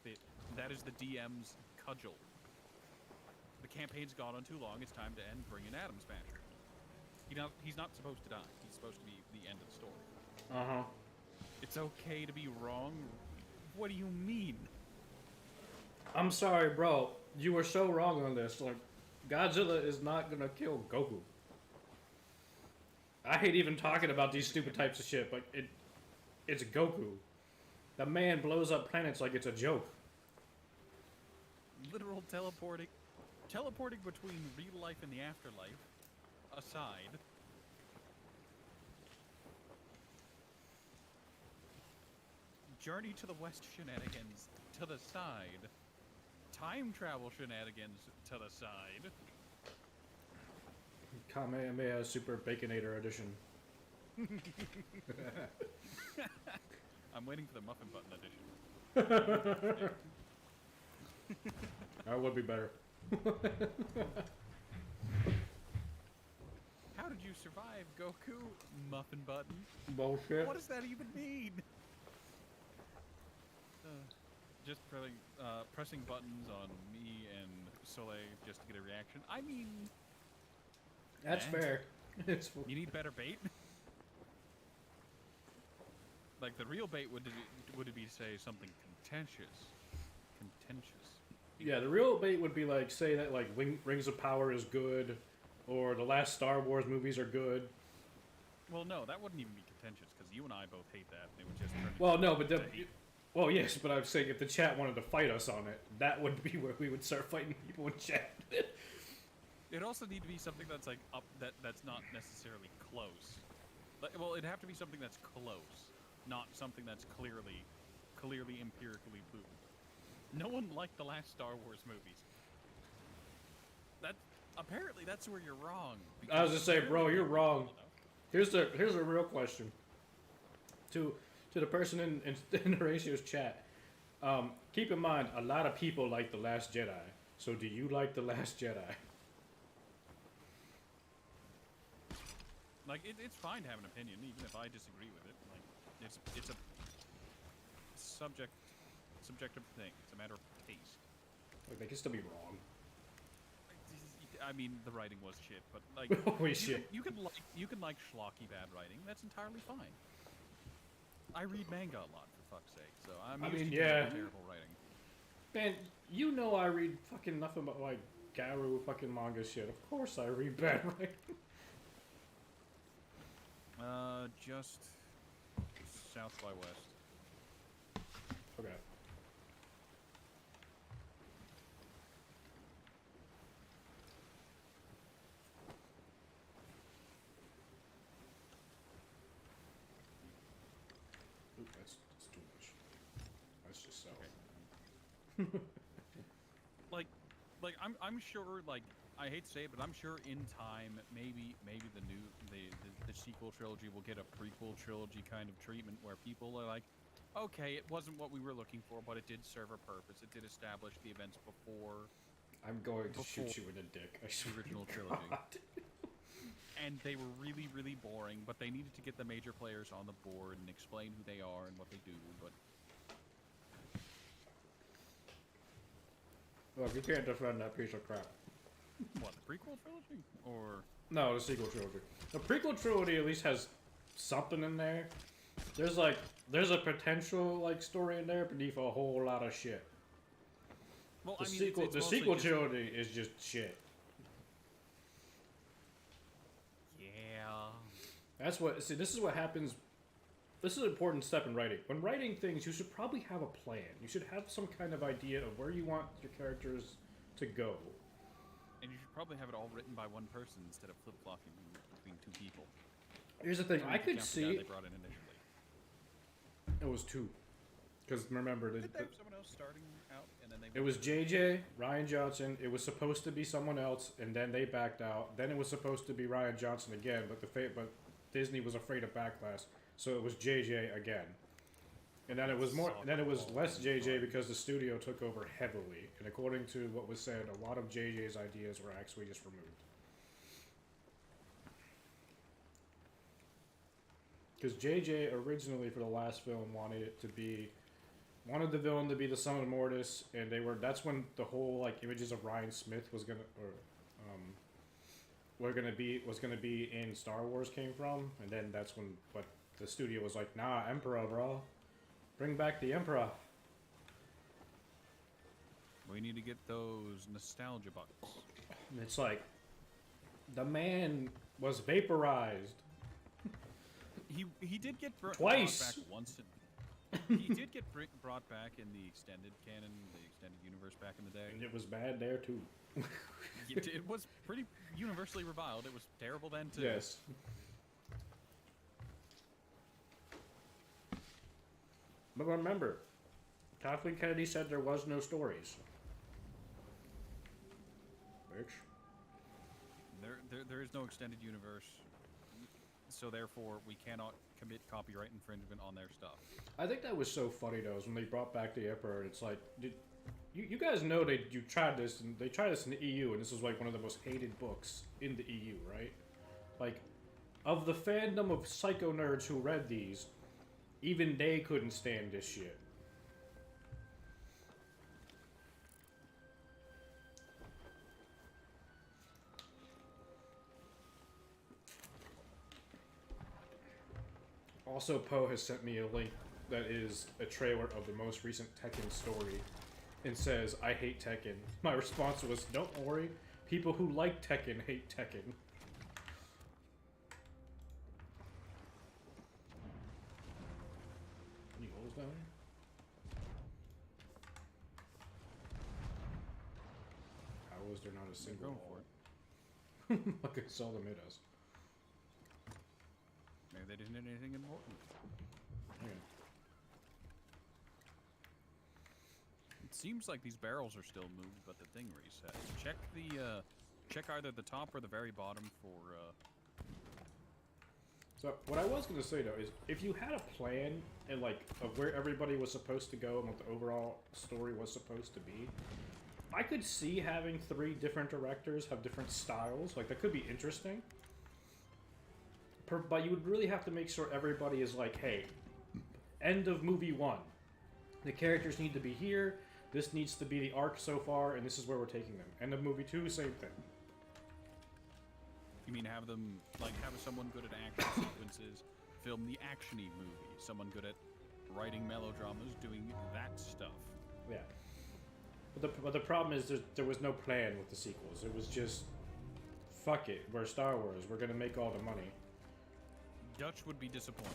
is the DM's cudgel. The campaign's gone on too long. It's time to end. Bring in Atom Smasher. He's not supposed to die. He's supposed to be the end of the story. Uh-huh. It's okay to be wrong? What do you mean? I'm sorry, bro. You were so wrong on this. Like, Godzilla is not gonna kill Goku. I hate even talking about these stupid types of shit, but it's Goku. The man blows up planets like it's a joke. Literal teleporting between real life and the afterlife aside. Journey to the West shenanigans to the side. Time travel shenanigans to the side. Kamehameha Super Baconator Edition. I'm waiting for the muffin button edition. That would be better. How did you survive, Goku? Muffin button. Bullshit. What does that even mean? Just pressing buttons on me and Soleil just to get a reaction. I mean, That's fair. It's you need better bait. Like the real bait would be say something contentious. Yeah, the real bait would be like say that like Rings of Power is good, or the last Star Wars movies are good. Well, no, that wouldn't even be contentious because you and I both hate that. And it would just turn Well, into no, but hate. well, yes, but I'm saying if the chat wanted to fight us on it, that would be where we would start fighting people in chat. It'd also need to be something that's like that's not necessarily close. Well, it'd have to be something that's close, not something that's clearly empirically proven. No one liked the last Star Wars movies. Apparently that's where you're wrong. I was just saying, bro, you're wrong. Here's a real question to the person in Horatio's chat. Keep in mind, a lot of people like The Last Jedi. So do you like The Last Jedi? Like it's fine to have an opinion, even if I disagree with it. Like it's a subjective thing. It's a matter of taste. Like they can still be wrong. I mean, the writing was shit, but like Holy shit. You can like schlocky bad writing. That's entirely fine. I read manga a lot, for fuck's sake, so I'm used to terrible writing. Man, you know I read fucking nothing but like Garu fucking manga shit. Of course I read bad writing. Just south by west. Okay. Oop, that's too much. That's just so. Okay. like I'm sure, like, I hate to say it, but I'm sure in time maybe the sequel trilogy will get a prequel trilogy kind of treatment where people are like, okay, it wasn't what we were looking for, but it did serve a purpose. It did establish the events before. I'm going to shoot you in the dick. I swear. The original trilogy. And they were really, really boring, but they needed to get the major players on the board and explain who they are and what they do, but... Look, you can't defend that piece of crap. What, the prequel trilogy? Or... No, the sequel trilogy. The prequel trilogy at least has something in there. There's a potential, like, story in there beneath a whole lot of shit. Well, The I mean, sequel, it's the mostly sequel just... trilogy is just shit. Yeah... That's what. See, this is what happens. This is an important step in writing. When writing things, you should probably have a plan. You should have some kind of idea of where you want your characters to go. And you should probably have it all written by one person instead of flip-flopping between two people. Here's the thing. I could The see. guy they brought in initially. It was two. Because remember, Did they have someone else starting out, and then they... it was JJ, Ryan Johnson. It was supposed to be someone else, and then they backed out. Then it was supposed to be Ryan Johnson again, but Disney was afraid of backlash, so it was JJ again. And then it was more. Then it was less JJ because the studio took over heavily. And according to what was said, a lot of JJ's ideas were actually just removed. Because JJ originally for the last film wanted the villain to be the son of Mortis, and that's when the whole like images of Ryan Smith was gonna be in Star Wars came from, and then that's when the studio was like, nah, Emperor, bro, bring back the Emperor. We need to get those nostalgia bucks. And it's like, the man was vaporized. He did get Twice. Brought back once. He did get brought back in the extended canon, the extended universe back in the day. And it was bad there too. It was pretty universally reviled. It was terrible then too. Yes. But remember, Kathleen Kennedy said there was no stories. Bitch. there is no extended universe, so therefore we cannot commit copyright infringement on their stuff. I think that was so funny though, is when they brought back the Emperor. It's like, you guys know you tried this, and they tried this in the EU, and this was like one of the most hated books in the EU, right? Like, of the fandom of psycho nerds who read these, even they couldn't stand this shit. Also, Poe has sent me a link that is a trailer of the most recent Tekken story and says, I hate Tekken. My response was, don't worry, people who like Tekken hate Tekken. Any holes down here? How is there not a single Go hole? for it. Like I saw them hit us. Maybe they didn't hit anything important. Hang on. It seems like these barrels are still moved, but the thing reset. Check the, check either the top or the very bottom for, So, what I was going to say, though, is if you had a plan and, like, of where everybody was supposed to go and what the overall story was supposed to be, I could see having 3 different directors have different styles. Like, that could be interesting. But you would really have to make sure everybody is like, hey, end of movie 1. The characters need to be here. This needs to be the arc so far, and this is where we're taking them. End of movie 2, same thing. you mean have them, like, have someone good at action sequences, film the action-y movie, someone good at writing melodramas, doing that stuff. Yeah. But the problem is there was no plan with the sequels. It was just, fuck it, we're Star Wars. We're gonna make all the money. Dutch would be disappointed.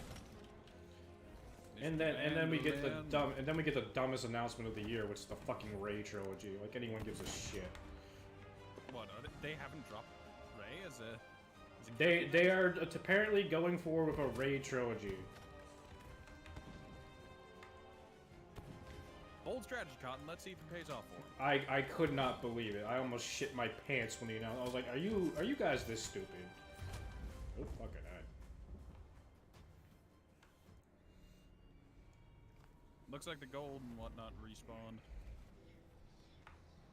And then we get the dumbest announcement of the year, which is the fucking Rey trilogy. Like anyone gives a shit. What? They haven't dropped Rey as a. They are apparently going forward with a Rey trilogy. Bold strategy, Cotton. Let's see if it pays off for him. I could not believe it. I almost shit my pants when he announced. I was like, are you guys this stupid? Oh fuck it. Looks like the gold and whatnot respawned.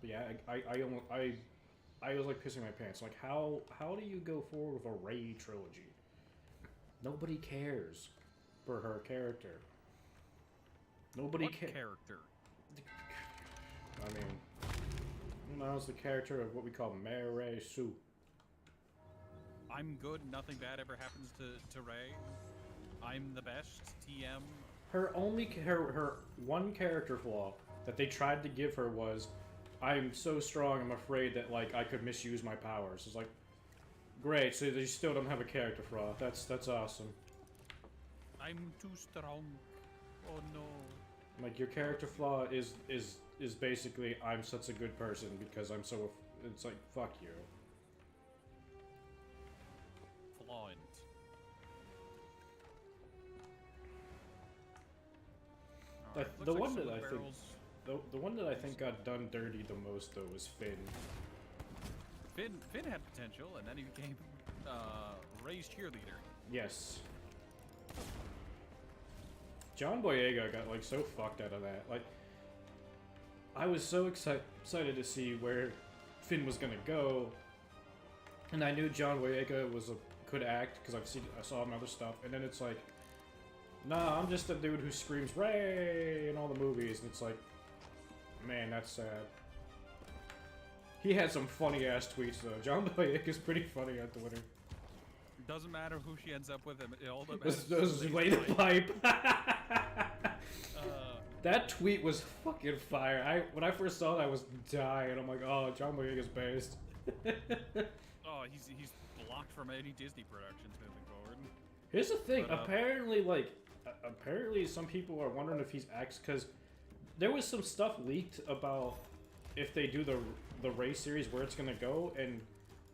But yeah, I was like pissing my pants. Like, how do you go forward with a Rey trilogy? Nobody cares for her character. Nobody cares. Character? I mean, you know, it's the character of what we call Mary Sue. I'm good. Nothing bad ever happens to Rey. I'm the best. TM. Her one character flaw that they tried to give her was, I'm so strong, I'm afraid that, like, I could misuse my powers. It's like, great, so you still don't have a character flaw. That's awesome. I'm too strong. Oh no. Like, your character flaw is basically, I'm such a good person because I'm so... It's like, fuck you. Fluent. The one that I think... The one that I think got done dirty the most, though, was Finn. Finn had potential, and then he became Rey's cheerleader. Yes. John Boyega got, like, so fucked out of that. Like, I was so excited to see where Finn was gonna go, and I knew John Boyega could act because I saw him in other stuff, and then it's like, nah, I'm just a dude who screams Rey in all the movies, and it's like, man, that's sad. He had some funny ass tweets though. John Boyega's pretty funny on Twitter. Doesn't matter who she ends up with, it all that This matters. is way the pipe. That tweet was fucking fire. When I first saw that, I was dying. I'm like, oh, John Boyega's based. Oh, he's blocked from any Disney productions moving forward. Here's the thing. But, Apparently, some people are wondering if he's X because there was some stuff leaked about if they do the Rey series where it's gonna go, and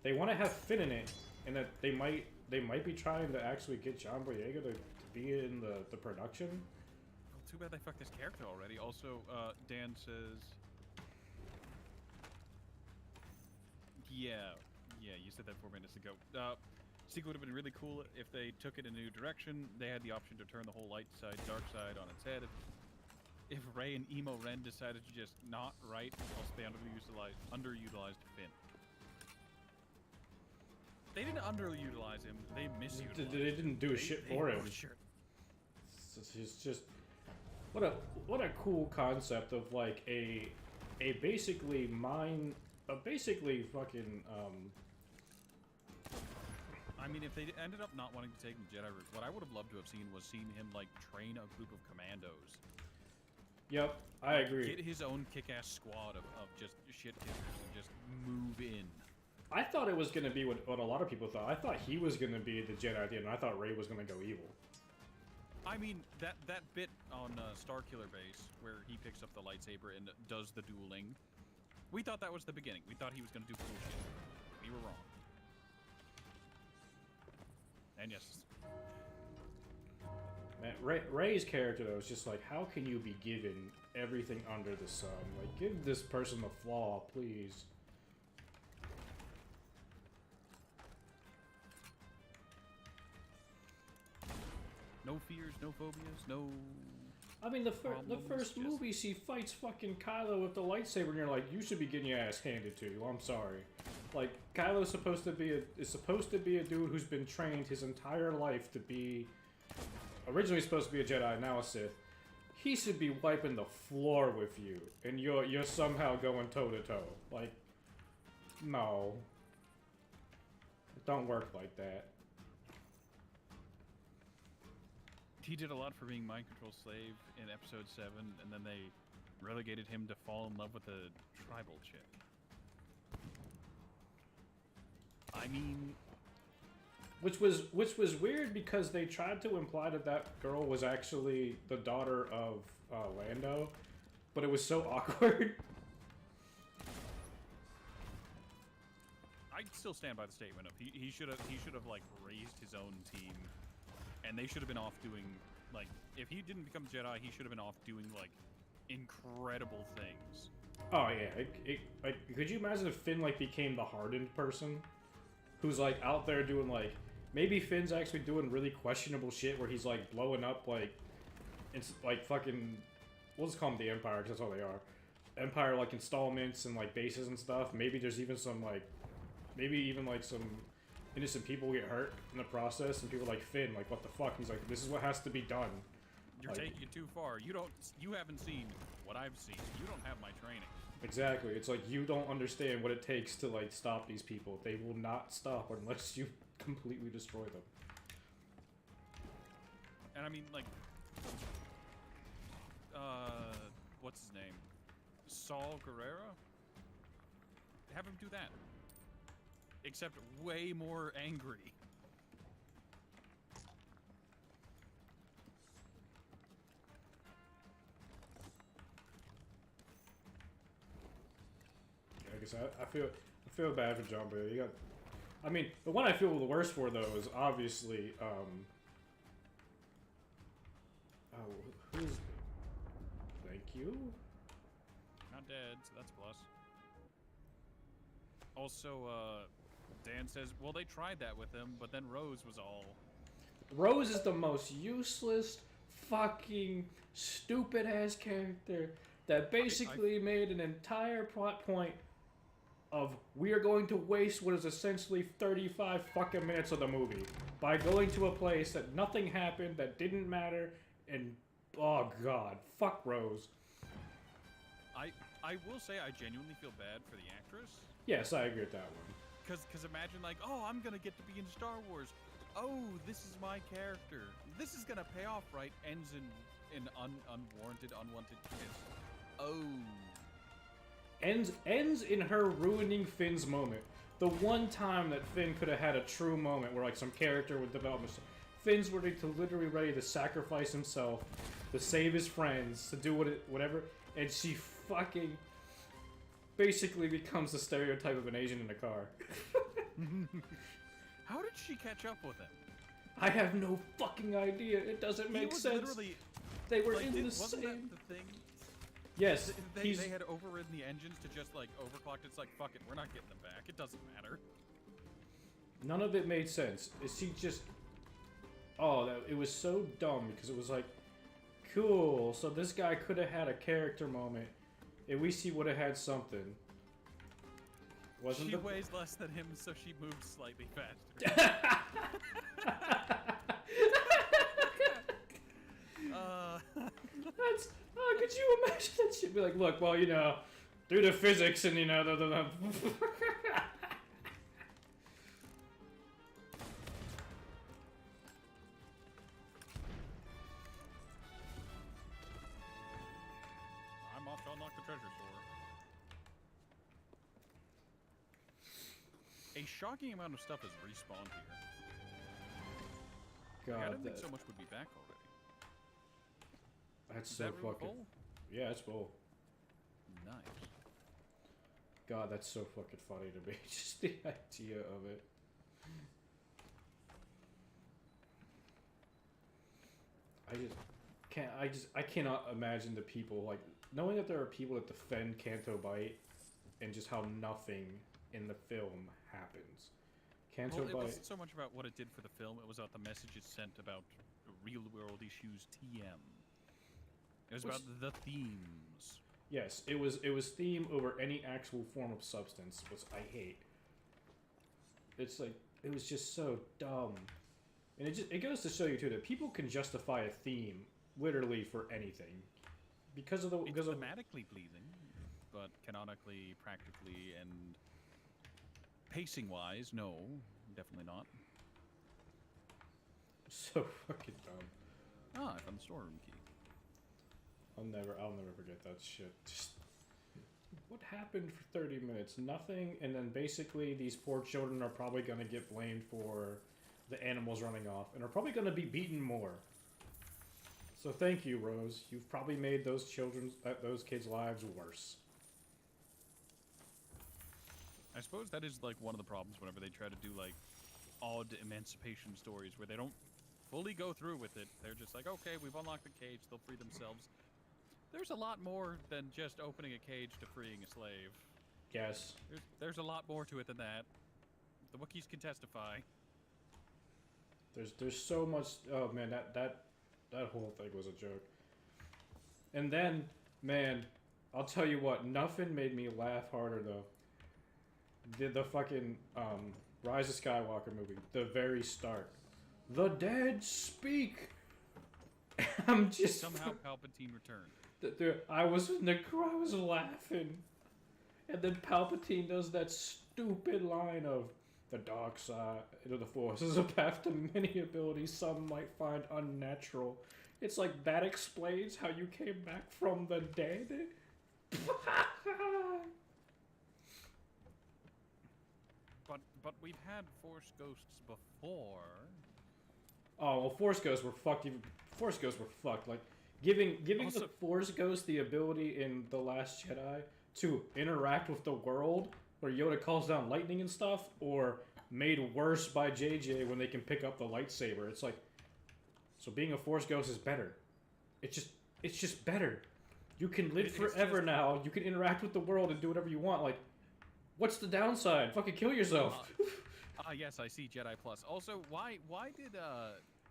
they want to have Finn in it, and that they might be trying to actually get John Boyega to be in the production. Well, too bad they fucked this character already. Also, Dan says, yeah, Yeah, you said that 4 minutes ago. Sequel would have been really cool if they took it in a new direction. They had the option to turn the whole light side, dark side on its head. If Ray and Emo Ren decided to just not write, also they underutilized Finn. They didn't underutilize him. They misutilized. They didn't do shit for him. It's just what a cool concept of like a basically fucking I mean, if they ended up not wanting to take the Jedi route, what I would have loved to have seen was seen him like train a group of commandos. Yep, I agree. Get his own kick-ass squad of just shit kickers and just move in. I thought it was going to be what a lot of people thought. I thought he was going to be the Jedi at the end, and I thought Rey was going to go evil. I mean, that bit on Starkiller Base, where he picks up the lightsaber and does the dueling, we thought that was the beginning. We thought he was going to do cool shit. We were wrong. And yes. Man, Rey's character, though, is just like, how can you be given everything under the sun? Like, give this person a flaw, please. No fears, no phobias, no... I mean, the first movie, she fights fucking Kylo with the lightsaber, and you're like, you should be getting your ass handed to you. I'm sorry. Like, Kylo's supposed to be a dude who's been trained his entire life to be originally supposed to be a Jedi, now a Sith. He should be wiping the floor with you, and you're somehow going toe to toe. Like, no, it don't work like that. He did a lot for being mind control slave in Episode 7, and then they relegated him to fall in love with a tribal chick. I mean, which was weird because they tried to imply that that girl was actually the daughter of Lando, but it was so awkward. I'd still stand by the statement of he should have like raised his own team, and they should have been off doing like, if he didn't become Jedi, he should have been off doing like incredible things. Oh yeah, like could you imagine if Finn like became the hardened person, who's like out there doing like, maybe Finn's actually doing really questionable shit where he's like blowing up like, it's like fucking, we'll just call them the Empire because that's all they are. Empire like installments and like bases and stuff. Maybe there's even some like, maybe even like some innocent people get hurt in the process, and people like Finn, like, what the fuck? He's like, this is what has to be done. You're like, taking it too far. You haven't seen what I've seen. You don't have my training. Exactly. It's like, you don't understand what it takes to like stop these people. They will not stop unless you completely destroy them. And I mean, like, what's his name? Saul Guerrero? Have him do that. Except way more angry. I guess I feel bad for John Boyega. You got, I mean, the one I feel the worst for though is obviously oh, who's, thank you. Not dead, so that's a plus. Also, Dan says, well, they tried that with him, but then Rose was all... Rose is the most useless, fucking, stupid-ass character that basically made an entire plot point of, we are going to waste what is essentially 35 fucking minutes of the movie by going to a place that nothing happened, that didn't matter, and, oh god, fuck Rose. I will say I genuinely feel bad for the actress. Yes, I agree with that one. Because imagine, like, oh, I'm going to get to be in Star Wars. Oh, this is my character. This is going to pay off, right? Ends in unwarranted, unwanted kiss. Oh. Ends in her ruining Finn's moment. The one time that Finn could have had a true moment where, like, some character would develop. Finn's literally ready to sacrifice himself, to save his friends, to do whatever, and she fucking... basically becomes the stereotype of an Asian in a car. How did she catch up with him? I have no fucking idea. It doesn't make sense. They were like, in the same... Wasn't that the thing? Yes. They had overridden the engines to just, like, overclocked. It's like, fuck it, we're not getting them back. It doesn't matter. None of it made sense. She just... Oh, it was so dumb because it was like, cool, so this guy could have had a character moment. At least he would have had something. She weighs less than him, so she moves slightly faster. That's... Oh, could you imagine that shit? Be like, look, well, you know, due to physics and, you know, I'm off to unlock the treasure store. A shocking amount of stuff has respawned here. God, I didn't think so much would be back already. That's Is so that room fucking... full? Yeah, it's full. Nice. God, that's so fucking funny to me. Just the idea of it. I cannot imagine the people, like, knowing that there are people that defend Canto Bight and just how nothing in the film happens. Canto Well, it Bight... wasn't so much about what it did for the film, it was about the message it sent about real-world issues TM. It was about the themes. Yes, it was theme over any actual form of substance, which I hate. It's like, it was just so dumb. And it goes to show you, too, that people can justify a theme literally for anything. Because of the... It's thematically pleasing, but canonically, practically, and pacing-wise, no, definitely not. So fucking dumb. Ah, I found the storeroom key. I'll never forget that shit. Just... What happened for 30 minutes? Nothing, and then basically these poor children are probably gonna get blamed for the animals running off, and are probably gonna be beaten more. So thank you, Rose. You've probably made those those kids' lives worse. I suppose that is like one of the problems whenever they try to do like odd emancipation stories where they don't fully go through with it. They're just like, okay, we've unlocked the cage, they'll free themselves. There's a lot more than just opening a cage to freeing a slave. Yes. There's a lot more to it than that. The Wookiees can testify. There's so much... Oh, man, that whole thing was a joke. And then, man, I'll tell you what, nothing made me laugh harder, though. The fucking, Rise of Skywalker movie, the very start. The dead speak! I'm just... Somehow Palpatine returned. I was laughing. And then Palpatine does that stupid line of, the dark side of the Force is a path to many abilities some might find unnatural. It's like, that explains how you came back from the dead? But we've had Force Ghosts before. Oh, well, Force Ghosts were fucked. Force Ghosts were fucked. Like, giving Also, the Force Ghost the ability in The Last Jedi to interact with the world, where Yoda calls down lightning and stuff, or made worse by JJ when they can pick up the lightsaber. It's like, so being a Force Ghost is better. It's just better. You can live forever now. You can interact with the world and do whatever you want. Like, what's the downside? Fucking kill yourself. Yes, I see Jedi Plus. Also, why did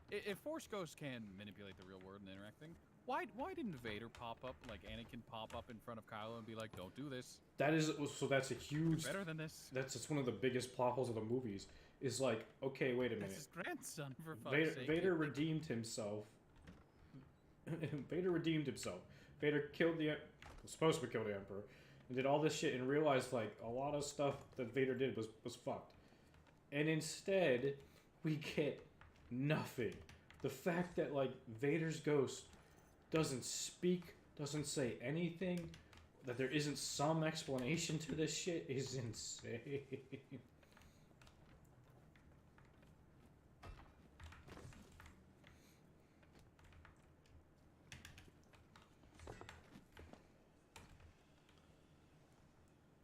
if Force Ghosts can manipulate the real world and interacting, why didn't Vader pop up, like Anakin pop up in front of Kylo and be like, don't do this? That's a huge... You're better than this. It's one of the biggest plot holes of the movies. Is like, okay, wait a minute. That's his grandson, for fuck's sake. Vader redeemed himself. Vader redeemed himself. Vader killed was supposed to kill the Emperor, and did all this shit, and realized like a lot of stuff that Vader did was fucked. And instead, we get nothing. The fact that like Vader's ghost doesn't speak, doesn't say anything, that there isn't some explanation to this shit is insane.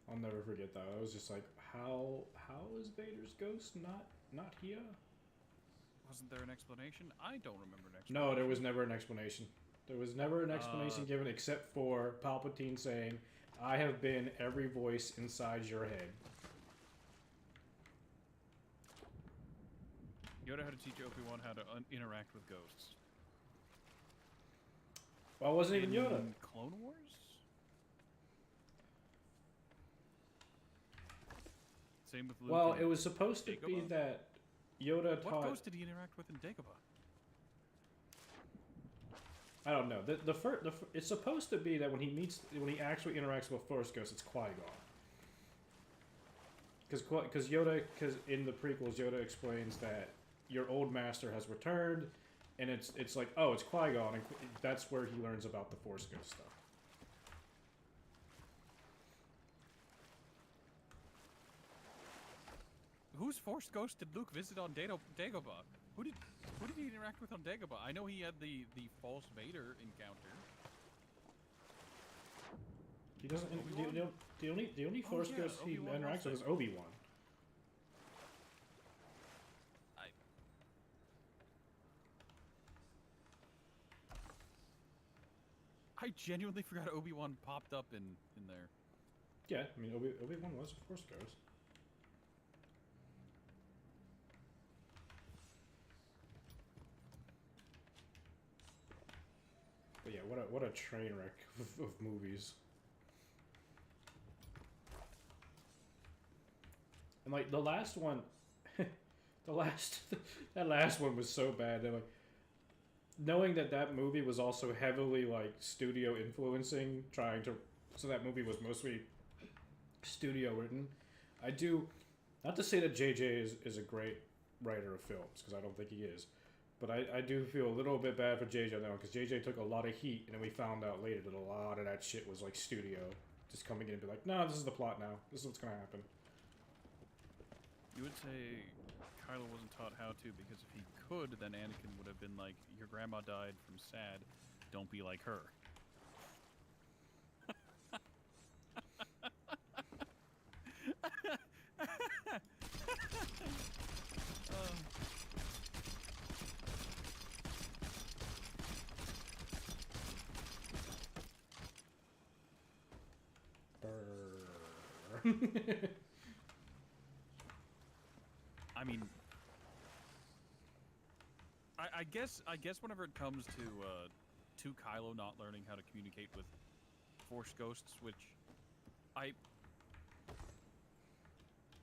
I'll never forget that. I was just like, how is Vader's ghost not here? Wasn't there an explanation? I don't remember an explanation. No, there was never an explanation. There was never an explanation given except for Palpatine saying, I have been every voice inside your head. Yoda had to teach Obi-Wan how to interact with ghosts. Well, it wasn't even Yoda. In Clone Wars? Same with Luke. Well, it was supposed to be Dagobah? that Yoda taught... What ghost did he interact with in Dagobah? I don't know. It's supposed to be that when he actually interacts with Force Ghost, it's Qui-Gon. Because in the prequels, Yoda explains that your old master has returned, and it's like, oh, it's Qui-Gon, and that's where he learns about the Force Ghost stuff. Whose Force Ghost did Luke visit on Dagobah? Who did he interact with on Dagobah? I know he had the false Vader encounter. He doesn't. The only Force Ghost he interacts with is Obi-Wan. I genuinely forgot Obi-Wan popped up in there. Yeah, I mean Obi-Wan was a Force Ghost. But yeah, what a train wreck of movies. And like the last one, that last one was so bad. And like knowing that movie was also heavily like studio influencing, so that movie was mostly studio written. I do, not to say that JJ is a great writer of films, because I don't think he is. But I do feel a little bit bad for JJ now, because JJ took a lot of heat, and then we found out later that a lot of that shit was like studio just coming in and be like, no, this is the plot now. This is what's gonna happen. You would say Kylo wasn't taught how to, because if he could, then Anakin would have been like, your grandma died from SAD, don't be like her. I mean, I guess whenever it comes to Kylo not learning how to communicate with Force ghosts, which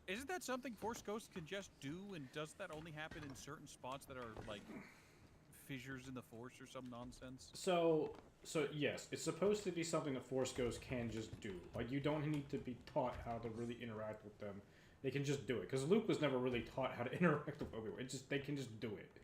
isn't that something Force ghosts can just do, and does that only happen in certain spots that are like fissures in the Force or some nonsense? So yes, it's supposed to be something that Force ghosts can just do. Like, you don't need to be taught how to really interact with them. They can just do it. Because Luke was never really taught how to interact with Obi-Wan. They can just do it.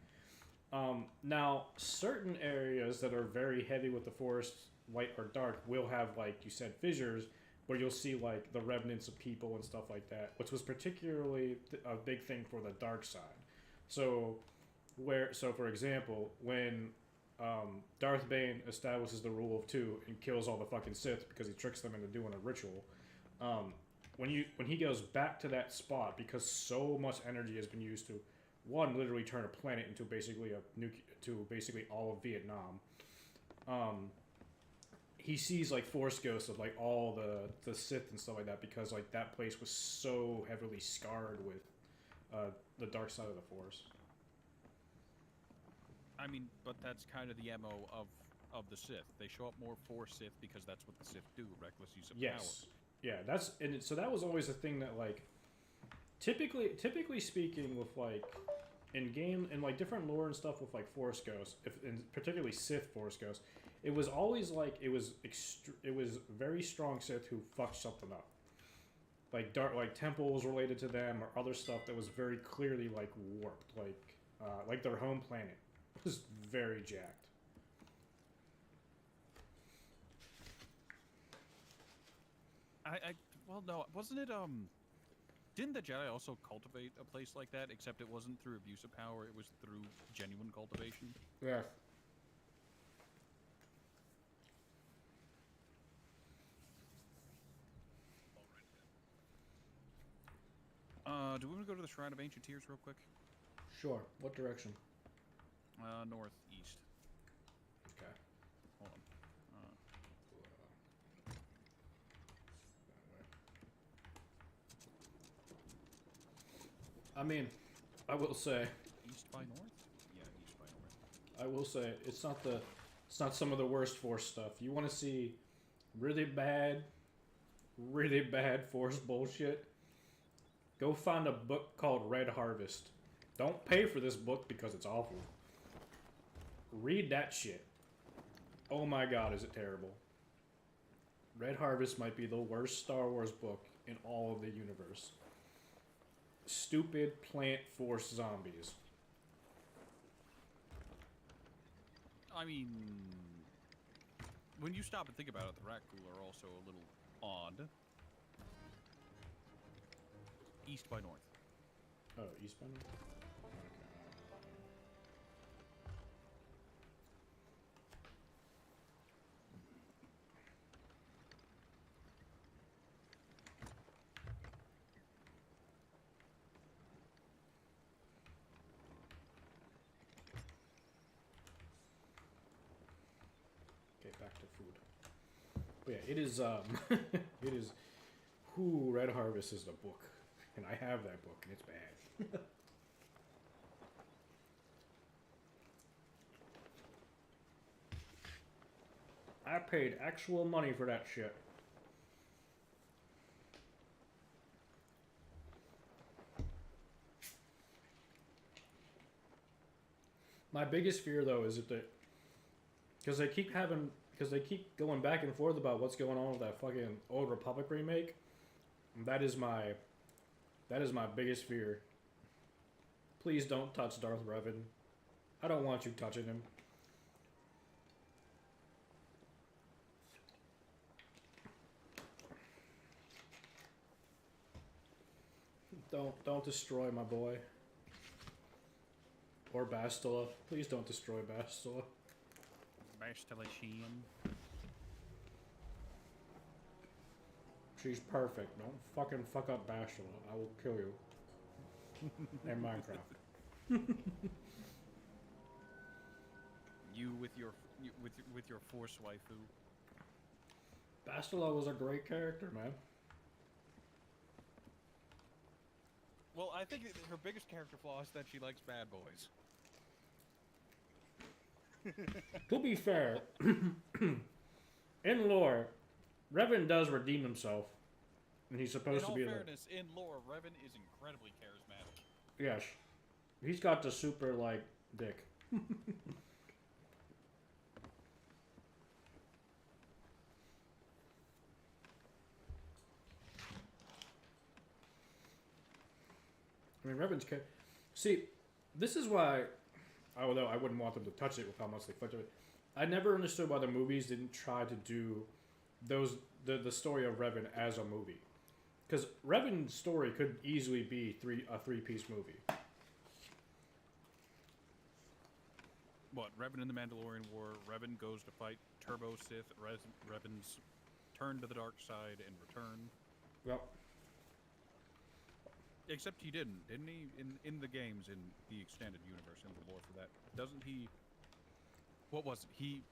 Now, certain areas that are very heavy with the Force, light or dark, will have, like you said, fissures, where you'll see, like, the remnants of people and stuff like that, which was particularly a big thing for the dark side. So, for example, when Darth Bane establishes the rule of two and kills all the fucking Sith because he tricks them into doing a ritual, when he goes back to that spot, because so much energy has been used to, one, literally turn a planet into basically basically all of Vietnam, he sees like Force ghosts of like all the Sith and stuff like that, because like that place was so heavily scarred with the dark side of the Force. I mean, but that's kind of the MO of the Sith. They show up more for Sith because that's what the Sith do, reckless use of power. Yeah, so that was always a thing that, like, typically speaking, with like in game and like different lore and stuff with like Force ghosts, and particularly Sith Force ghosts, it was always like it was very strong Sith who fucked something up. Like temples related to them or other stuff that was very clearly like warped, like their home planet was very jacked. Well, no, wasn't it, didn't the Jedi also cultivate a place like that, except it wasn't through abuse of power, it was through genuine cultivation? Yeah. Do we want to go to the Shrine of Ancient Tears real quick? Sure. What direction? Northeast. Okay. Hold on. I mean, I will say, East by North? Yeah, East by North. I will say it's not some of the worst Force stuff. You want to see really bad Force bullshit? Go find a book called Red Harvest. Don't pay for this book because it's awful. Read that shit. Oh my god, is it terrible. Red Harvest might be the worst Star Wars book in all of the universe. Stupid plant force zombies. I mean, when you stop and think about it, the Rakghoul are also a little odd. East by North. Oh, East by North? Okay, back to food. But yeah, it is, it is, Red Harvest is the book. And I have that book, and it's bad. I paid actual money for that shit. My biggest fear, though, is that because they keep going back and forth about what's going on with that fucking Old Republic remake. That is my biggest fear. Please don't touch Darth Revan. I don't want you touching him. Don't destroy my boy. Or Bastila. Please don't destroy Bastila. Bastila Shin. She's perfect. Don't fucking fuck up Bastila. I will kill you. In Minecraft. You with your Force waifu. Bastila was a great character, man. Well, I think her biggest character flaw is that she likes bad boys. To be fair, in lore, Revan does redeem himself, and he's supposed to be. In all fairness, in lore, Revan is incredibly charismatic. Yes, he's got the super like dick. I mean, Revan's see, this is why, although I wouldn't want them to touch it with how much they fucked it. I never understood why the movies didn't try to do the story of Revan as a movie, because Revan's story could easily be a three-piece movie. What, Revan in the Mandalorian War, Revan goes to fight Turbo Sith, Revan's turn to the dark side and return. Well, except he didn't he? In the games, in the extended universe, in the lore for that, doesn't he? What was it? He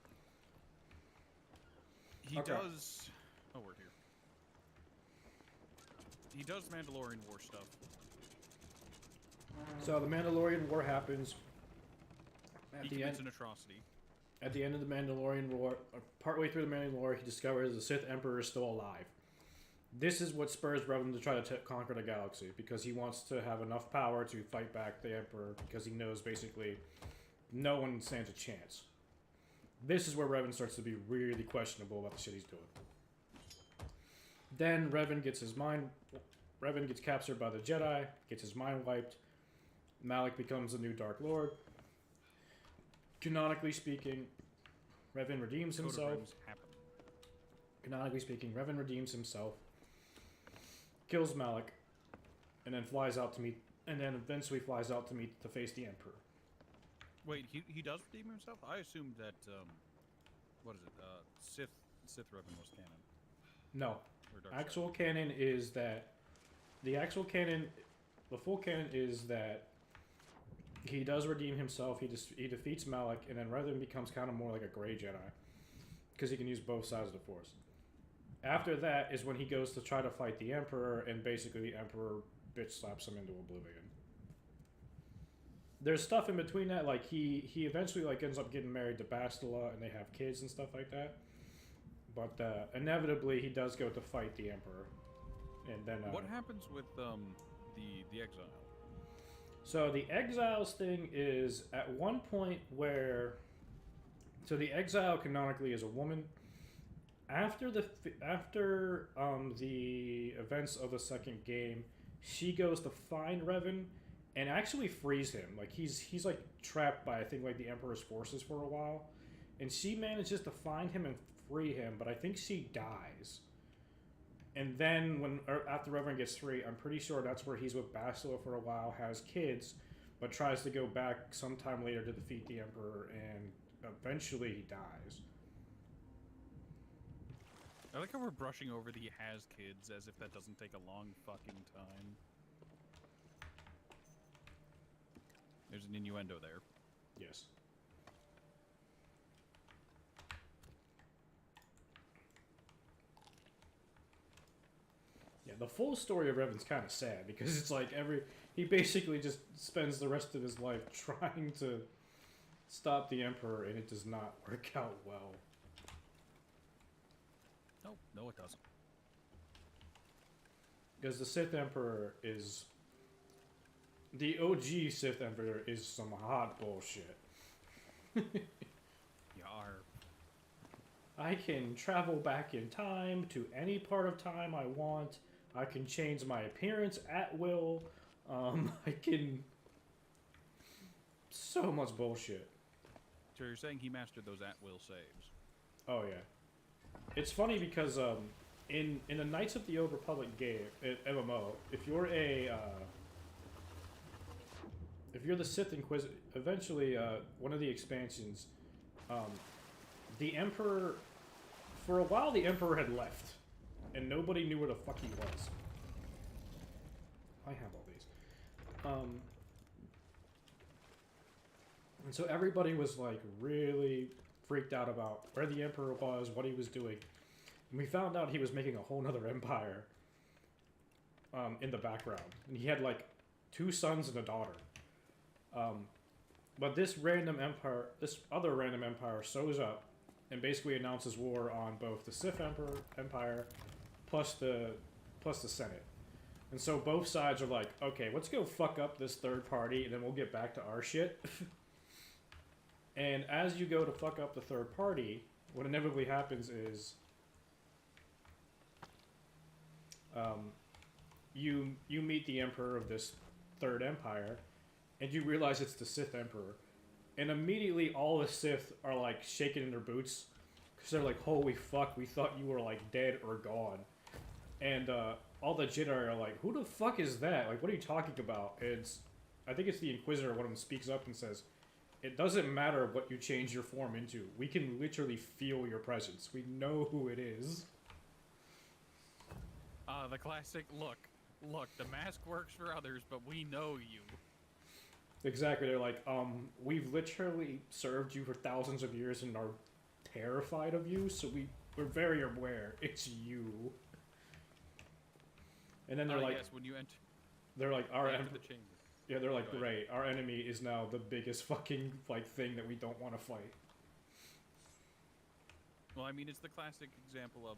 okay. does. Oh, we're here. He does Mandalorian War stuff. So the Mandalorian War happens. He commits an atrocity. At the end of the Mandalorian War, partway through the Mandalorian War, he discovers the Sith Emperor is still alive. This is what spurs Revan to try to conquer the galaxy, because he wants to have enough power to fight back the Emperor, because he knows basically no one stands a chance. This is where Revan starts to be really questionable about the shit he's doing. Then Revan gets captured by the Jedi, gets his mind wiped. Malik becomes the new Dark Lord. Canonically speaking, Revan redeems himself. Canonically speaking, Revan redeems himself, kills Malik, and then eventually flies out to face the Emperor. Wait, he does redeem himself? I assumed that what is it? Sith Revan was canon. No. Actual canon is that the full canon is that he does redeem himself. He defeats Malik, and then Revan becomes kind of more like a gray Jedi, because he can use both sides of the Force. After that is when he goes to try to fight the Emperor, and basically the Emperor bitch slaps him into oblivion. there's stuff in between that. Like he eventually like ends up getting married to Bastila, and they have kids and stuff like that. But inevitably, he does go to fight the Emperor, and then What happens with the exile? So the exiles thing is at one point where, so the exile canonically is a woman. After the events of the second game, she goes to find Revan and actually frees him. Like he's like trapped by I think like the Emperor's forces for a while, and she manages to find him and free him. But I think she dies. And then after Revan gets free, I'm pretty sure that's where he's with Bastila for a while, has kids, but tries to go back sometime later to defeat the Emperor, and eventually he dies. I like how we're brushing over the has kids as if that doesn't take a long fucking time. There's an innuendo there. Yes. Yeah, the full story of Revan's kind of sad because it's like he basically just spends the rest of his life trying to stop the Emperor, and it does not work out well. No, it doesn't. Because the Sith Emperor is... The OG Sith Emperor is some hot bullshit. Yar. I can travel back in time to any part of time I want. I can change my appearance at will. I can... So much bullshit. So you're saying he mastered those at-will saves? Oh, yeah. It's funny because in the Knights of the Old Republic game, MMO, if you're the Sith Inquisitor, eventually one of the expansions, the Emperor, for a while the Emperor had left, and nobody knew where the fuck he was. I have all these. And so everybody was like really freaked out about where the Emperor was, what he was doing. And we found out he was making a whole nother empire in the background. And he had like 2 sons and a daughter. But this other random empire shows up and basically announces war on both the Sith Empire plus the Senate. And so both sides are like, okay, let's go fuck up this third party and then we'll get back to our shit. And as you go to fuck up the third party, what inevitably happens is you meet the Emperor of this third empire, and you realize it's the Sith Emperor. And immediately all the Sith are like shaking in their boots, because they're like, holy fuck, we thought you were like dead or gone. And all the Jedi are like, who the fuck is that? Like, what are you talking about? I think it's the Inquisitor, one of them speaks up and says, it doesn't matter what you change your form into. We can literally feel your presence. We know who it is. The classic, look, the mask works for others, but we know you. Exactly. They're like, we've literally served you for thousands of years and are terrified of you, so we're very aware it's you. And then they're like, yes, when you enter, they're like, the chamber. Yeah, they're like, great, our enemy is now the biggest fucking, like, thing that we don't want to fight. Well, I mean, it's the classic example of,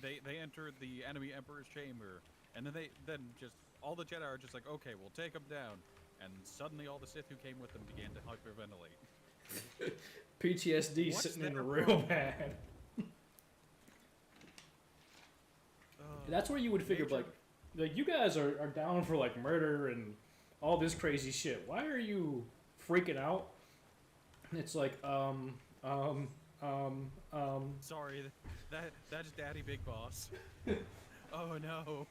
they enter the enemy Emperor's chamber, and then just, all the Jedi are just like, okay, we'll take them down. And suddenly all the Sith who came with them began to hyperventilate. PTSD sitting in real bad. That's where you would figure, like, you guys are down for, like, murder and all this crazy shit. Why are you freaking out? And it's like, Sorry, that's Daddy Big Boss. Oh no.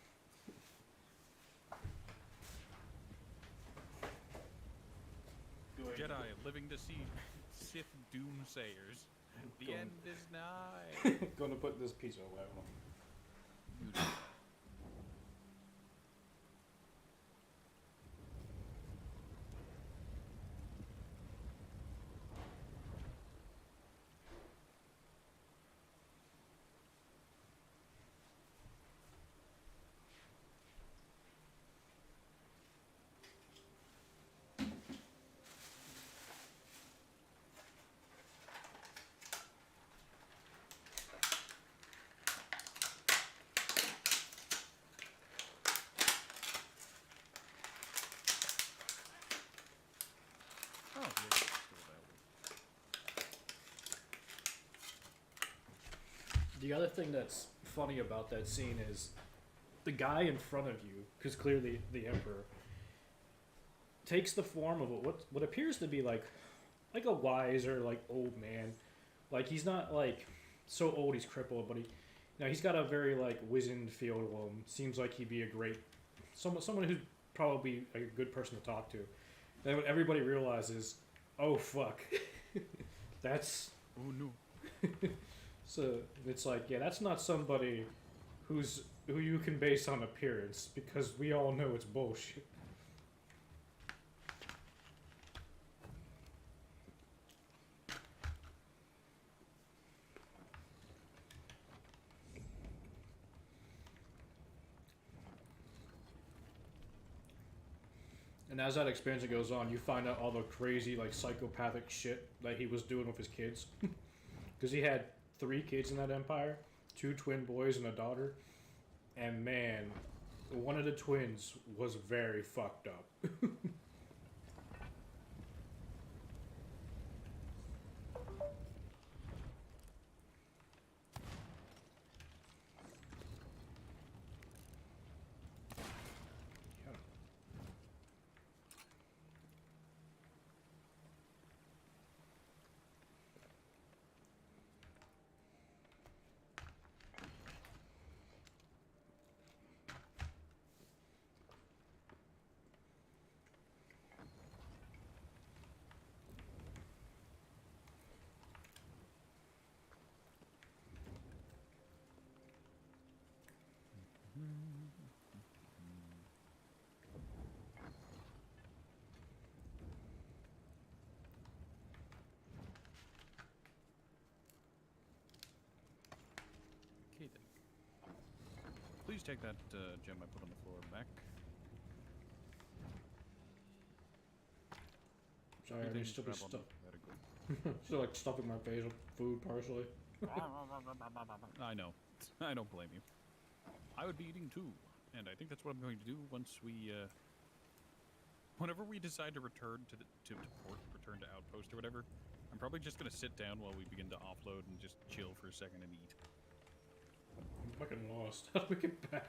Jedi living to see Sith doomsayers. The end is nigh. Gonna put this pizza away. You do. The other thing that's funny about that scene is the guy in front of you, because clearly the Emperor, takes the form of what appears to be like a wiser, like, old man. Like, he's not like so old he's crippled, but he's got a very like wizened feel to him. Seems like he'd be a great someone who'd probably a good person to talk to. Then when everybody realizes, oh fuck, that's Oh no. so it's like, yeah, that's not somebody who you can base on appearance, because we all know it's bullshit. And as that expansion goes on, you find out all the crazy, like, psychopathic shit that he was doing with his kids. Because he had 3 kids in that empire, 2 twin boys and a daughter. And man, one of the twins was very fucked up. Okay then. Please take that gem I put on the floor back. Sorry, I Everything's need to be grab on stuff. very good. Still like stuffing my face with food partially. I know. I don't blame you. I would be eating too, and I think that's what I'm going to do once we, whenever we decide to return to port, return to outpost or whatever. I'm probably just gonna sit down while we begin to offload and just chill for a second and eat. I'm fucking lost. How do we get back?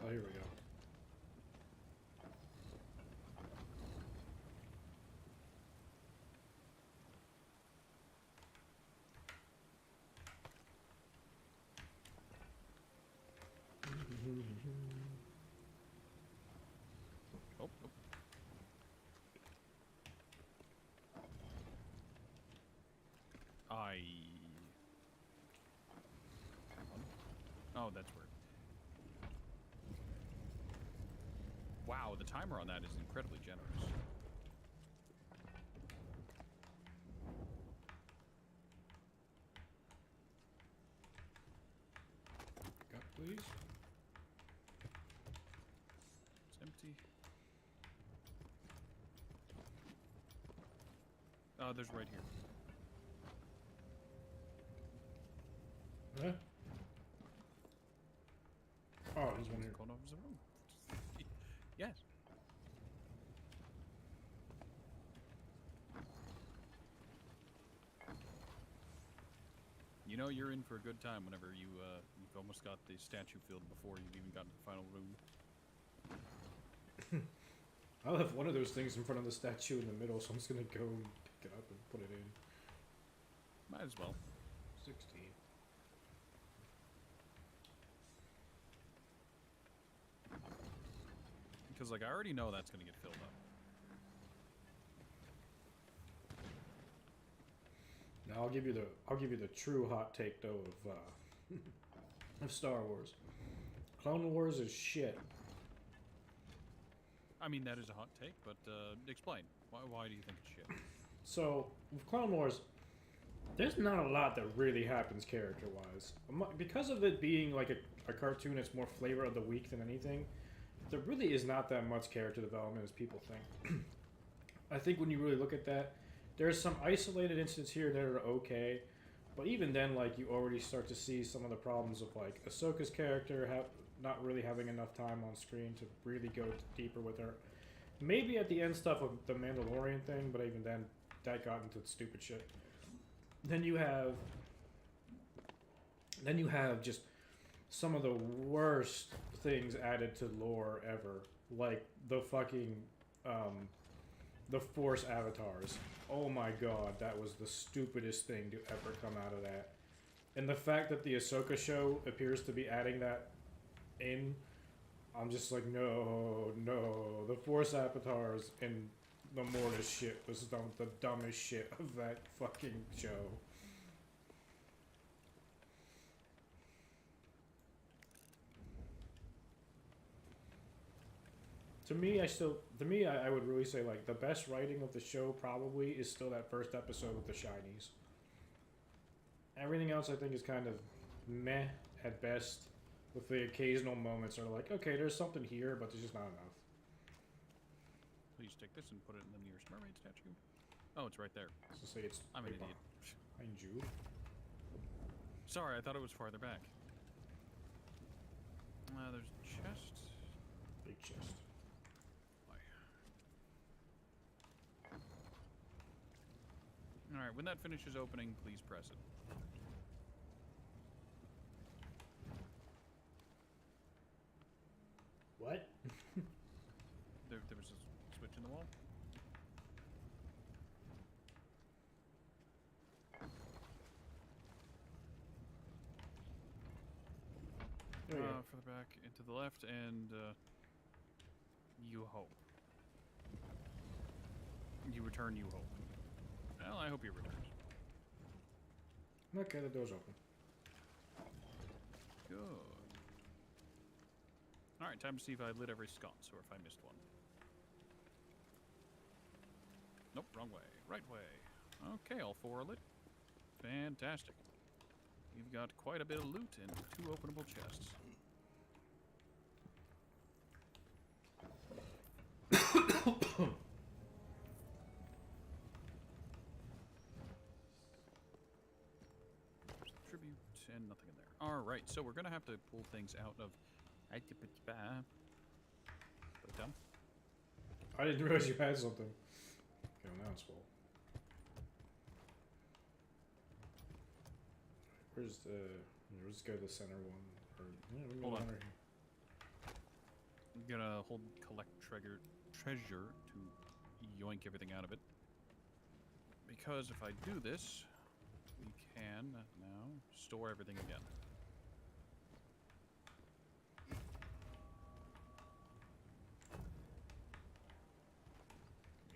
Oh, here we go. Oh, oh. Oh, that's weird. Wow, the timer on that is incredibly generous. Got, please. It's empty. Oh, there's right here. Huh? Oh, there's one here. Corner of the room. Yes. You know you're in for a good time whenever you've almost got the statue filled before you've even gotten to the final room. I'll have one of those things in front of the statue in the middle, so I'm just gonna go and pick it up and put it in. Might as well. 16. Because, like, I already know that's going to get filled up. Now I'll give you the true hot take though of Star Wars. Clone Wars is shit. I mean, that is a hot take, but explain. Why do you think it's shit? So with Clone Wars, there's not a lot that really happens character-wise. Because of it being like a cartoon, it's more flavor of the week than anything. There really is not that much character development as people think. I think when you really look at that, there's some isolated incidents here that are okay, but even then, like, you already start to see some of the problems of like Ahsoka's character not really having enough time on screen to really go deeper with her. Maybe at the end stuff of the Mandalorian thing, but even then, that got into stupid shit. Then you have Then you have just some of the worst things added to lore ever, like the fucking the Force avatars. Oh my god, that was the stupidest thing to ever come out of that. And the fact that the Ahsoka show appears to be adding that in, I'm just like, no, no. The Force avatars and the Mortis shit was the dumbest shit of that fucking show. To me, I would really say, like, the best writing of the show probably is still that first episode with the shinies. Everything else I think is kind of meh at best, with the occasional moments that are like, okay, there's something here, but there's just not enough. Please take this and put it in the nearest mermaid statue. Oh, it's right there. So say it's I'm an idiot. behind you. Sorry, I thought it was farther back. There's a chest. Big chest. Alright, when that finishes opening, please press it. What? There was a switch in the wall. Further back, into the left, and you hope. You return, you hope. Well, I hope he returns. Okay, the door's open. Good. Alright, time to see if I lit every sconce or if I missed one. Nope, wrong way. Right way. Okay, all 4 are lit. Fantastic. You've got quite a bit of loot and 2 openable chests. Tribute and nothing in there. Alright, so we're gonna have to pull things out of... Put it down. I didn't realize you had something. Okay, well, now it's full. Where's the... Let's go to the center one. Or, yeah, we Hold on. Right here. I'm gonna hold collect treasure to yoink everything out of it. Because if I do this, we can now store everything again.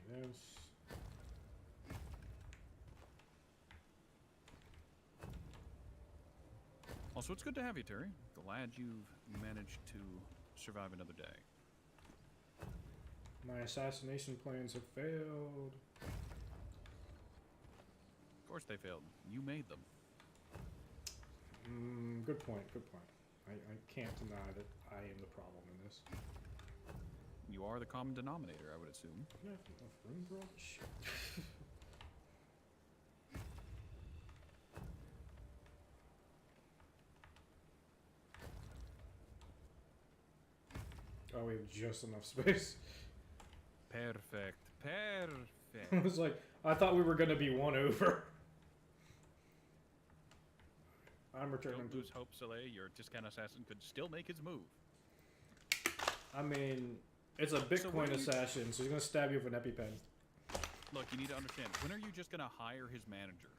Give me this. Also, it's good to have you, Terry. Glad you've managed to survive another day. My assassination plans have failed. Of course they failed. You made them. Good point, good point. I can't deny that I am the problem in this. You are the common denominator, I would assume. Do I have enough room for all this shit? Oh, we have just enough space. Perfect. Perfect. I was like, I thought we were gonna be one over. I'm returning Don't to... lose hope, Soleil. Your Tiscan assassin could still make his move. I mean, it's a Bitcoin assassin, so he's gonna stab you with an EpiPen. Look, you need to understand. When are you just gonna hire his manager?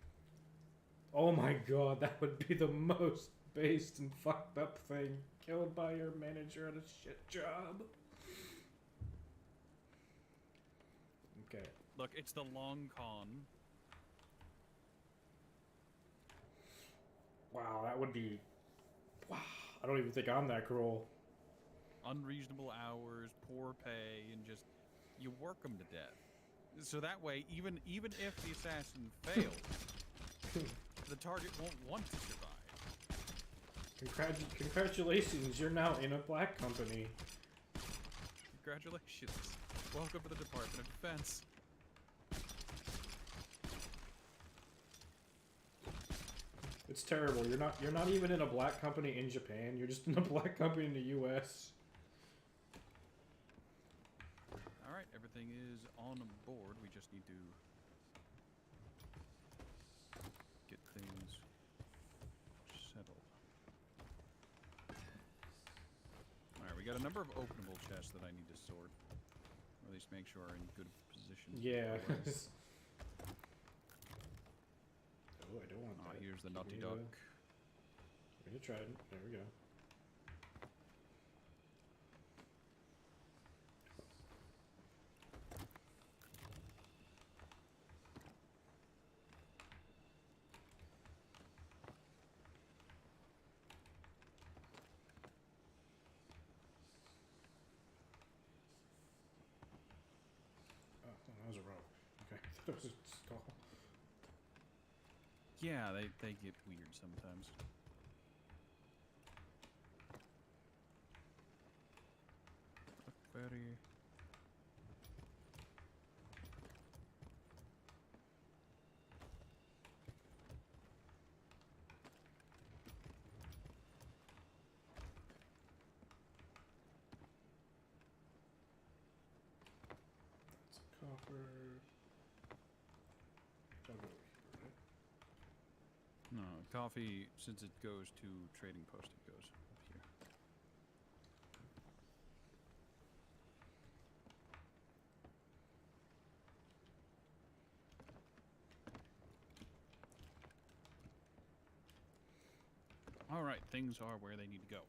Oh my god, that would be the most based and fucked up thing. Killed by your manager at a shit job. Okay. Look, it's the long con. Wow, that would be... Wow, I don't even think I'm that cruel. Unreasonable hours, poor pay, and just... You work them to death. So that way, even if the assassin fails, the target won't want to survive. Congratulations, you're now in a black company. Congratulations. Welcome to the Department of Defense. It's terrible. You're not even in a black company in Japan. You're just in a black company in the US. Alright, everything is on board. We just need to get things settled. we got a number of openable chests that I need to sort. Or at least make sure are in good position. Yeah. Oh, I don't want that. Here's the Give naughty me duck. Give me the trident. There we go. Oh, that was a rogue. Okay, I thought it was a skull. Yeah, they get weird sometimes. Very. It's copper. I'll go here, right? No, coffee, since it goes to trading post, it goes up here. Alright, things are where they need to go.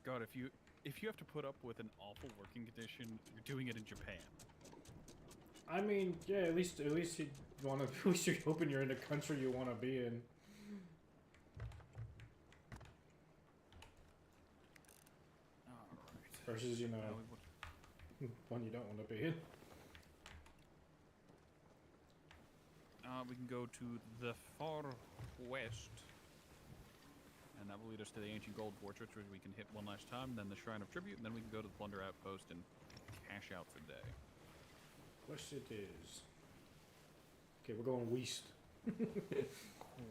God, if you have to put up with an awful working condition, you're doing it in Japan. I mean, yeah, at least you want to. At least you're hoping you're in the country you want to be in. Alright. Versus, you know, Now one you don't want to be in. we can go to the far west. And that will lead us to the ancient gold fortress, which we can hit one last time, then the Shrine of Tribute, and then we can go to the Plunder Outpost and cash out for the day. West it is. Okay, we're going west.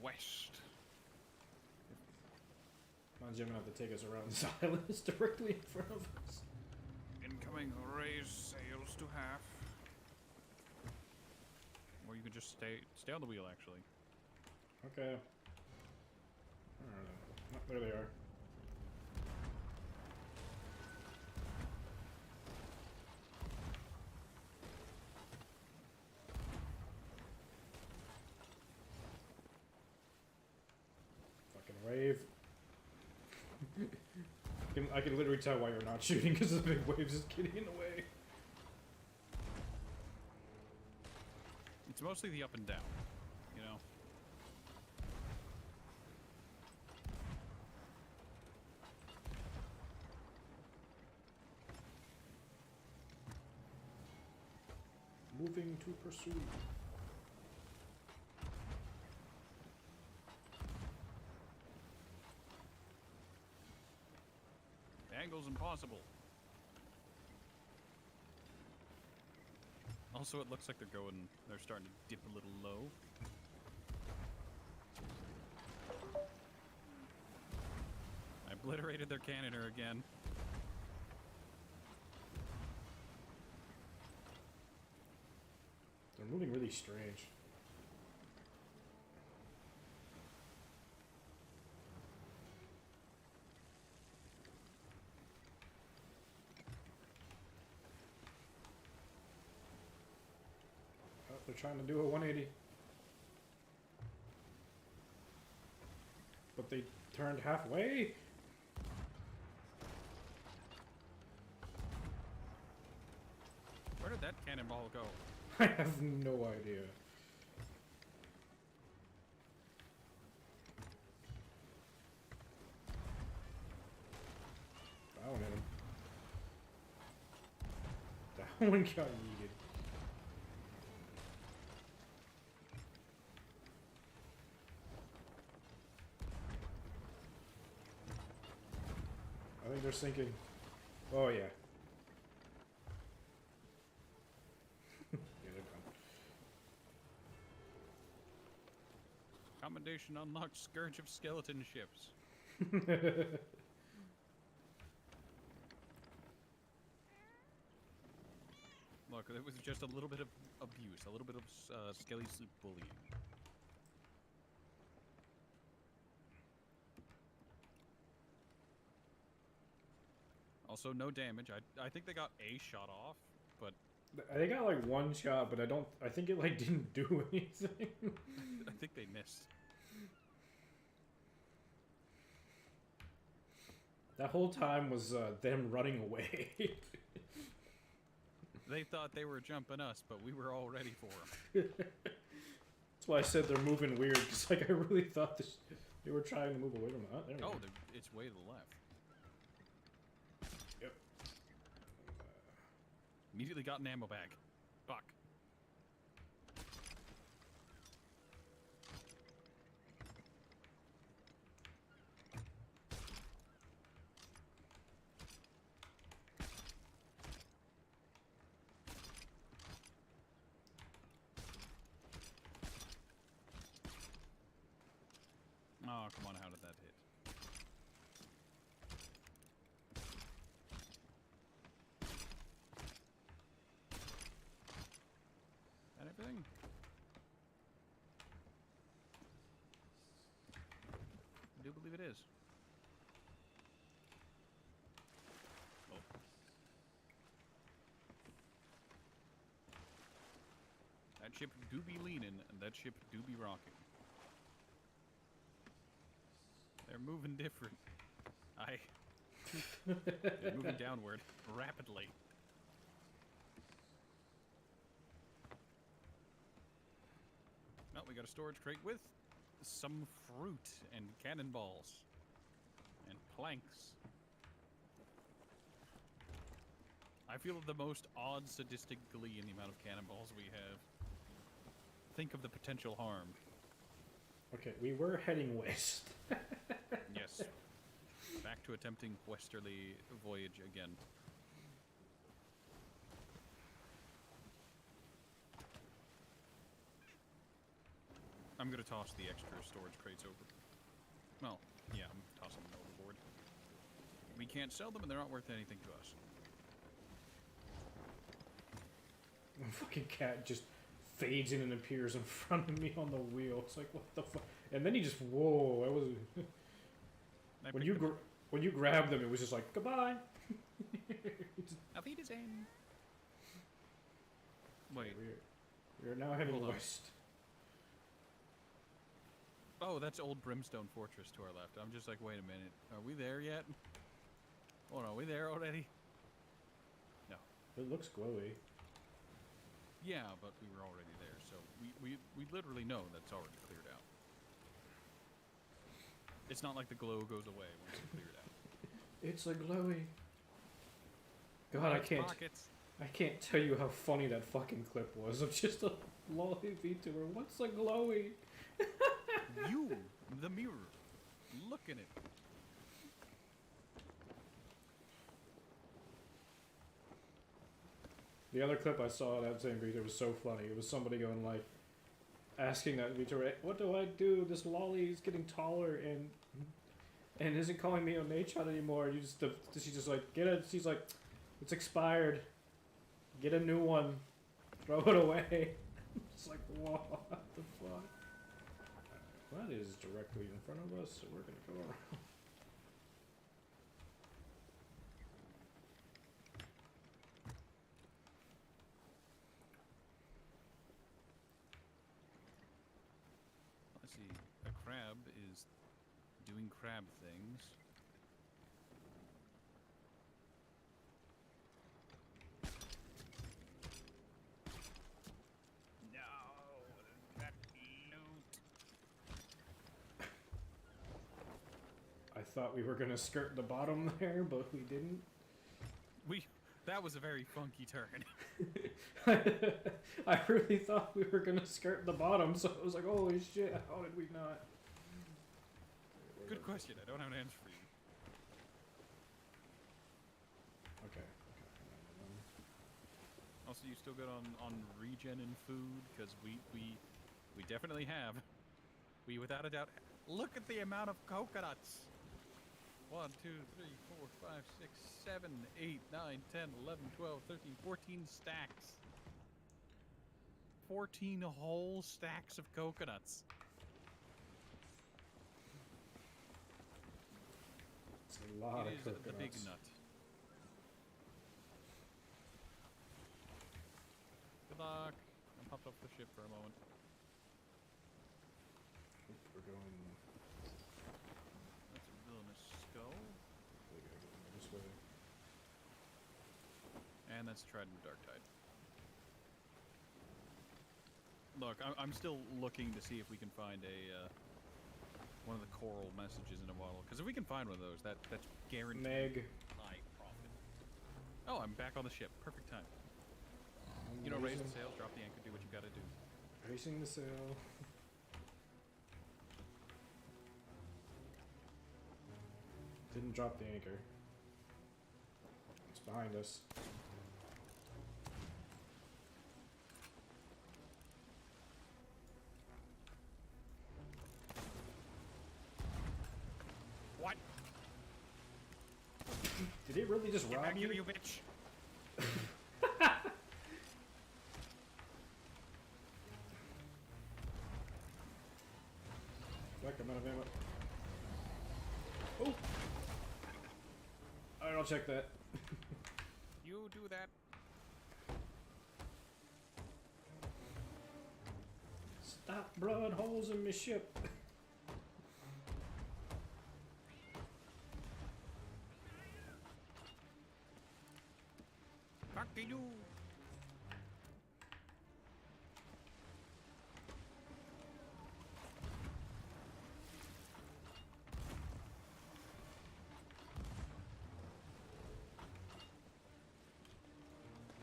Quest. Mine's gonna have to take us around this island. It's directly in front of us. Incoming, raise sails to half. Or you could just stay on the wheel, actually. Okay. Alright. Oh, there they are. Fucking wave. I can literally tell why you're not shooting because the big waves is getting in the way. It's mostly the up and down, you know? Moving to pursue. The angle's impossible. Also, it looks like they're starting to dip a little low. I obliterated their cannoner again. They're moving really strange. Oh, they're trying to do a 180. But they turned halfway? Where did that cannonball go? I have no idea. That one hit him. That one got yeeted. I think they're sinking. Oh yeah. Yeah, they're Commendation unlocked Scourge of Skeleton Ships. done. Look, it was just a little bit of abuse, a little bit of skelly sleep bullying. Also, no damage. I think they got a shot off, but They got like one shot, but I think it like didn't do anything. I think they missed. That whole time was them running away. They thought they were jumping us, but we were all ready for them. That's why I said they're moving weird, because like I really thought they were trying to move away from that. There we go. It's way to the left. Yep. Immediately got an ammo bag. Fuck. Oh, come on, how did that hit? That everything? I do believe it is. Oh. That ship do be leaning, and that ship do be rocking. They're moving different. They're moving downward rapidly. Well, we got a storage crate with some fruit and cannonballs and planks. I feel the most odd sadistic glee in the amount of cannonballs we have. Think of the potential harm. Okay, we were heading west. Yes. Back to attempting westerly voyage again. I'm gonna toss the extra storage crates over. Well, yeah, I'm tossing them overboard. We can't sell them and they're not worth anything to us. The fucking cat just fades in and appears in front of me on the wheel. It's like, what the fuck? And then he just, whoa, that was... when you grabbed them, it was just like, goodbye. Auf Wiedersehen. Wait. We're now heading west. Oh, that's old Brimstone Fortress to our left. I'm just like, wait a minute. Are we there yet? Oh no, are we there already? No. It looks glowy. Yeah, but we were already there, so we literally know that's already cleared out. It's not like the glow goes away once it's cleared out. It's a glowy. God, I can't tell you how funny that fucking clip was of just a lolly VTuber. What's a glowy? You, the mirror, look at it. The other clip I saw of that same VTuber was so funny. It was somebody going like, asking that VTuber, what do I do? This lolly is getting taller and isn't calling me on Nachon anymore. You just, she's just like, get it. She's like, it's expired. Get a new one. Throw it away. It's like, what the fuck? That is directly in front of us, so we're gonna go around. Let's see. A crab is doing crab things. I thought we were gonna skirt the bottom there, but we didn't. That was a very funky turn. I really thought we were gonna skirt the bottom, so I was like, holy shit, how did we not? Good question. I don't have an answer for you. Okay. Also, you still good on regen and food? Because we definitely have. We without a doubt. Look at the amount of coconuts. 1, 2, 3, 4, 5, 6, 7, 8, 9, 10, 11, 12, 13, 14 stacks. 14 whole stacks of coconuts. It's a lot of coconuts. The big nut. stepped off the ship for a moment. Oop, we're going. That's a villainous skull. We gotta go this way. And that's Trident Dark Tide. Look, I'm still looking to see if we can find a one of the coral messages in a bottle. Because if we can find one of those, that's guaranteed Meg. high profit. Oh, I'm back on the ship. Perfect time. I'm You know, raise the raising- sails, drop the anchor, do what you gotta do. Racing the sail. Didn't drop the anchor. It's behind us. What? Did it really just Get rob back you? here, you bitch! Fuck, I'm out of ammo. Oh! Alright, I'll check that. You do that. Stop blood holes in my ship. Fuck you!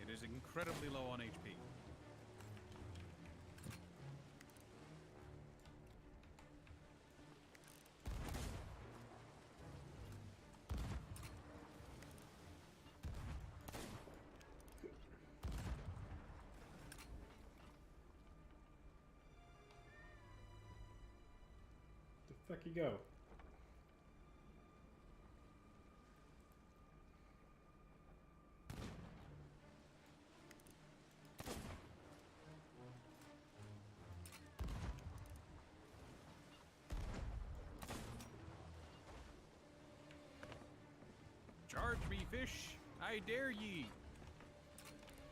It is incredibly low on HP. The fuck you go? Charge me, fish! I dare ye!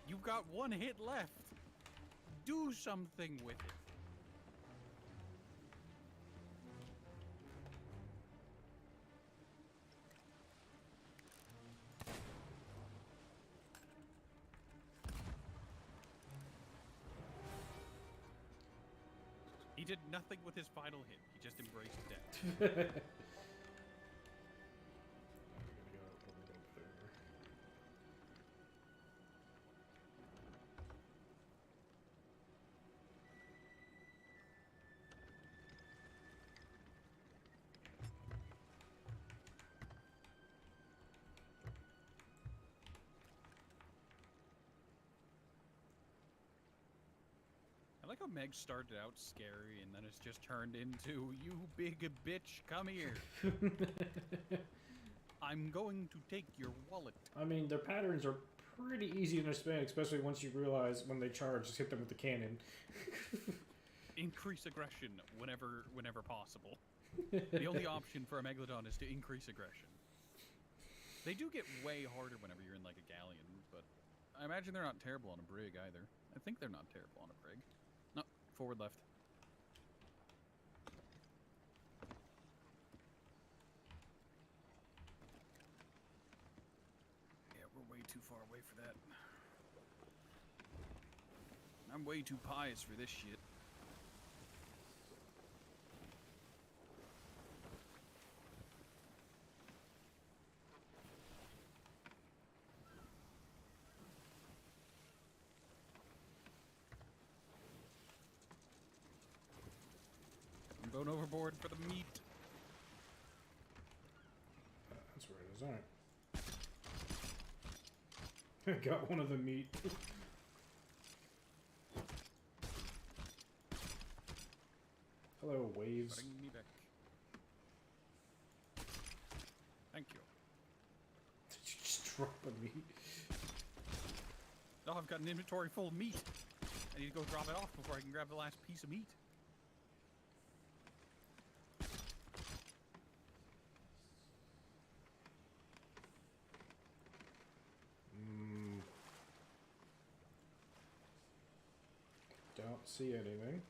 You've got one hit left. Do something with it. He did nothing with his final hit. He just embraced death. I'm gonna go over there. I like how Meg started out scary and then it's just turned into, you big bitch, come here. I'm going to take your wallet. I mean, their patterns are pretty easy to understand, especially once you realize when they charge, just hit them with the cannon. Increase aggression whenever possible. The only option for a Megalodon is to increase aggression. They do get way harder whenever you're in like a galleon, but I imagine they're not terrible on a brig either. I think they're not terrible on a brig. No, forward left. Yeah, we're way too far away for that. I'm way too pious for this shit. I'm going overboard for the meat. That's where it is, alright. Got one of the meat. Hello, waves. Bring me back. Thank you. Did you just drop a meat? Oh, I've got an inventory full of meat. I need to go drop it off before I can grab the last piece of meat. not see anything.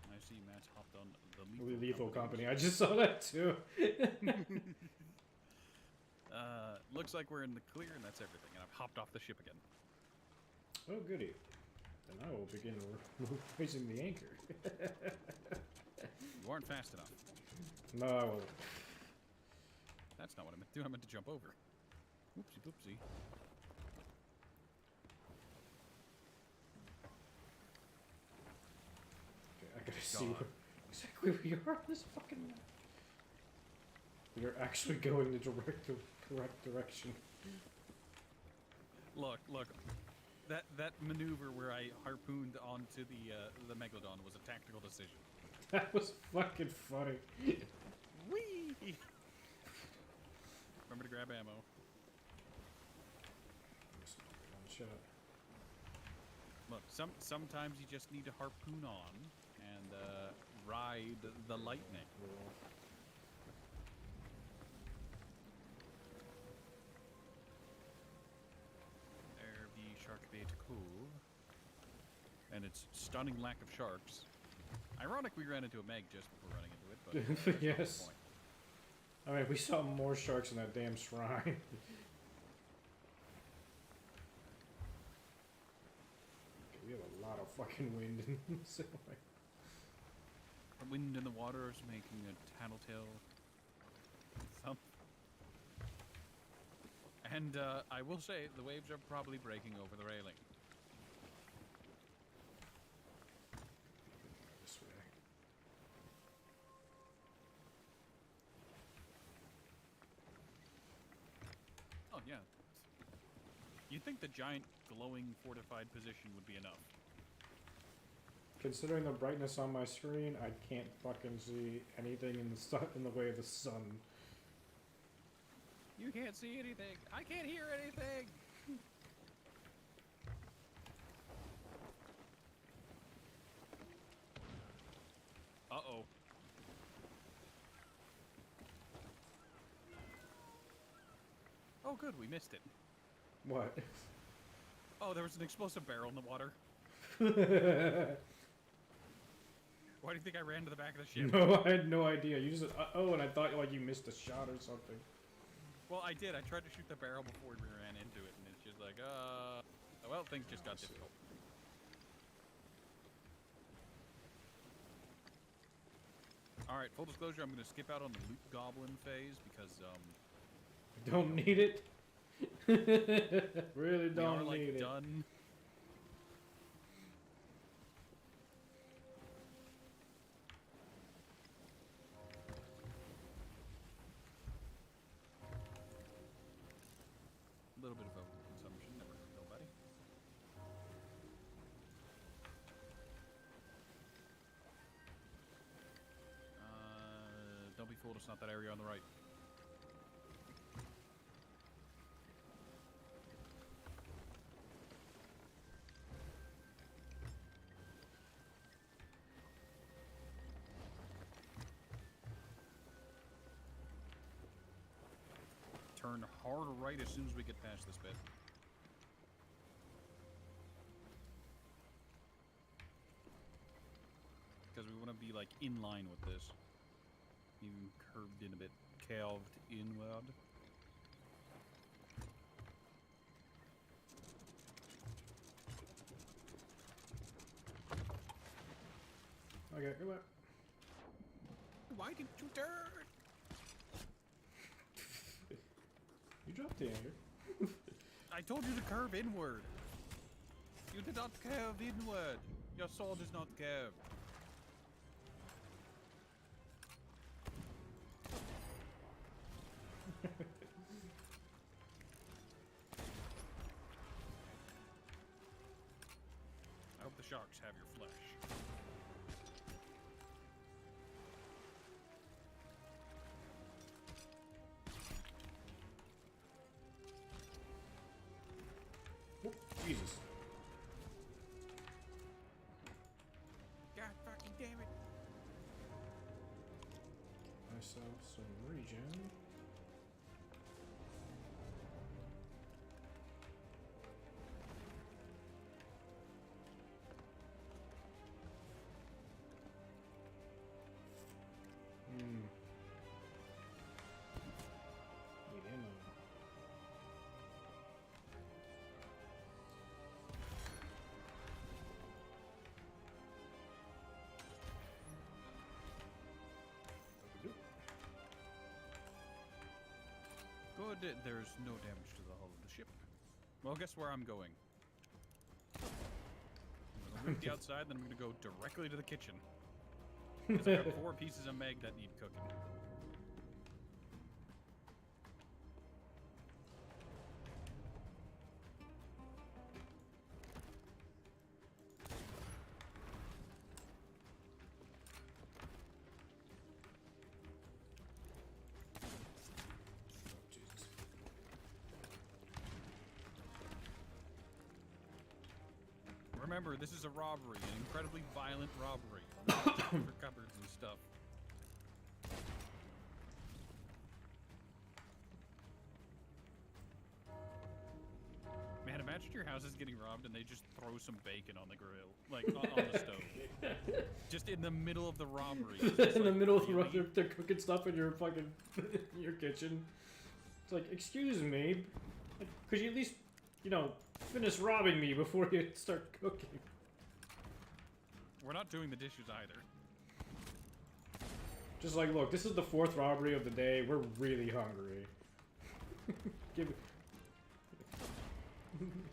I see Matt's hopped on the Lethal Company. I just saw that too. Looks like we're in the clear, and that's everything. And I've hopped off the ship again. Oh, goody. Then I will begin raising the anchor. You aren't fast enough. No, I wasn't. That's not what I meant to do. I meant to jump over. Oopsie doopsie. Okay, I gotta see where exactly we are on this fucking map. We are actually going the correct direction. Look. That maneuver where I harpooned onto the megalodon was a tactical decision. That was fucking funny. Whee! Remember to grab ammo. One shot. Look, sometimes you just need to harpoon on and ride the lightning. There be Sharkbait Cove. And its stunning lack of sharks. Ironic we ran into a meg just before running into it, but that's yes. not the point. I mean, we saw more sharks in that damn shrine. Okay, we have a lot of fucking wind in this way. The wind in the water is making a tattletale thump. And I will say, the waves are probably breaking over the railing. This way. Oh, yeah. You'd think the giant, glowing, fortified position would be enough. Considering the brightness on my screen, I can't fucking see anything in the sun, in the way of the sun. You can't see anything. I can't hear anything. Uh-oh. Oh, good. We missed it. What? Oh, there was an explosive barrel in the water. Why do you think I ran to the back of the ship? No, I had no idea. You just oh, and I thought like you missed a shot or something. Well, I did. I tried to shoot the barrel before we ran into it, and it's just like, well, things just got difficult. Alright, full disclosure, I'm gonna skip out on the loot goblin phase because, Don't need it. Really don't we are, need like, it. done. A little bit of overconsumption, never hurt nobody. Don't be fooled, it's not that area on the right. Turn hard right as soon as we get past this bit. Because we want to be, like, in line with this. Even curved in a bit, calved inward. Okay, come on. Why didn't you turn? You dropped the anchor. I told you to curve inward. You did not curve inward. Your sword is not curved. I hope the sharks have your flesh. Oh, Jesus. God fucking damn it. Myself some regen. there's no damage to the hull of the ship. Well, guess where I'm going? I'm gonna loot the outside, then I'm gonna go directly to the kitchen. Because I got 4 pieces of Meg that need cooking. Remember, this is a robbery, an incredibly violent robbery. For cupboards and stuff. Man, imagine your house is getting robbed and they just throw some bacon on the grill, like on the stove, just in the middle of the robbery. In the middle of the robbery, they're cooking stuff in your fucking your kitchen. It's like, excuse me, could you at least, you know, finish robbing me before you start cooking? We're not doing the dishes either. Just like, look, this is the 4th robbery of the day. We're really hungry.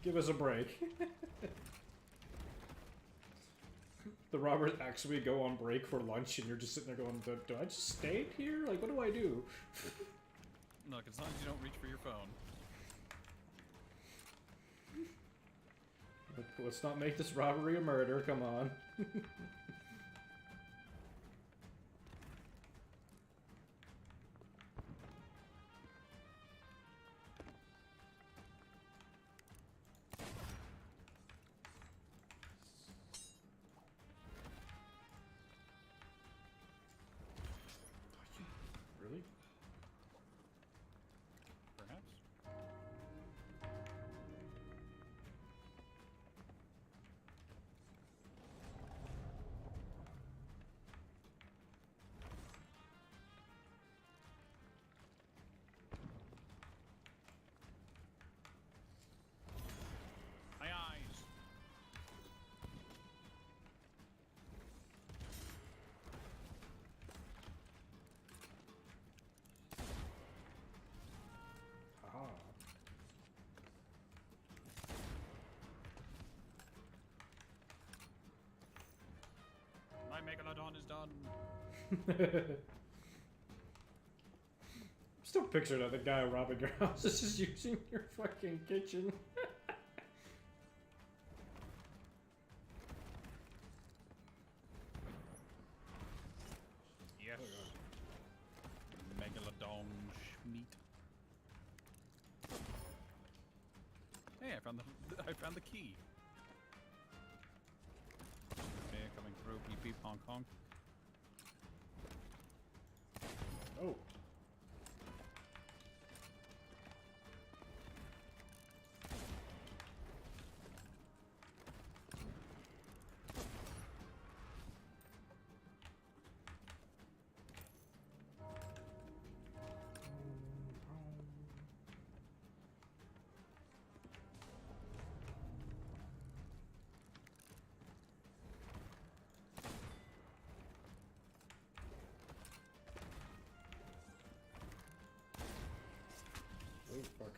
Give us a break. The robbers actually go on break for lunch, and you're just sitting there going, do I just stay here? Like, what do I do? Look, as long as you don't reach for your phone. Let's not make this robbery a murder, come on. Really? Perhaps. My eyes. Haha. My megalodon is done. I'm still picturing that the guy robbing your house is just using your fucking kitchen. Yes. Megalodon meat. Hey, I found the key. Okay, coming through. Beep beep honk honk. Oh. Oh, fuck.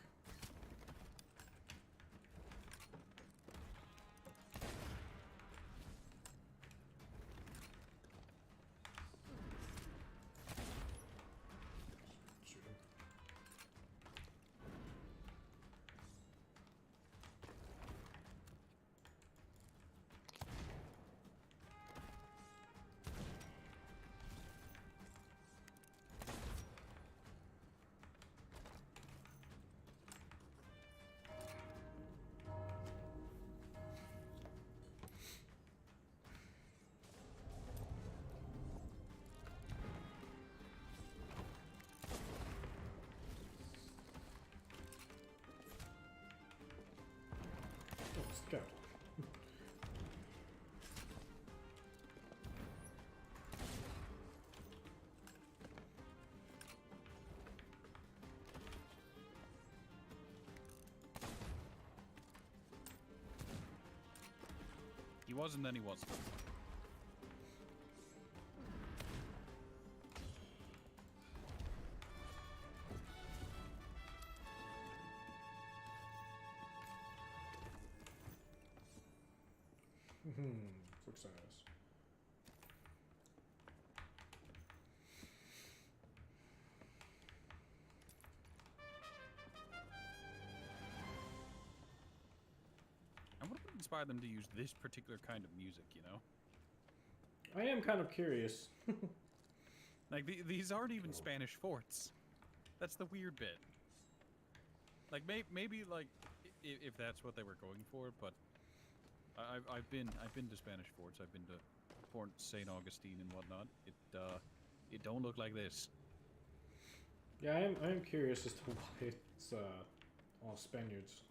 Shoot him. Oh, scout. He was and then he wasn't. Success. I wonder what inspired them to use this particular kind of music, you know? I am kind of curious. Like, these aren't even Spanish forts. That's the weird bit. Like, maybe like, if that's what they were going for, but I've been to Spanish forts. I've been to Fort St. Augustine and whatnot. It don't look like this. Yeah, I am curious as to why it's all Spaniards.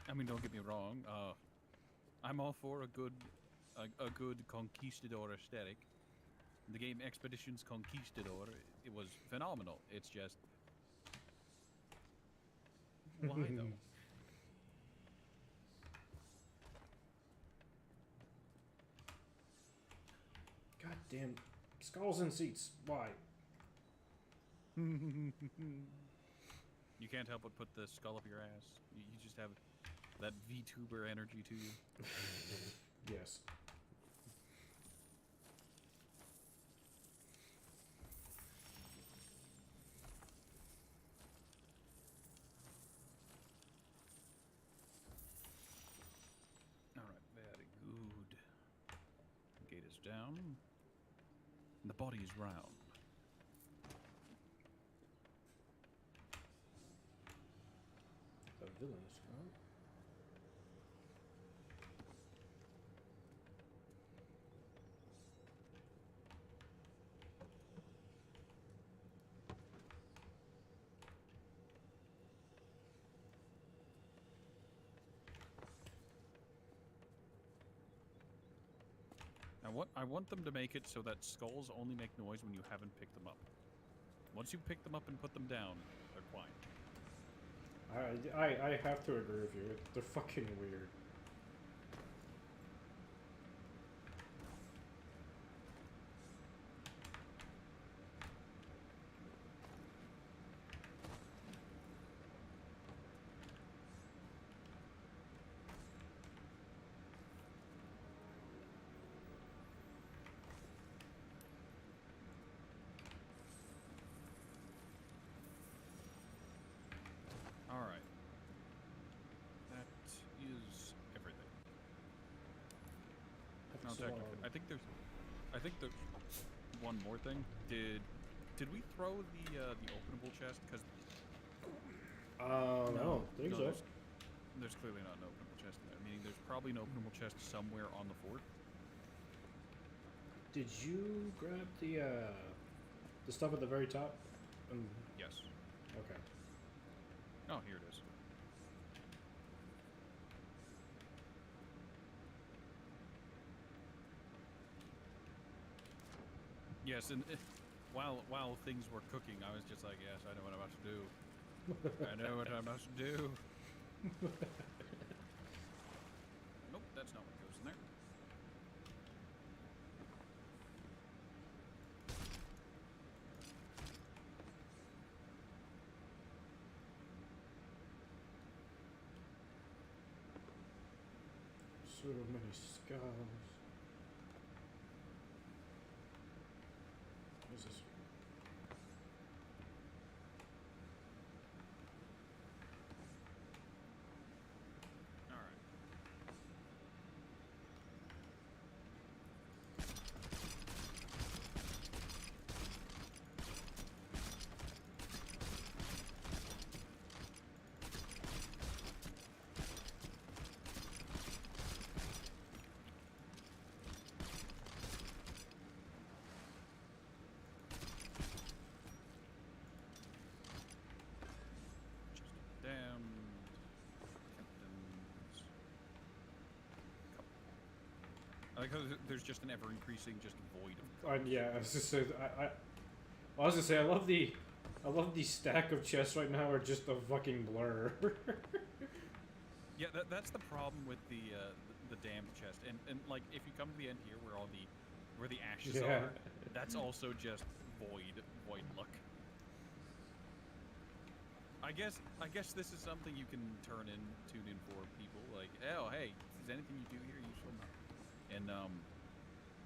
I mean, don't get me wrong. I'm all for a good conquistador aesthetic. The game Expeditions Conquistador, it was phenomenal. It's just, why though? God damn, skulls and seats. Why? You can't help but put the skull up your ass. You just have that VTuber energy to you. Yes. Alright, very good. The gate is down. And the body is round. The villain is gone. I want them to make it so that skulls only make noise when you haven't picked them up. Once you pick them up and put them down, they're quiet. I have to agree with you. They're fucking weird. Alright. That is everything. No, technically. I think there's one more thing. Did we throw the openable chest? Because No, I don't think so. There's clearly not an openable chest in there. Meaning there's probably an openable chest somewhere on the fort. Did you grab the stuff at the very top? Yes. Okay. Oh, here it is. Yes, and while things were cooking, I was just like, yes, I know what I'm about to do. I know what I'm about to do. Nope, that's not what goes in there. So many skulls. What is this? All right. Just damned captains. I like how there's just an ever-increasing just void of. Yeah, I was just saying. I was gonna say I love the stack of chests right now are just a fucking blur. Yeah, that's the problem with the damned chest, and like if you come to the end here where the ashes Yeah. are, that's also just void look. I guess this is something you can tune in for people. Like, oh, hey, if there's anything you do here, you shall know. And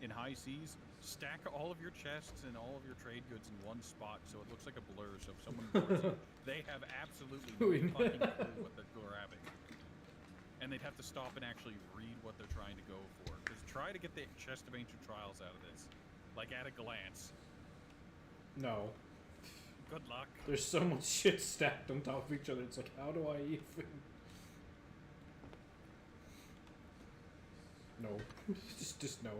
in high seas, stack all of your chests and all of your trade goods in one spot so it looks like a blur. So if someone boards you, they have absolutely no fucking clue what they're grabbing. And they'd have to stop and actually read what they're trying to go for. Because try to get the chest of ancient trials out of this, like at a glance. No. Good luck. There's so much shit stacked on top of each other. It's like, how do I even? No. just no.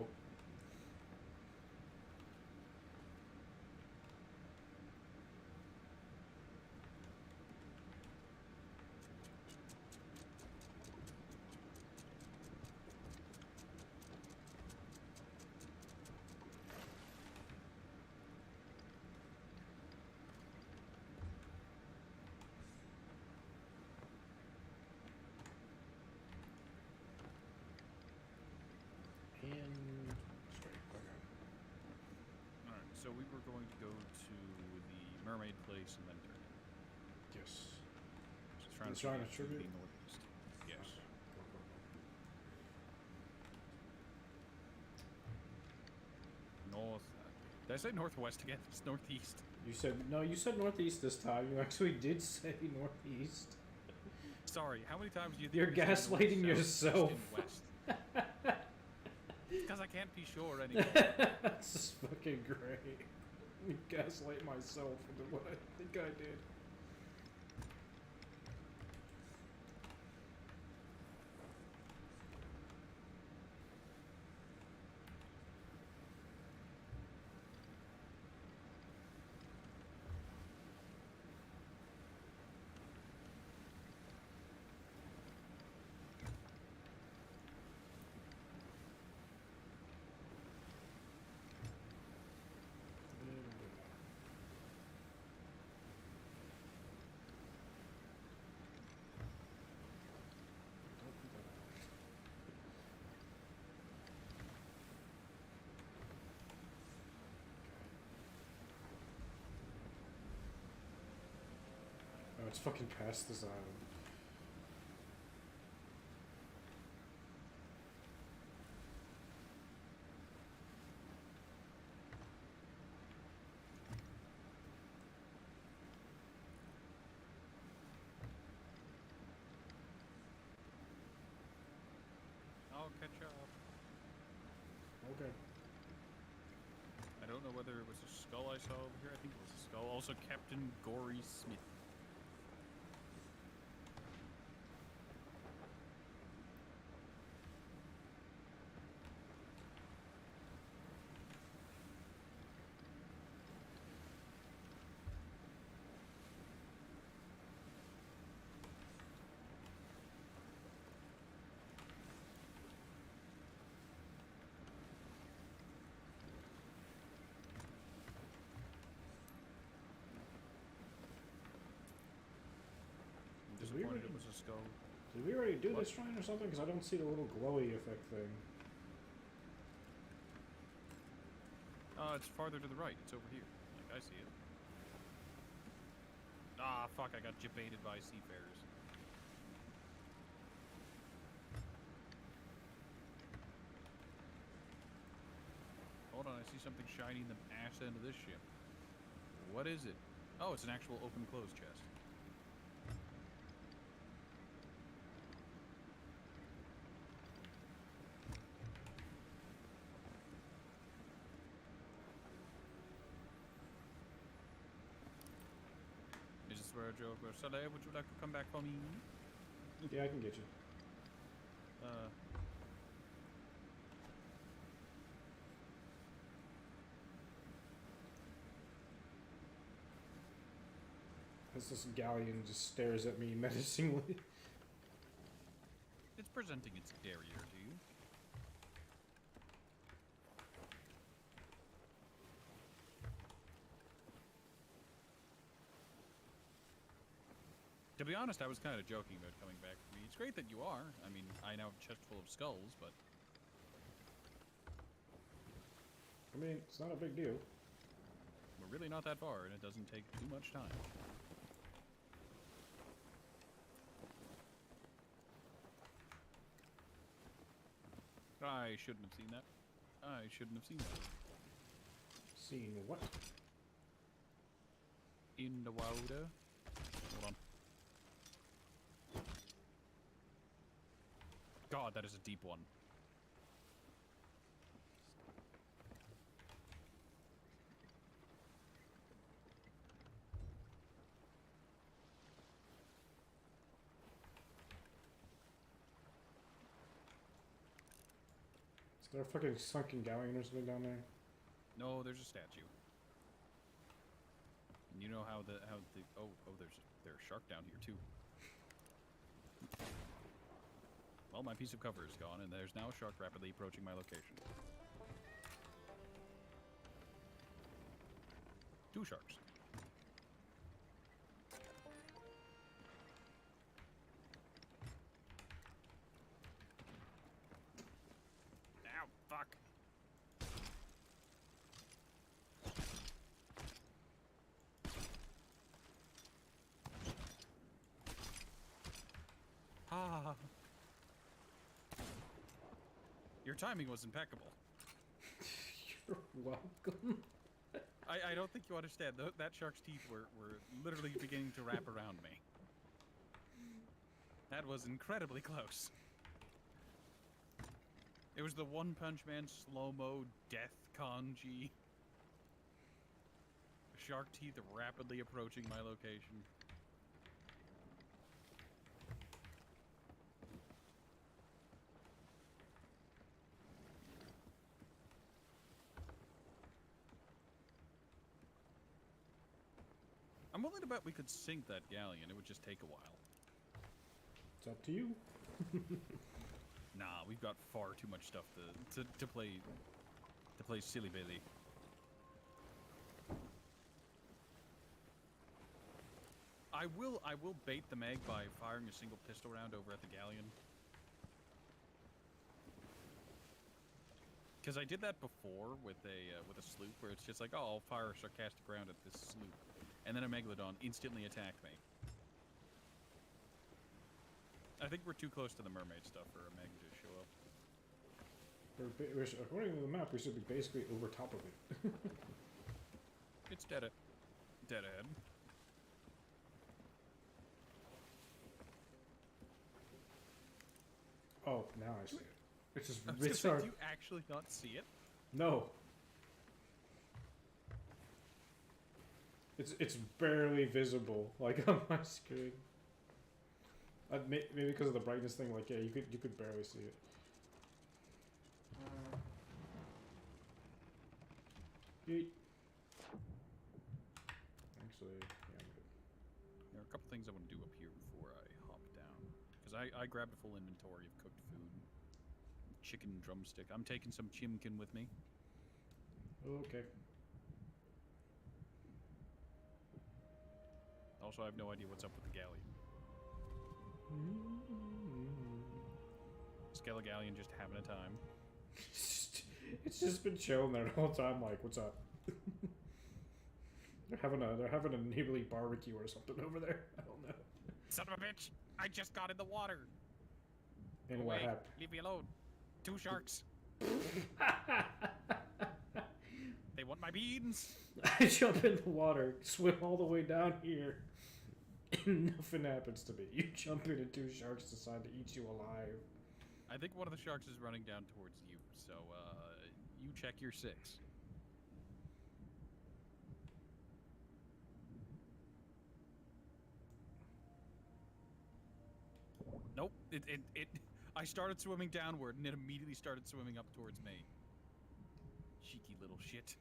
Alright, so we were going to go to the mermaid place and then turn in. Yes. Just trying The to Shrine of figure out Tribute? the northeast. Yes. North. Did I say northwest again? It's northeast. You said no. You said northeast this time. You actually did say northeast. Sorry, how many times do you think You're we say north, gaslighting south, yourself. east, and west? Because I can't be sure anymore. That's just fucking great. Gaslight myself into what I think I did. Oh, it's fucking past this island. I'll catch up. Okay. I don't know whether it was a skull I saw over here. I think it was a skull. Also, Captain Gory Smith. Did we Disappointed already- it was a skull. Did we already do What? this shrine or something? Because I don't see the little glowy effect thing. It's farther to the right. It's over here. Like, I see it. Ah, fuck, I got jebaited by seafarers. Hold on, I see something shiny in the ass end of this ship. What is it? Oh, it's an actual open-close chest. Is this where Joe goes, Saleh, would you like to come back for me? Yeah, I can get you. As this galleon just stares at me menacingly. It's presenting its derriere to you. To be honest, I was kind of joking about coming back for me. It's great that you are. I mean, I now have a chest full of skulls, but... I mean, it's not a big deal. we're really not that far, and it doesn't take too much time. I shouldn't have seen that. I shouldn't have seen that. Seeing what? In the water. Hold on. God, that is a deep one. Is there a fucking sunken galleon or something down there? No, there's a statue. And you know how the there's a shark down here too. Well, my piece of cover is gone, and there's now a shark rapidly approaching my location. 2 sharks. Ow, fuck. Ah. Your timing was impeccable. You're welcome. I don't think you understand. That shark's teeth were literally beginning to wrap around me. That was incredibly close. It was the One Punch Man slow-mo death kanji. Shark teeth rapidly approaching my location. I'm willing to bet we could sink that galleon. It would just take a while. It's up to you. Nah, we've got far too much stuff to play silly billy. I will bait the Meg by firing a single pistol round over at the galleon. Because I did that before with a sloop, where it's just like, oh, I'll fire a sarcastic round at this sloop, and then a megalodon instantly attacked me. I think we're too close to the mermaid stuff for a Meg to show up. According to the map, we should be basically over top of it. It's dead ahead. Oh, now I see it. It's just Did you actually not see it? No. It's barely visible, like on my screen. Maybe because of the brightness thing, like yeah, you could barely see it. Yeet. Actually, yeah, I'm good. There are a couple things I want to do up here before I hop down, because I grabbed a full inventory of cooked food, chicken drumstick. I'm taking some chimkin with me. Okay. Also, I have no idea what's up with the galleon. Skelligalleon just having a time. It's just been chilling there the whole time. Like, what's up? They're having a neighborly barbecue or something over there. I don't know. Son of a bitch! I just got in the water. And Go what away. happened? Leave me alone. 2 sharks. They want my beans. I jump in the water, swim all the way down here, and nothing happens to me. You jump in and 2 sharks decide to eat you alive. I think one of the sharks is running down towards you, so you check your 6. Nope. I started swimming downward, and it immediately started swimming up towards me. Cheeky little shit.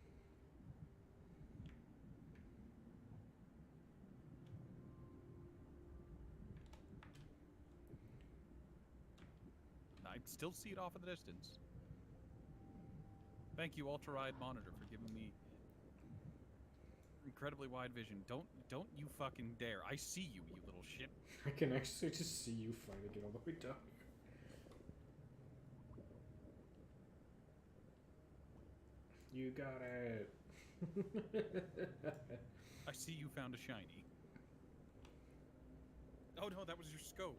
I still see it off in the distance. Thank you, ultra-wide monitor, for giving me incredibly wide vision. Don't you fucking dare. I see you, you little shit. I can actually just see you fighting it all the way down here. You got it. I see you found a shiny. Oh no, that was your scope.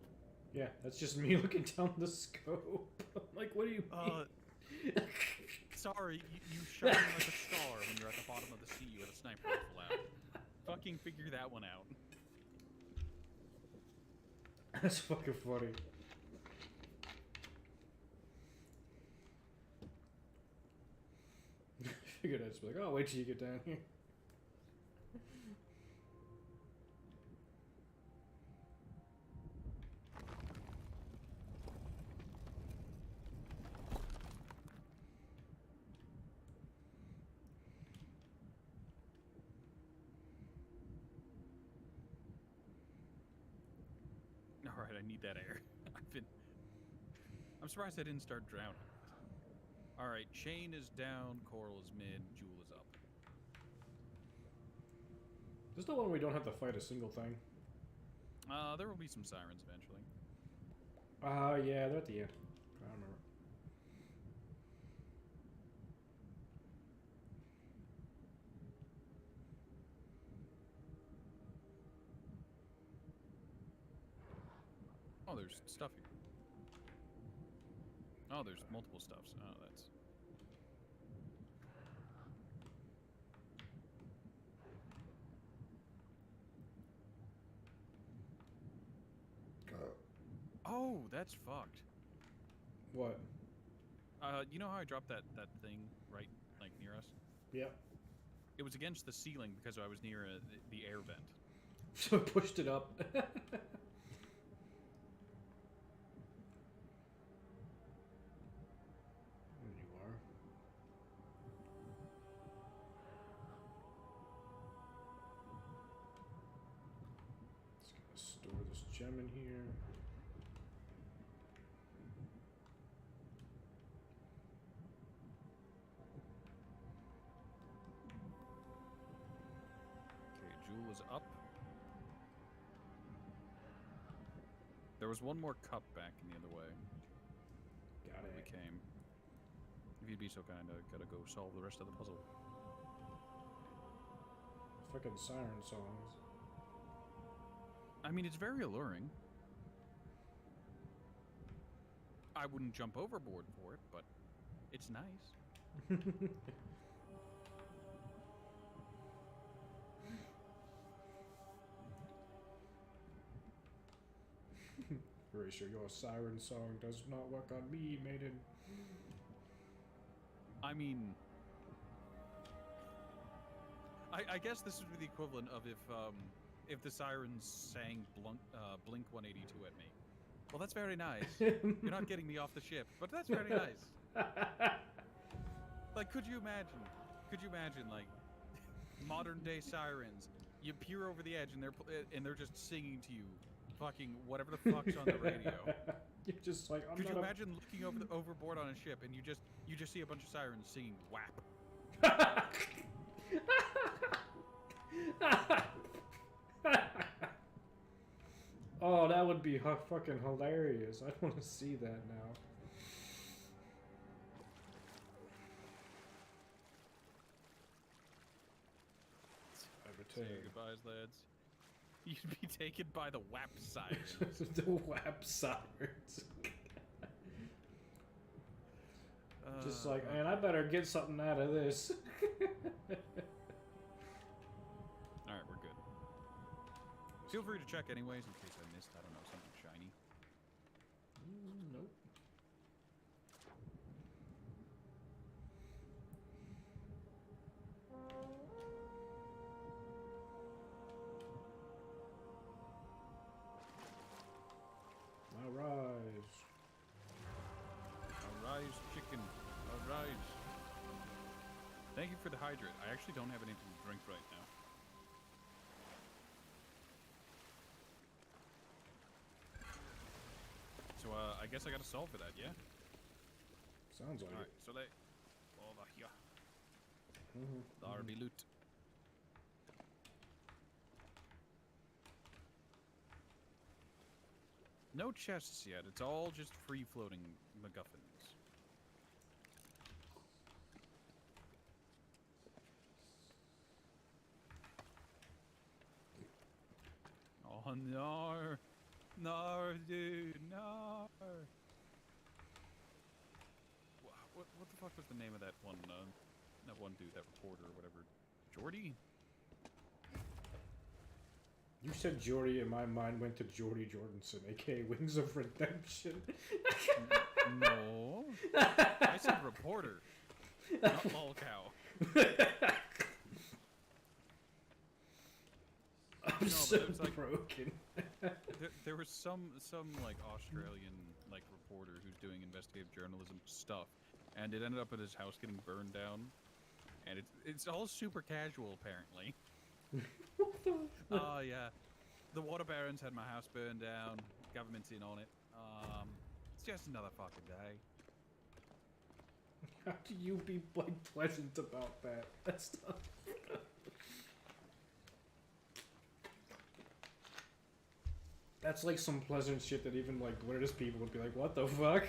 Yeah, that's just me looking down the scope. I'm like, what do you mean? Sorry, you shine like a star when you're at the bottom of the sea with a sniper rifle out. Fucking figure that one out. That's fucking funny. I figured I'd just be like, oh, wait till you get down here. Alright, I need that air. I'm surprised I didn't start drowning. Alright, Chain is down, Coral is mid, Jewel is up. This is the one we don't have to fight a single thing. There will be some sirens eventually. Yeah, they're at the end. I remember. Oh, there's stuff here. Oh, there's multiple stuffs. Oh, that's... Oh, that's fucked. What? You know how I dropped that thing right, like, near us? Yep. It was against the ceiling because I was near the air vent. So it pushed it up. There you are. Just gonna store this gem in here. Okay, Jewel is up. There was one more cup back in the other way. Got We it. came. If you'd be so kind, I gotta go solve the rest of the puzzle. Fucking siren songs. I mean, it's very alluring. I wouldn't jump overboard for it, but it's nice. Very sure your siren song does not work on me, maiden. I mean, I guess this would be the equivalent of if the sirens sang Blink 182 at me. Well, that's very nice. You're not getting me off the ship, but that's very nice. Like, could you imagine, like, modern day sirens? You peer over the edge and they're just singing to you, fucking whatever the fuck's on the radio. You're just like, Could you imagine looking overboard on a ship and you just see a bunch of sirens singing WAP? Oh, that would be fucking hilarious. I want to see that now. Say your goodbyes, lads. You'd be taken by the WAP sirens. The WAP sirens. Just like, man, I better get something out of this. Alright, we're good. Feel free to check anyways in case I missed, I don't know, something shiny. Nope. Arise. Arise, chicken. Arise. Thank you for the hydrate. I actually don't have anything to drink right now. So, I guess I gotta solve for that, yeah? Sounds like Alright, it. so they... Over here. Mm-hmm. There be loot. No chests yet. It's all just free-floating MacGuffins. Oh no! No, dude, No. What the fuck was the name of that one dude, that reporter or whatever? Jordy? You said Jordy, and my mind went to Jordy Jordanson, aka Wings of Redemption. No. I said reporter, not lol cow. I'm so broken. There was some like Australian like reporter who's doing investigative journalism stuff, and it ended up at his house getting burned down, and it's all super casual apparently. What the? Oh yeah, the water barons had my house burned down. Government's in on it. It's just another fucking day. How do you be like pleasant about that? That's not. That's like some pleasant shit that even like British people would be like, what the fuck?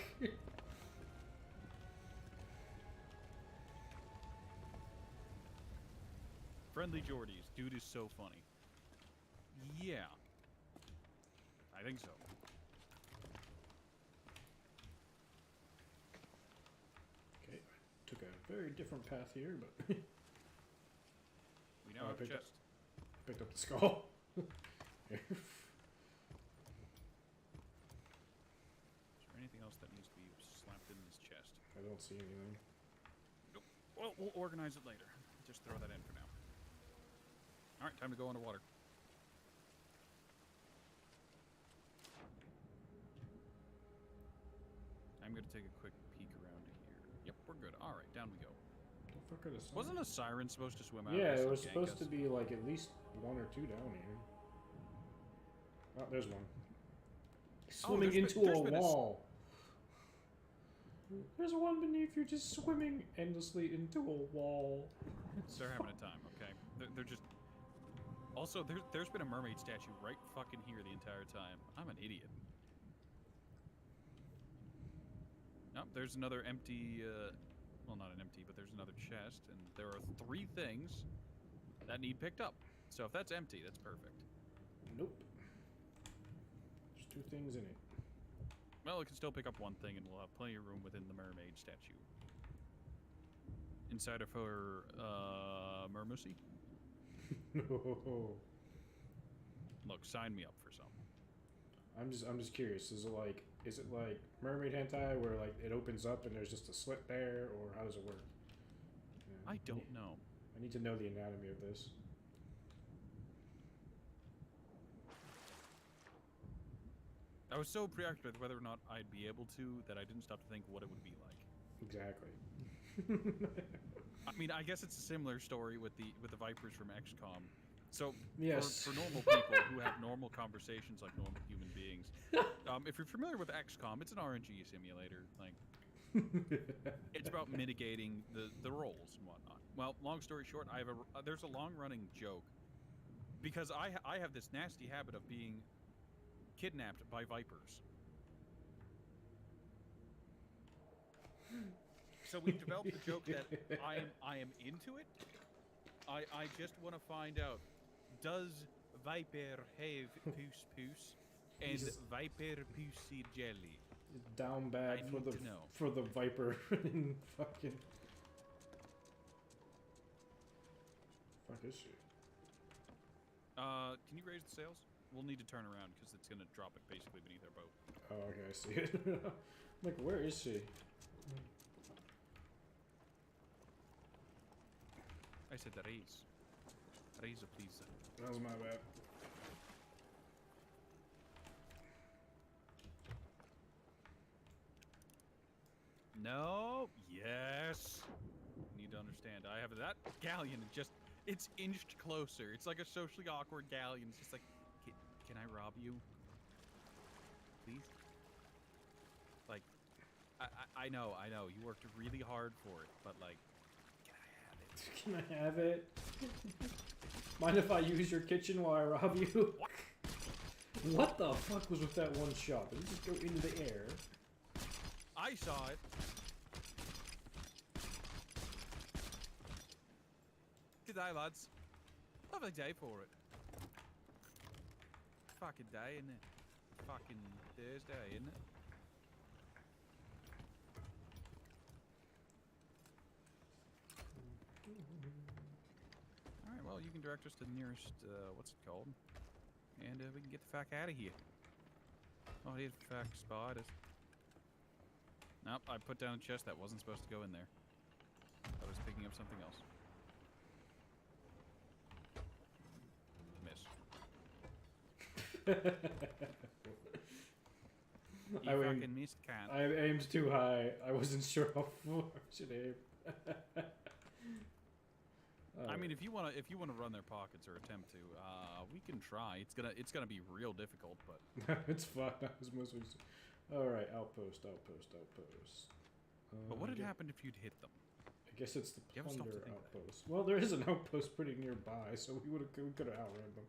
Friendly Geordies. Dude is so funny. Yeah. I think so. Okay, I took a very different path here, but... We now have a chest. Picked up the skull. Is there anything else that needs to be slapped in this chest? I don't see anything. Nope. Well, we'll organize it later. Just throw that in for now. Alright, time to go underwater. I'm gonna take a quick peek around here. Yep, we're good. Alright, down we go. The fuck are the sirens? Wasn't a siren supposed to swim out? Yeah, it was supposed to be like at least one or two down here. Oh, there's one. Swimming into a wall. There's one beneath you just swimming endlessly into a wall. They're having a time, okay? They're just... Also, there's been a mermaid statue right fucking here the entire time. I'm an idiot. Nope, there's another empty... well, not an empty, but there's another chest, and there are 3 things that need picked up. So if that's empty, that's perfect. Nope. There's 2 things in it. Well, it can still pick up 1 thing, and we'll have plenty of room within the mermaid statue. Inside of her, mermussy? No. Look, sign me up for some. I'm just curious. Is it like mermaid hentai where like it opens up and there's just a slit there, or how does it work? Yeah. I don't know. I need to know the anatomy of this. I was so preoccupied with whether or not I'd be able to that I didn't stop to think what it would be like. Exactly. I mean, I guess it's a similar story with the Vipers from XCOM. So, yes. for normal people who have normal conversations like normal human beings, if you're familiar with XCOM, it's an RNG simulator. Like, it's about mitigating the roles and whatnot. Well, long story short, I have there's a long-running joke because I have this nasty habit of being kidnapped by Vipers. So we've developed the joke that I am into it. I just want to find out, does Viper have poos and Viper pussy jelly? Down bad for the Viper in fucking. Fuck is she? Can you raise the sails? We'll need to turn around because it's gonna drop it basically beneath our boat. Oh, okay, I see it. I'm like, where is she? I said raise. Raise, please. That was my bad. No. Yes. You need to understand. I have that galleon. It's inched closer. It's like a socially awkward galleon. It's just like, can I rob you? Please? Like, I know. You worked really hard for it, but like, can I have it? Mind if I use your kitchen while I rob you? What? What the fuck was with that one shot? Did it just go into the air? I saw it. Good day, lads. Lovely day for it. Fucking day, isn't it? fucking Thursday, isn't it? Alright, well, you can direct us to the nearest, what's it called? And we can get the fuck out of here. Oh, these fuck spiders. Nope, I put down a chest that wasn't supposed to go in there. I was picking up something else. Miss. You fucking missed, can't. I aimed too high. I wasn't sure how far I should aim. I mean, if you wanna run their pockets or attempt to, we can try. It's gonna be real difficult, but it's fine. I was mostly. All right, outpost. But what had happened if you'd hit them? I guess it's the You ever stop to plunder think outpost. Well, there is an outpost pretty nearby, so we could have outran them.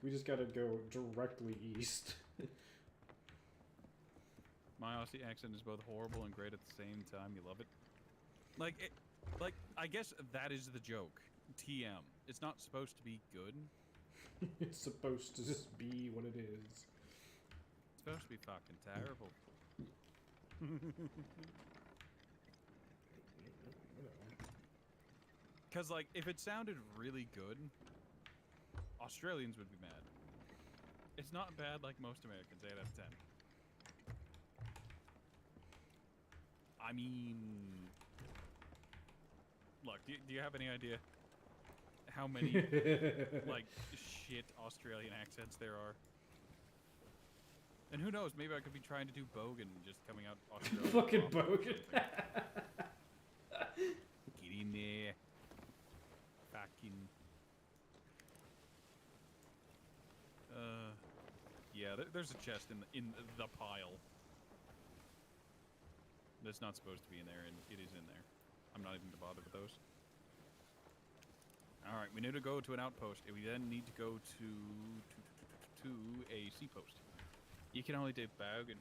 We just gotta go directly east. My Aussie accent is both horrible and great at the same time. You love it. Like, I guess that is the joke. TM. It's not supposed to be good. It's supposed to just be what it is. It's supposed to be fucking terrible. Because, like, if it sounded really good, Australians would be mad. It's not bad like most Americans, 8 out of 10. I mean... Look, do you have any idea how many, like, shit Australian accents there are? And who knows, maybe I could be trying to do Bogan and just coming out Australian. Fucking Bogan. Get in there. Fucking... Yeah, there's a chest in the pile. That's not supposed to be in there, and it is in there. I'm not even gonna bother with those. Alright, we need to go to an outpost, and we then need to go to a sea post. You can only do Bogan.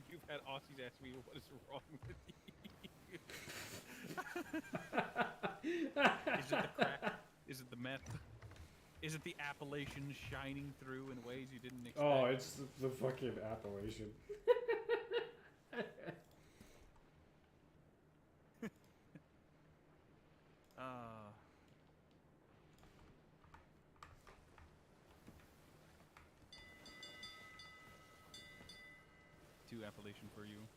You've had Aussies ask me what is wrong with you. Is it the crack? Is it the meth? Is it the Appalachian shining through in ways you didn't expect? Oh, it's the fucking Appalachian. Too Appalachian for you.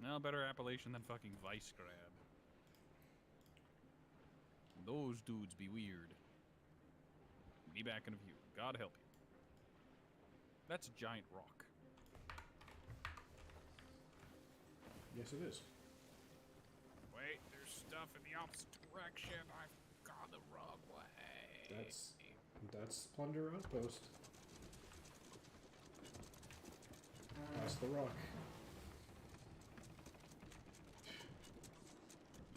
No, better Appalachian than fucking Vice Grab. Those dudes be weird. Be back in a few. God help you. That's a giant rock. Yes, it is. Wait, there's stuff in the opposite direction. I've gone the wrong way. That's Plunder Outpost. That's the rock.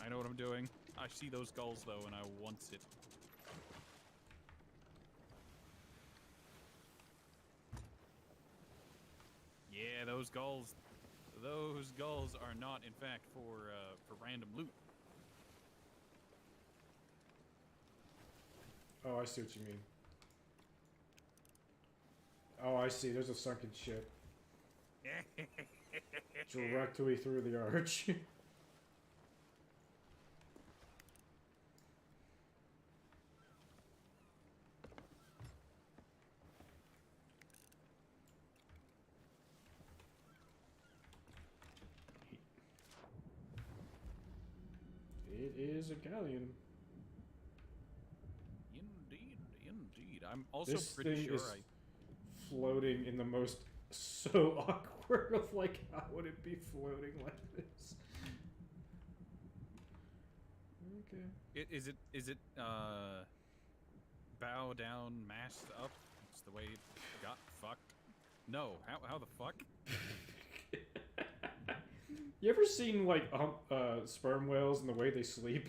I know what I'm doing. I see those gulls though, and I want it. Yeah, those gulls. Those gulls are not, in fact, for random loot. Oh, I see what you mean. Oh, I see. There's a sunken ship. Directly through the arch. It is a galleon. Indeed, indeed. I'm also This pretty thing sure is floating in the most so awkward of like, how would it be floating like this? Okay. Is it bow down, mast up? It's the way it got fucked. No, how the fuck? You ever seen like sperm whales and the way they sleep?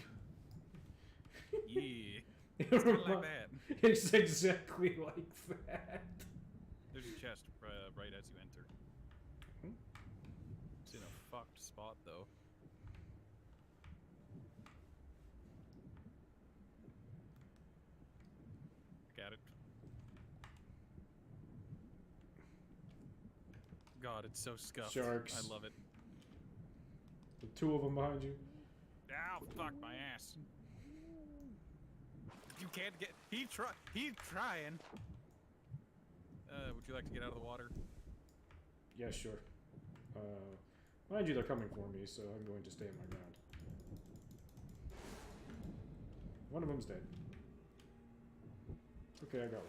Yeah, it's kind of like that. It's exactly like that. There's a chest right as you enter. Hmm? It's in a fucked spot though. Got it. god, it's so scuffed. Sharks. I love it. The two of them behind you. Ow, fuck my ass. You can't get. He's trying. Would you like to get out of the water? Yeah, sure. Mind you, they're coming for me, so I'm going to stay on my ground. One of them's dead. Okay, I got one.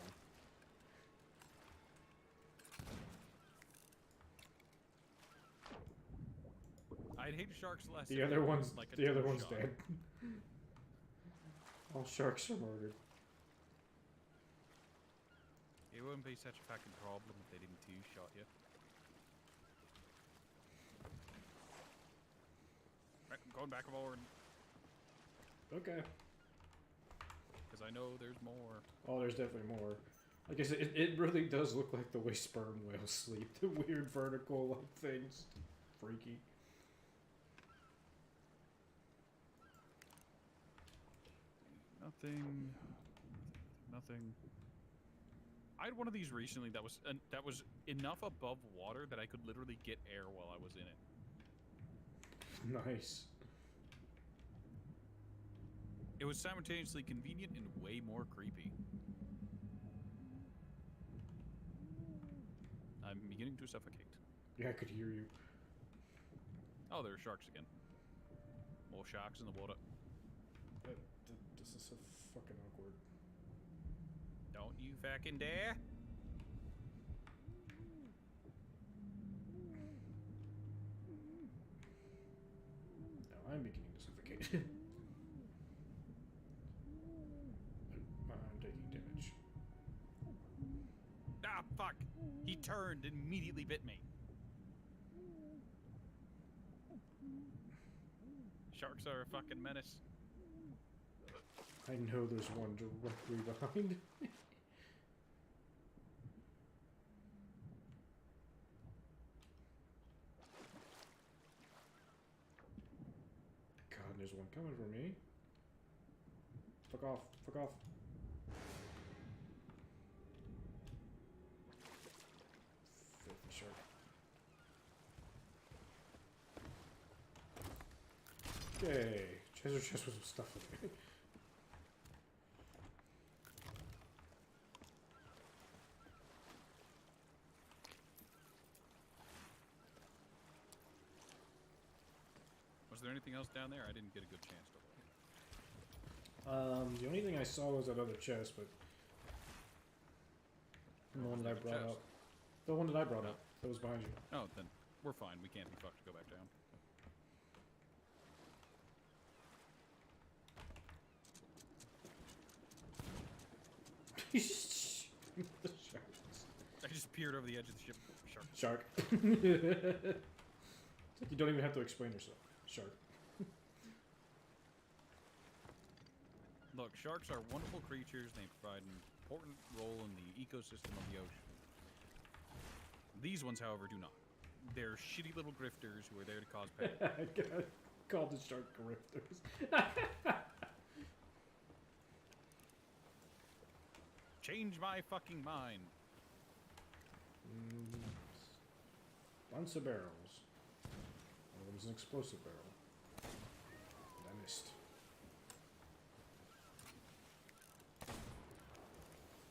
I'd hate sharks less. The if other they were one's like a the other two one's shot. dead. All sharks are murdered. It wouldn't be such a fucking problem if they didn't two-shot you. Right, I'm going back aboard. Okay. Because I know there's more. Oh, there's definitely more. Like I said, it really does look like the way sperm whales sleep. The weird vertical like things. Freaky. Nothing. I had one of these recently that was enough above water that I could literally get air while I was in it. Nice. It was simultaneously convenient and way more creepy. I'm beginning to suffocate. Yeah, I could hear you. Oh, there are sharks again. More sharks in the water. This is so fucking awkward. Don't you fucking dare! Now I'm beginning to suffocate. I'm taking damage. Ah, fuck! He turned and immediately bit me. Sharks are a fucking menace. I know there's one directly behind. God, there's one coming for me. Fuck off, fuck off. Filthy shark. Okay, treasure chest with some stuff in it. Was there anything else down there? I didn't get a good chance to look. The only thing I saw was that other chest, but the one that I brought up. The one that I brought up. That was behind you. Oh, then we're fine. We can't be fucked to go back down. The sharks. I just peered over the edge of the ship. Shark. Shark. It's like you don't even have to explain yourself. Shark. Look, sharks are wonderful creatures. They provide an important role in the ecosystem of the ocean. These ones, however, do not. They're shitty little grifters who are there to cause pain. I got called the shark grifters. Change my fucking mind. Bunch of barrels. One of them's an explosive barrel. And I missed.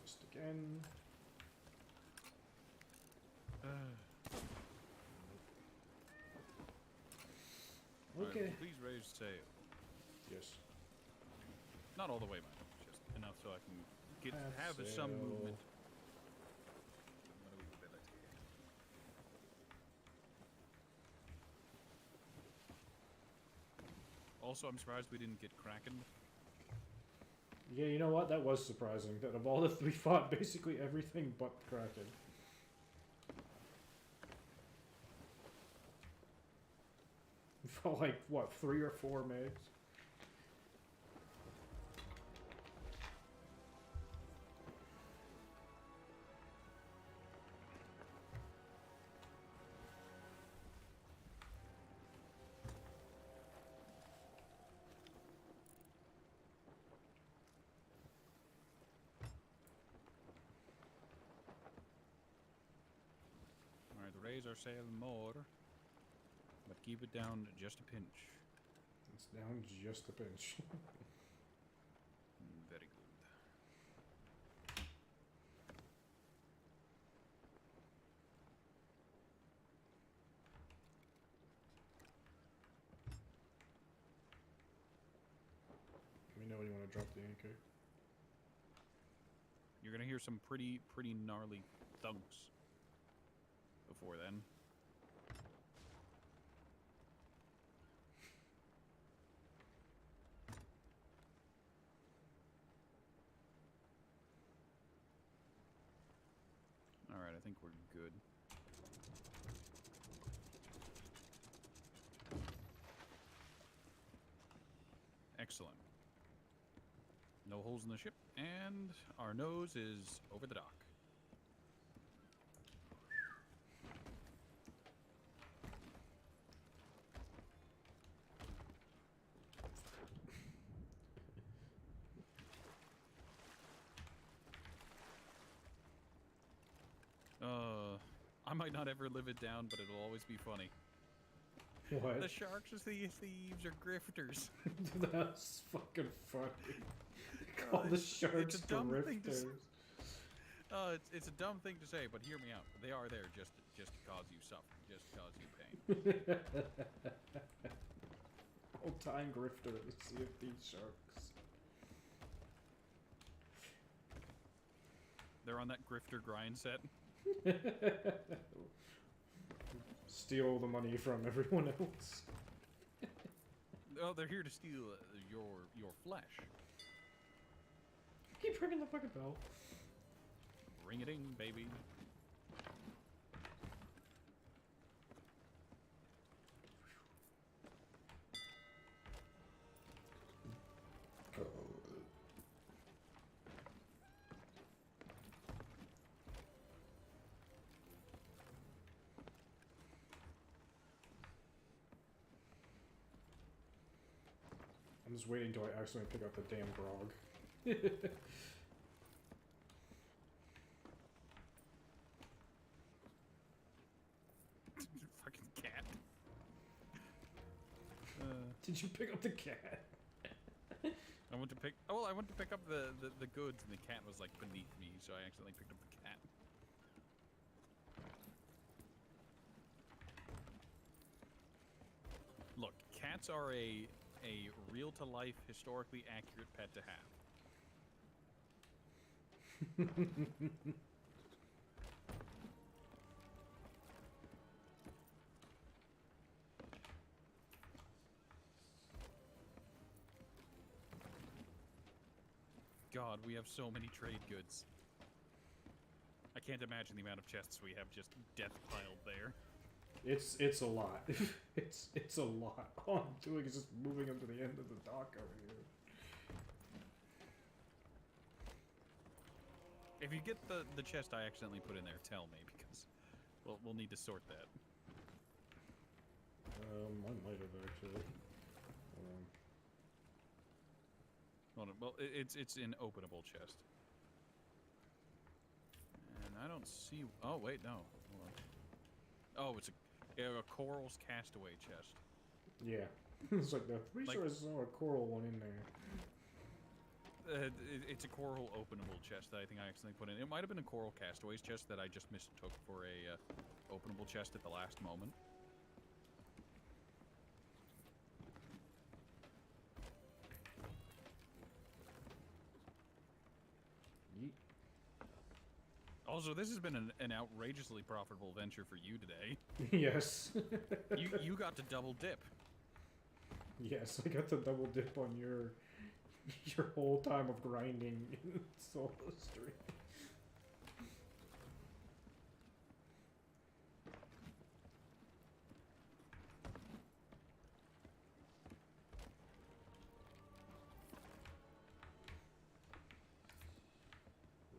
Missed again. Okay. Alright, please raise sail. Yes. Not all the way, man. Just enough so I can have Sail. some movement. Also, I'm surprised we didn't get Kraken. Yeah, you know what? That was surprising. That of all the three fought basically everything but Kraken. We fought like, what, 3 or 4 megs? raise our sail more, but keep it down just a pinch. It's down just a pinch. Very good. Let me know when you want to drop the anchor. You're gonna hear some pretty gnarly thunks before then. Alright, I think we're good. Excellent. No holes in the ship, and our nose is over the dock. I might not ever live it down, but it'll always be funny. What? The sharks are thieves are grifters. That's fucking funny. Call the sharks it's a dumb thing to grifters. it's a dumb thing to say, but hear me out. They are there just to cause you suffering, just to cause you pain. Old-time grifter, the Sea of Thieves sharks. They're on that grifter grind set. Steal the money from everyone else. Oh, they're here to steal your flesh. Keep ringing the fucking bell. Ring it in, baby. I'm just waiting until I accidentally pick up the damn grog. Fucking cat. Did you pick up the cat? I went to pick. Oh, well, I went to pick up the goods, and the cat was like beneath me, so I accidentally picked up the cat. Look, cats are a real-to-life, historically accurate pet to have. God, we have so many trade goods. I can't imagine the amount of chests we have just death piled there. It's a lot. it's a lot. All I'm doing is just moving them to the end of the dock over here. If you get the chest I accidentally put in there, tell me, because we'll need to sort that. I might have actually. Hold on. Well, it's an openable chest. And I don't see. Oh wait, no. Hold on. Oh, it's a coral's castaway chest. Yeah. It's like the pretty sure I saw a coral one in there. It's a coral openable chest that I think I accidentally put in. It might have been a coral castaways chest that I just mistook for a openable chest at the last moment. Yeet. Also, this has been an outrageously profitable venture for you today. Yes. You got to double dip. Yes, I got to double dip on your whole time of grinding in Soul History.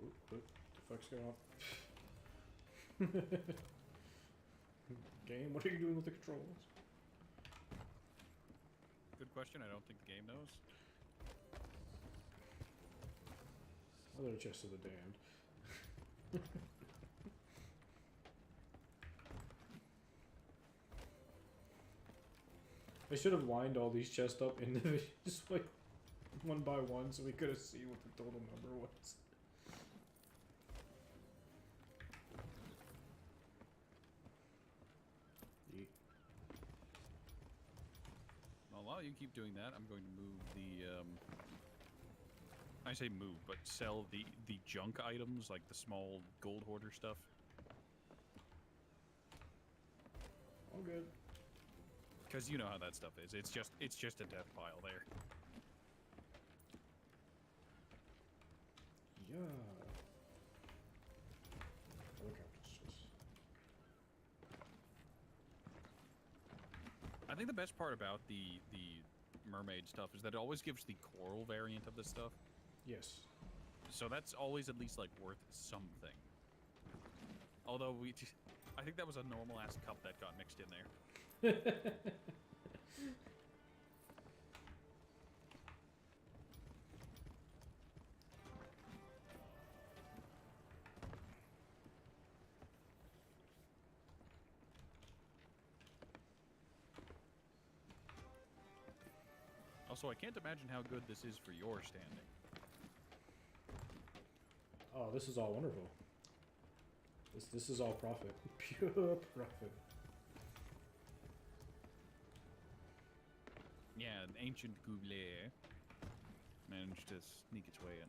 What the fuck's going on? Game, what are you doing with the controls? Good question. I don't think the game knows. Other chest of the damned. I should have lined all these chests up individually, just like one by one, so we could have seen what the total number was. Well, while you keep doing that, I'm going to move the. I say move, but sell the junk items, like the small gold hoarder stuff. All good. Because you know how that stuff is. It's just a death pile there. Yeah. Okay. I think the best part about the mermaid stuff is that it always gives the coral variant of this stuff. Yes. So that's always at least like worth something. Although I think that was a normal ass cup that got mixed in there. Also, I can't imagine how good this is for your standing. Oh, this is all wonderful. This is all profit. Pure profit. Yeah, an ancient goulet managed to sneak its way in.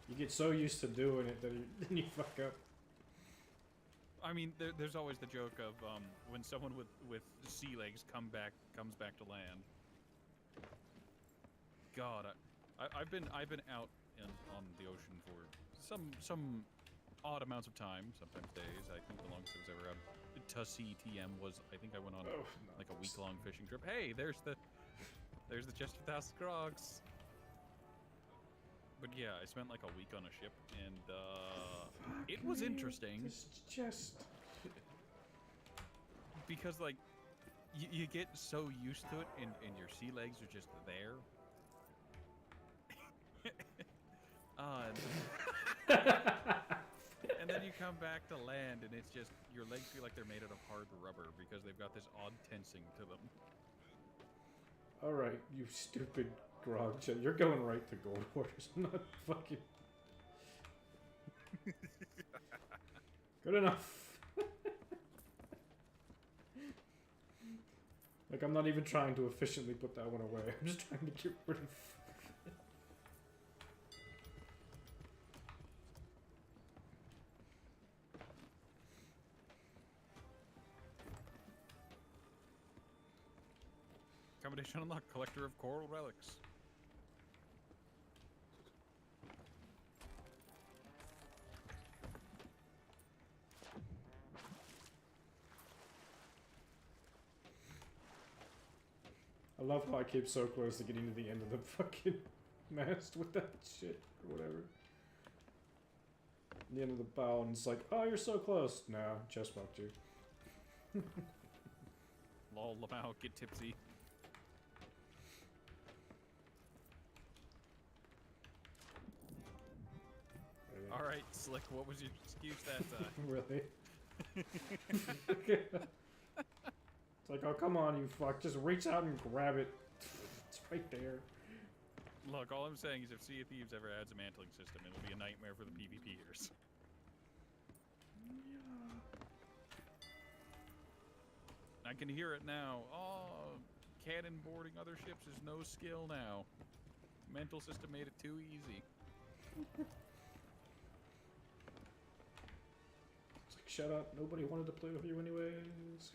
You get so used to doing it that then you fuck up. I mean, there's always the joke of when someone with sea legs comes back to land. God, I've been out on the ocean for some odd amounts of time, sometimes days. I think the longest I was ever out to sea TM was, I think I went on like a week-long fishing trip. Hey, there's the chest of 1,000 crocs. But yeah, I spent like a week on a ship, and it was interesting. This chest. Because like you get so used to it, and your sea legs are just there. And then you come back to land, and it's just your legs feel like they're made out of hard rubber because they've got this odd tensing to them. All right, you stupid grog. You're going right to gold hoarders. I'm not fucking. Good enough. Like, I'm not even trying to efficiently put that one away. I'm just trying to get rid of. Combination unlocked, collector of coral relics. I love how I keep so close to getting to the end of the fucking mast with that shit or whatever. The end of the bow, and it's like, oh, you're so close. Nah, just fucked you. Lol, Lamau, get tipsy. Alright, Slick, what was your excuse that time? Really? It's like, oh, come on, you fuck. Just reach out and grab it. It's right there. Look, all I'm saying is if Sea of Thieves ever adds a mantling system, it'll be a nightmare for the PvPers. I can hear it now. Oh, cannon boarding other ships is no skill now. Mental system made it too easy. It's like, shut up. Nobody wanted to play with you anyways.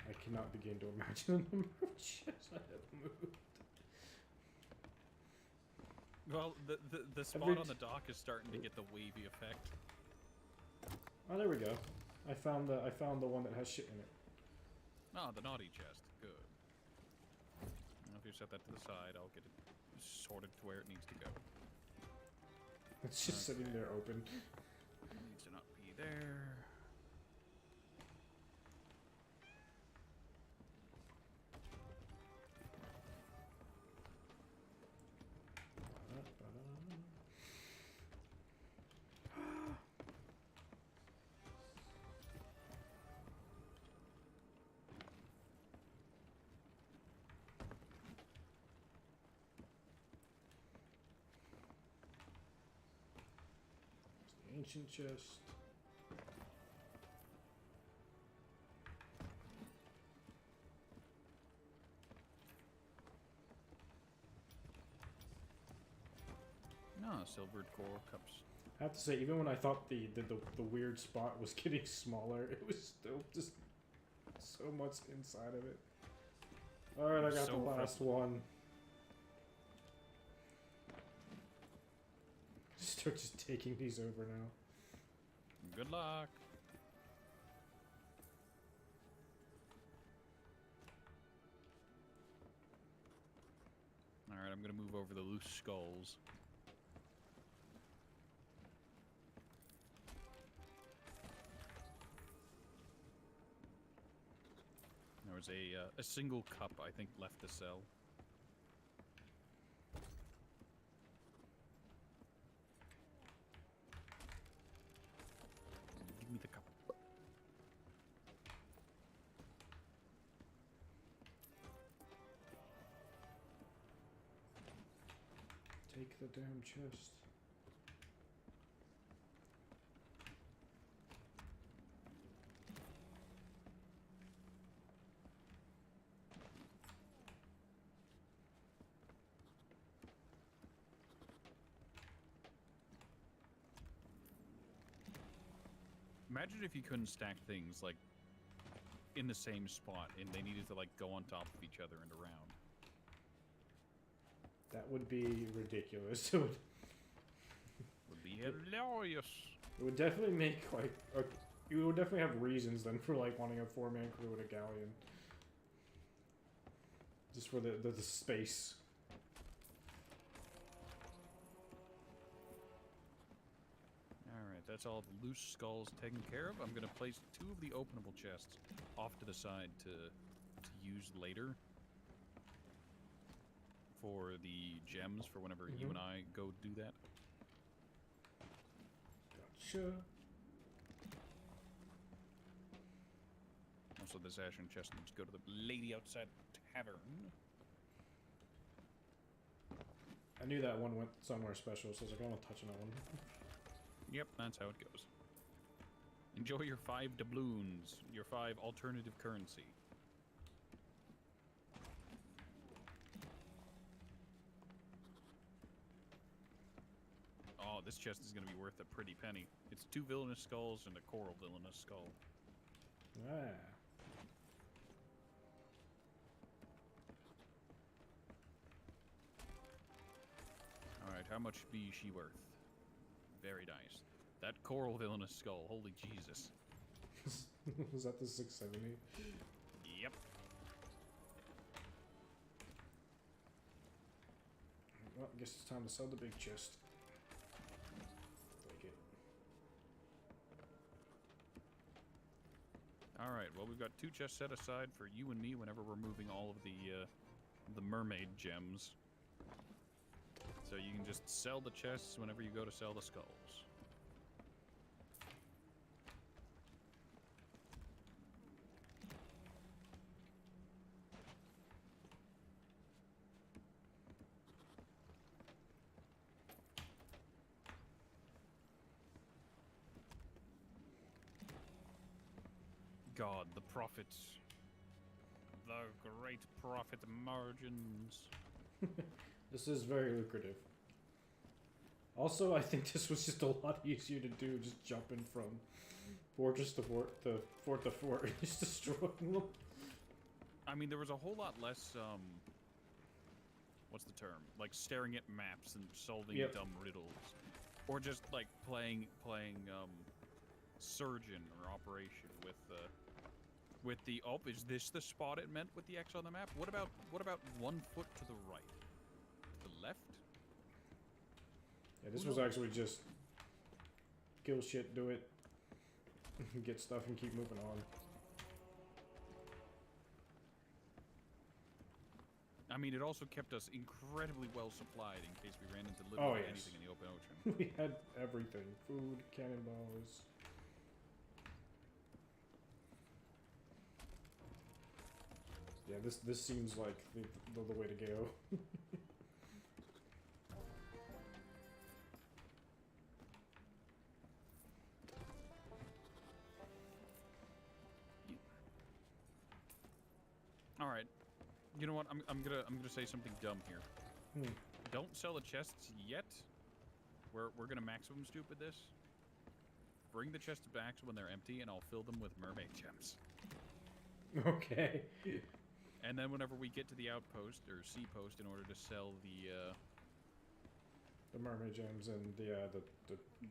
I cannot begin to imagine the number of ships I have moved. Well, the spot on the dock is starting to get the wavy effect. Oh, there we go. I found the one that has shit in it. Oh, the naughty chest. Good. Now, if set that to the side. I'll get it sorted to where it needs to go. It's just sitting there open. Needs to not be there. Ancient chest. No, silvered coral cups. I have to say, even when I thought the weird spot was getting smaller, it was still just so much inside of it. Alright, I got So the last one. Start just taking these over now. Good luck. Alright, I'm gonna move over the loose skulls. There was a single cup, I think, left to sell. Give me the cup. Take the damn chest. Imagine if you couldn't stack things, like, in the same spot, and they needed to, like, go on top of each other and around. That would be ridiculous. It Would be hilarious. would definitely make, like, you would definitely have reasons then for, like, wanting a 4-man crew with a galleon. Just for the space. Alright, that's all the loose skulls taken care of. I'm going to place 2 of the openable chests off to the side to use later. For the gems, for whenever you and I go do that. Gotcha. Also, this ashen chest needs to go to the lady outside tavern. I knew that one went somewhere special, so I was like, I want to touch on that one. Yep, that's how it goes. Enjoy your 5 doubloons, your 5 alternative currency. Oh, this chest is going to be worth a pretty penny. It's 2 villainous skulls and a coral villainous skull. Ah. Alright, how much be she worth? Very nice. That coral villainous skull, holy Jesus. Was that the 670? Yep. Well, I guess it's time to sell the big chest. Take it. Alright, well, we've got 2 chests set aside for you and me whenever we're moving all of the mermaid gems. So you can just sell the chests whenever you go to sell the skulls. God, the profits. The great profit margins. This is very lucrative. Also, I think this was just a lot easier to do, just jumping from fortress to fort to fort to fort and just destroying them. I mean, there was a whole lot less, what's the term? Like, staring at maps and solving dumb riddles. Or just, like, playing, surgeon or operation with, With the is this the spot it meant with the X on the map? What about 1 foot to the right? To the left? Yeah, this was actually just kill shit, do it, get stuff, and keep moving on. I mean, it also kept us incredibly well supplied in case we ran into literally anything in the open ocean. We had everything. Food, cannonballs. Yeah, this seems like the way to go. All right. You know what? I'm gonna say something dumb here. Hmm. Don't sell the chests yet. We're gonna maximum stupid this. Bring the chests back when they're empty, and I'll fill them with mermaid gems. Okay. And then whenever we get to the outpost or sea post, in order to sell the mermaid gems and the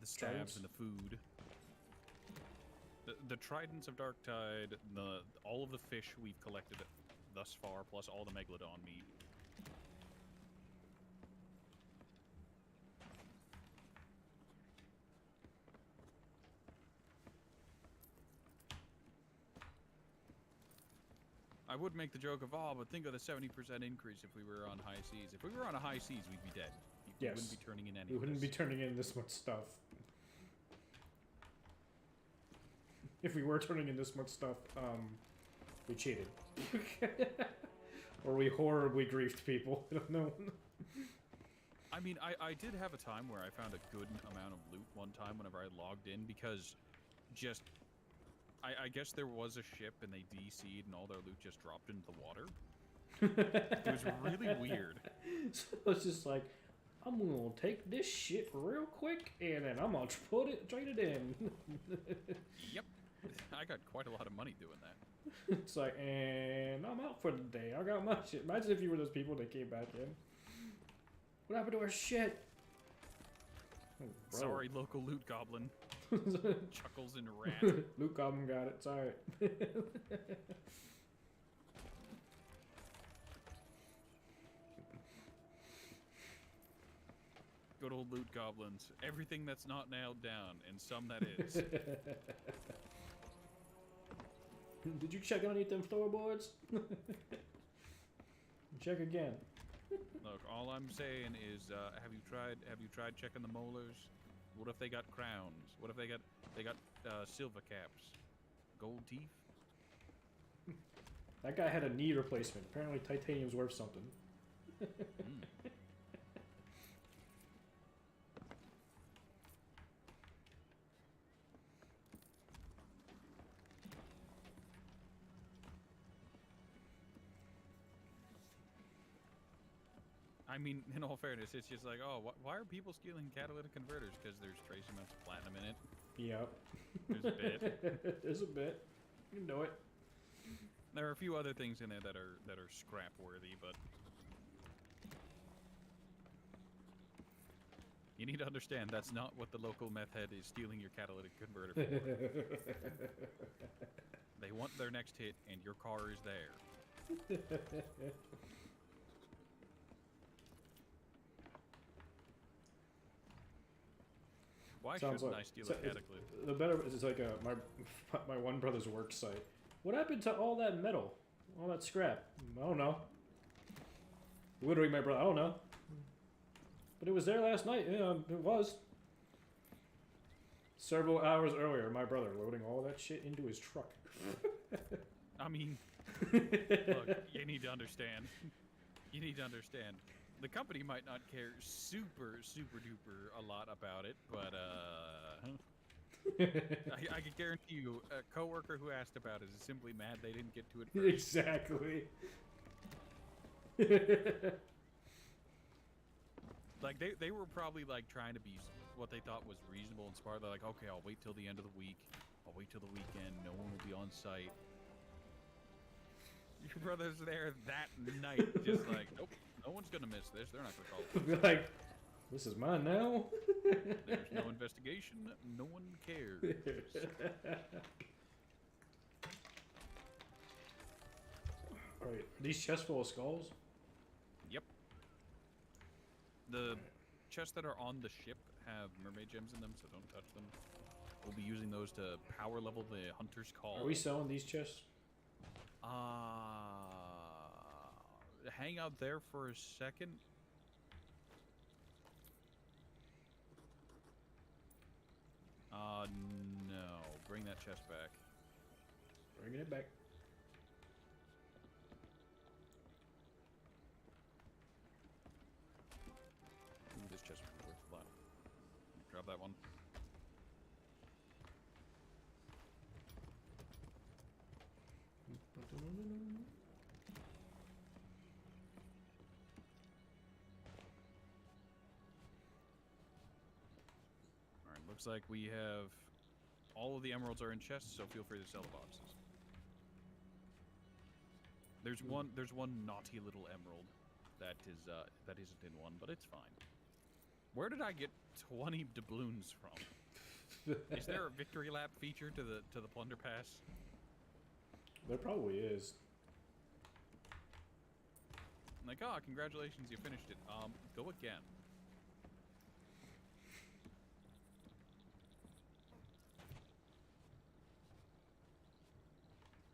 stabs tridents? and the food. The tridents of Darktide, all of the fish we've collected thus far, plus all the megalodon meat. I would make the joke of, oh, but think of the 70% increase if we were on high seas. If we were on a high seas, we'd be dead. We Yes. wouldn't be turning in any We of wouldn't this. be turning in this much stuff. If we were turning in this much stuff, we cheated. Or we horribly griefed people. I don't know. I mean, I did have a time where I found a good amount of loot one time whenever I logged in, because just... I guess there was a ship and they DC'd and all their loot just dropped into the water. It was really weird. So it's just like, I'm gonna take this shit real quick and then I'm gonna trade it in. Yep. I got quite a lot of money doing that. It's like, and I'm out for the day. I got my shit. Imagine if you were those people that came back in. What happened to our shit? Oh, bro. Sorry, local loot goblin. Chuckles and rat. Luke Goblin got it. It's alright. Good old loot goblins. Everything that's not nailed down, and some that is. Did you check underneath them floorboards? Check again. Look, all I'm saying is, have you tried checking the molars? What if they got crowns? What if they got silver caps, gold teeth? That guy had a knee replacement. Apparently, titanium's worth something. I mean, in all fairness, it's just like, oh, why are people stealing catalytic converters? Because there's trace amounts of platinum in it. Yep. There's a bit. There's a bit. You know it. There are a few other things in there that are scrap worthy, but you need to understand that's not what the local meth head is stealing your catalytic converter for. They want their next hit, and your car is there. Why shouldn't I steal a catalytic? The better is like my one brother's work site. What happened to all that metal? All that scrap? I don't know. Literally, my brother, I don't know. But it was there last night. Yeah, it was. Several hours earlier, my brother loading all that shit into his truck. I mean, look, you need to understand. You need to understand. The company might not care super duper a lot about it, but I can guarantee you, a coworker who asked about it is simply mad they didn't get to it first. Exactly. Like they were probably like trying to be what they thought was reasonable and smart. They're like, okay, I'll wait till the end of the week. I'll wait till the weekend. No one will be on site. Your brother's there that night, just like, nope, no one's gonna miss this. They're not gonna call it. Like, this is mine now. There's no investigation. No one cares. Alright, are these chests full of skulls? Yep. The chests that are on the ship have mermaid gems in them, so don't touch them. We'll be using those to power level the Hunter's Call. Are we selling these chests? Hang out there for a second. No. Bring that chest back. Bringing it back. Ooh, this chest is worth a lot. Grab that one. Alright, looks like we have all of the emeralds are in chests, so feel free to sell the boxes. There's one naughty little emerald that isn't in one, but it's fine. Where did I get 20 doubloons from? Is there a victory lap feature to the plunder pass? There probably is. Like, congratulations, you finished it. Go again.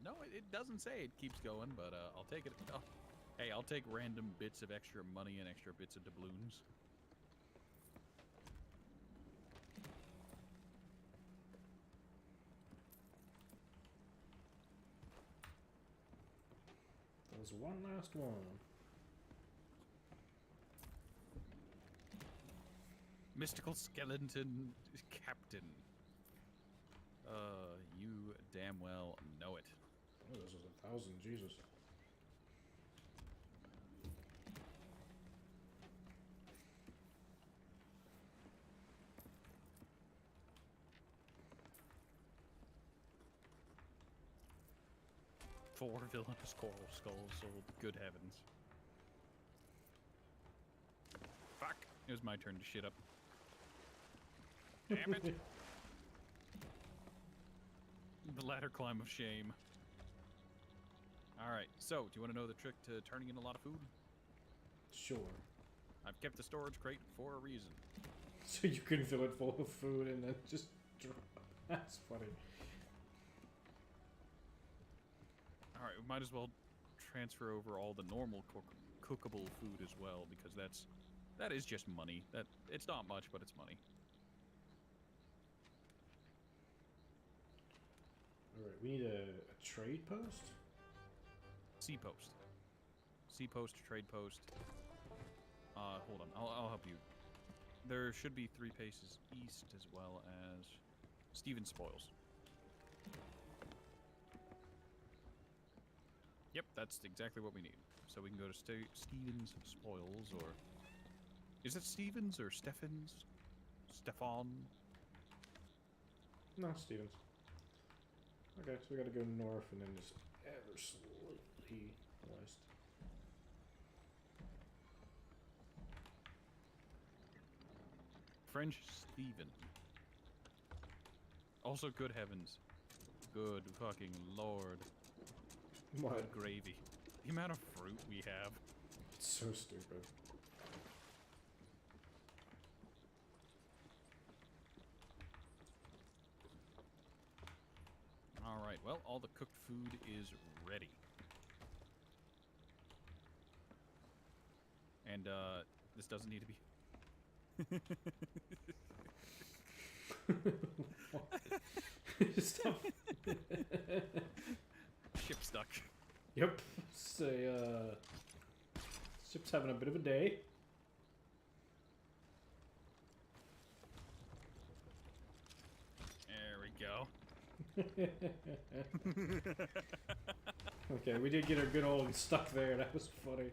No, it doesn't say it keeps going, but I'll take it. Oh, hey, I'll take random bits of extra money and extra bits of doubloons. There's one last one. Mystical skeleton captain. You damn well know it. Oh, this is 1,000, Jesus. Four villainous coral skulls, so good heavens. Fuck! It was my turn to shit up. Damn it! The ladder climb of shame. Alright, so, do you want to know the trick to turning in a lot of food? Sure. I've kept the storage crate for a reason. So you can fill it full of food and then just drop. That's funny. Alright, we might as well transfer over all the normal cookable food as well, because that is just money. It's not much, but it's money. Alright, we need a trade post? Sea post. Sea post, trade post. Hold on, I'll help you. There should be 3 paces east as well as Steven Spoils. Yep, that's exactly what we need. So we can go to Steven's Spoils, or... Is it Stevens or Stephens? Stefan? No, Stevens. Okay, so we gotta go north and then just ever slightly west. French Steven. Also, good heavens. Good fucking lord. What? Good gravy. The amount of fruit we have. It's so stupid. Alright, well, all the cooked food is ready. And, this doesn't need to be... Stop. Ship stuck. Yep. Say, ship's having a bit of a day. There we go. Okay, we did get our good old stuck there. That was funny.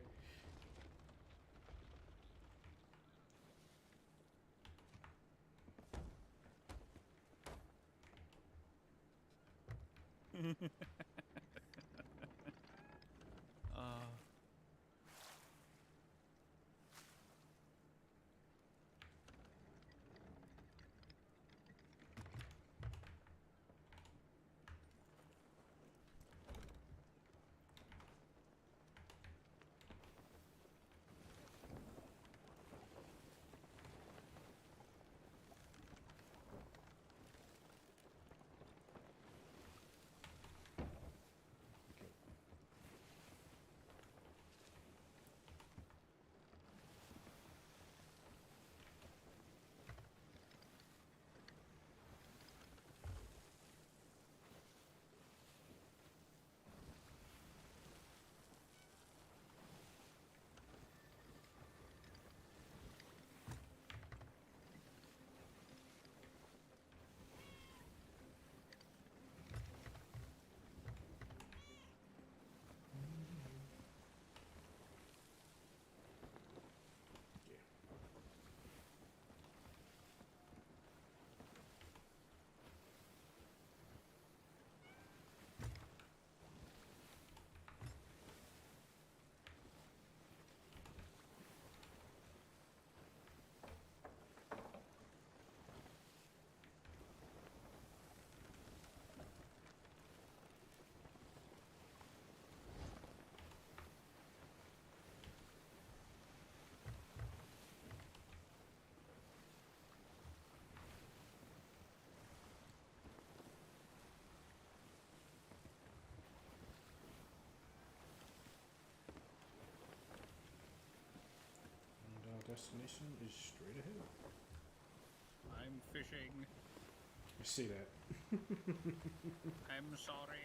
Destination is straight ahead. I'm fishing. You see that? I'm sorry.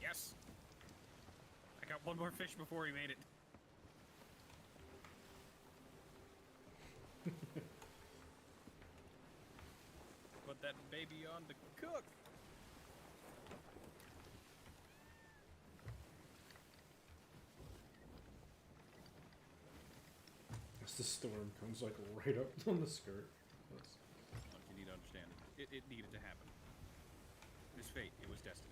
Yes. I got one more fish before he made it. Put that baby on to cook. As the storm comes like right up on the skirt. Look, you need to understand. It needed to happen. It was fate. It was destiny.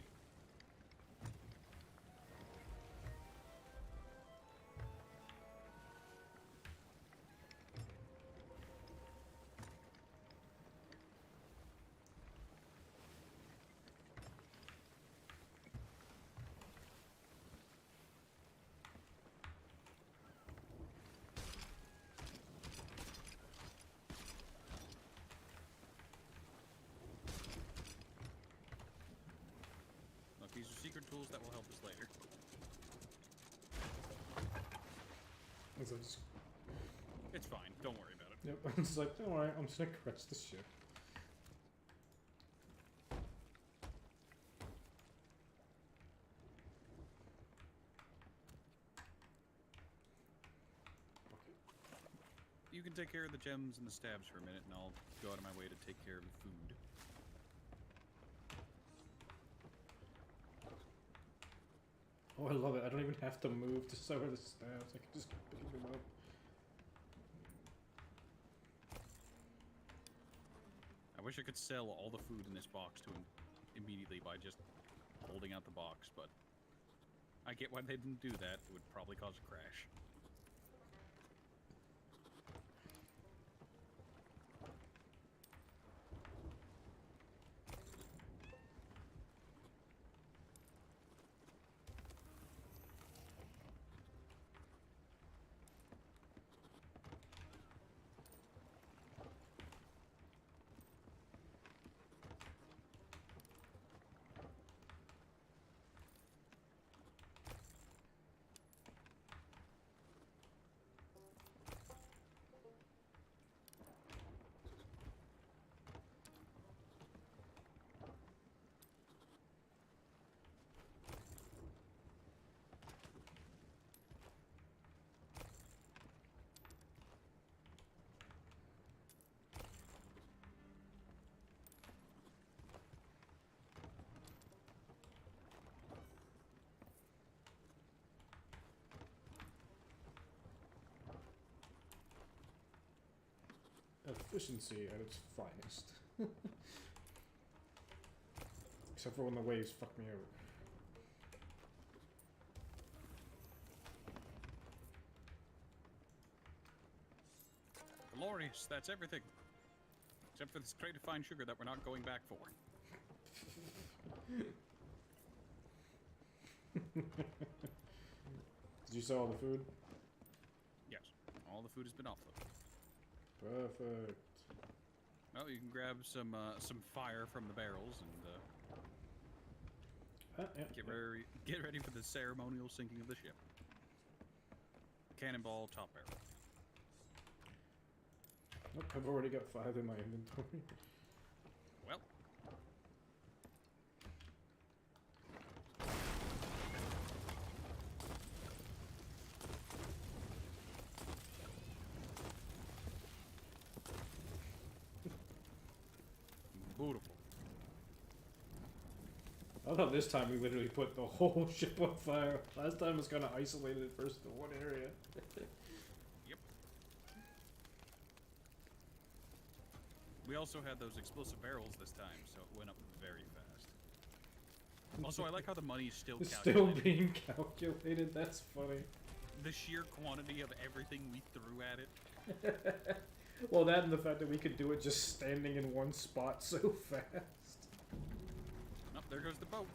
These are secret tools that will help us later. It's fine. Don't worry about it. Yep, I'm just like, don't worry, I'm just gonna crash the ship. You can take care of the gems and the stabs for a minute, and I'll go out of my way to take care of the food. Oh, I love it. I don't even have to move to sever the stabs. I can just pick them up. I wish I could sell all the food in this box to him immediately by just holding out the box, but I get why they didn't do that. It would probably cause a crash. Efficiency at its finest. Except for when the waves fuck me over. Glorious, that's everything. Except for this crate of fine sugar that we're not going back for. Did you sell all the food? Yes, all the food has been offloaded. Perfect. Well, you can grab some fire from the barrels and Yeah, get ready for the ceremonial sinking of the ship. Cannonball, top barrel. Nope, I've already got 5 in my inventory. Well. Beautiful. I thought this time we literally put the whole ship on fire. Last time it was kind of isolated at first to one area. Yep. We also had those explosive barrels this time, so it went up very fast. Also, I like how the money is still It's calculated. still being calculated. That's funny. The sheer quantity of everything we threw at it. Well, that and the fact that we could do it just standing in one spot so fast. Oh, there goes the boat.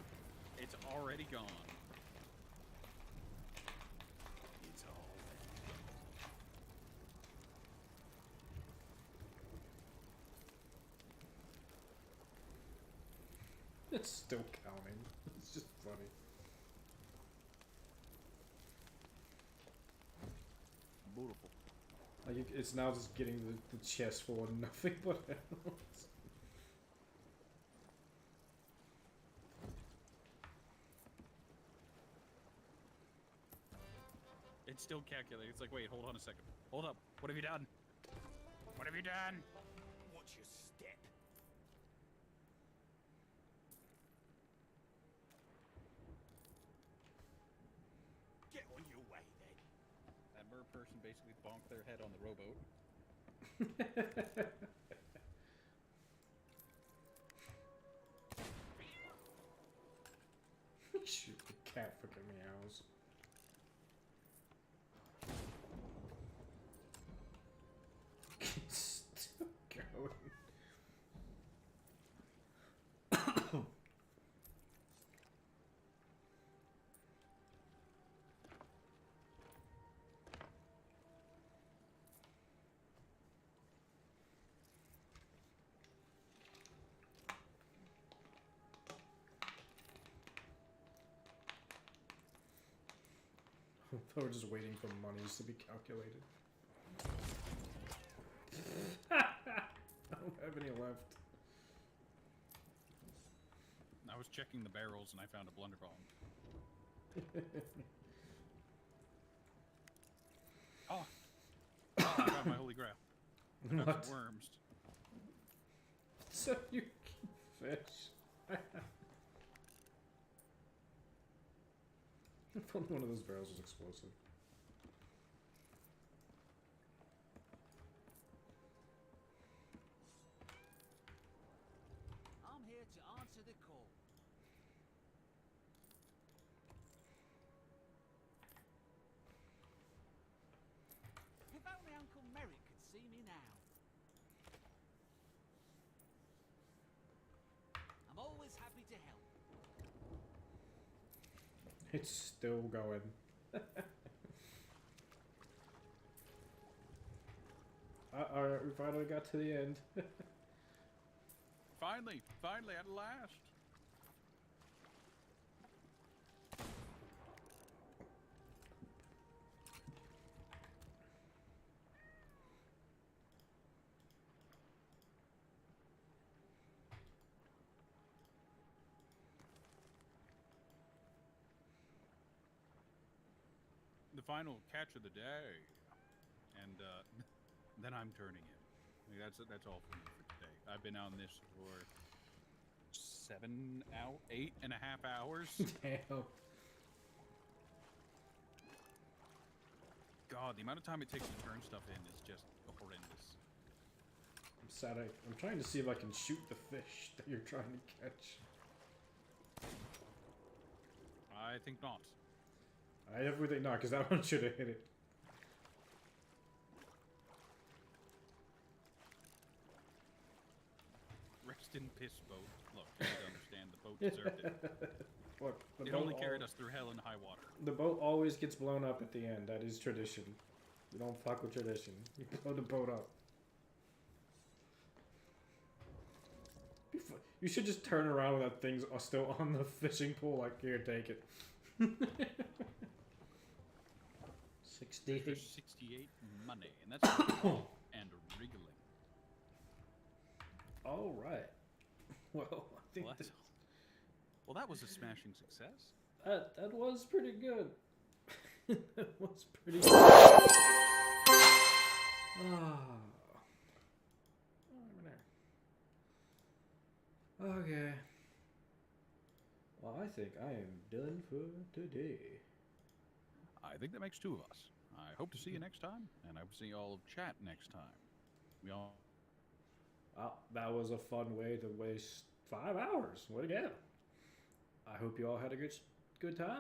It's already gone. It's all It's still counting. It's just funny. Beautiful. Like it's now just getting the chest full of nothing but animals. It's still calculating. It's like, wait, hold on a second. Hold up. What have you done? What have you done? Watch your step. Get on your way then. That mer person basically bonked their head on the rowboat. Shoot, the cat fucking meows. It's still going. We're just waiting for monies to be calculated. I don't have any left. I was checking the barrels and I found a blunderbomb. Oh! I found my holy grail. I found What? some worms. So you keep fish. If only one of those barrels was explosive. I'm here to answer the call. If only Uncle Merrick could see me now. I'm always happy to help. It's still going. Alright, we finally got to the end. Finally! Finally, at last! The final catch of the day. And, then I'm turning in. Like, that's all for me for today. I've been on this for 8.5 hours. Damn. God, the amount of time it takes to turn stuff in is just horrendous. I'm sad. I'm trying to see if I can shoot the fish that you're trying to catch. I think not. I definitely think not, because that one should have hit it. Rest in piss, boat. Look, you need to understand the boat deserved it. Look, the It boat only carried us through hell and high water. The boat always gets blown up at the end. That is tradition. You don't fuck with tradition. You blow the boat up. You should just turn around when that thing's still on the fishing pole. Like, here, take it. 68. 68 money, and that's and wriggling. All right. Well, I think Well, that was a smashing success. that was pretty good. That was pretty good. Okay. Well, I think I am done for today. I think that makes two of us. I hope to see you next time, and I hope to see all of chat next time. We all. Well, that was a fun way to waste 5 hours. What again? I hope you all had a good time.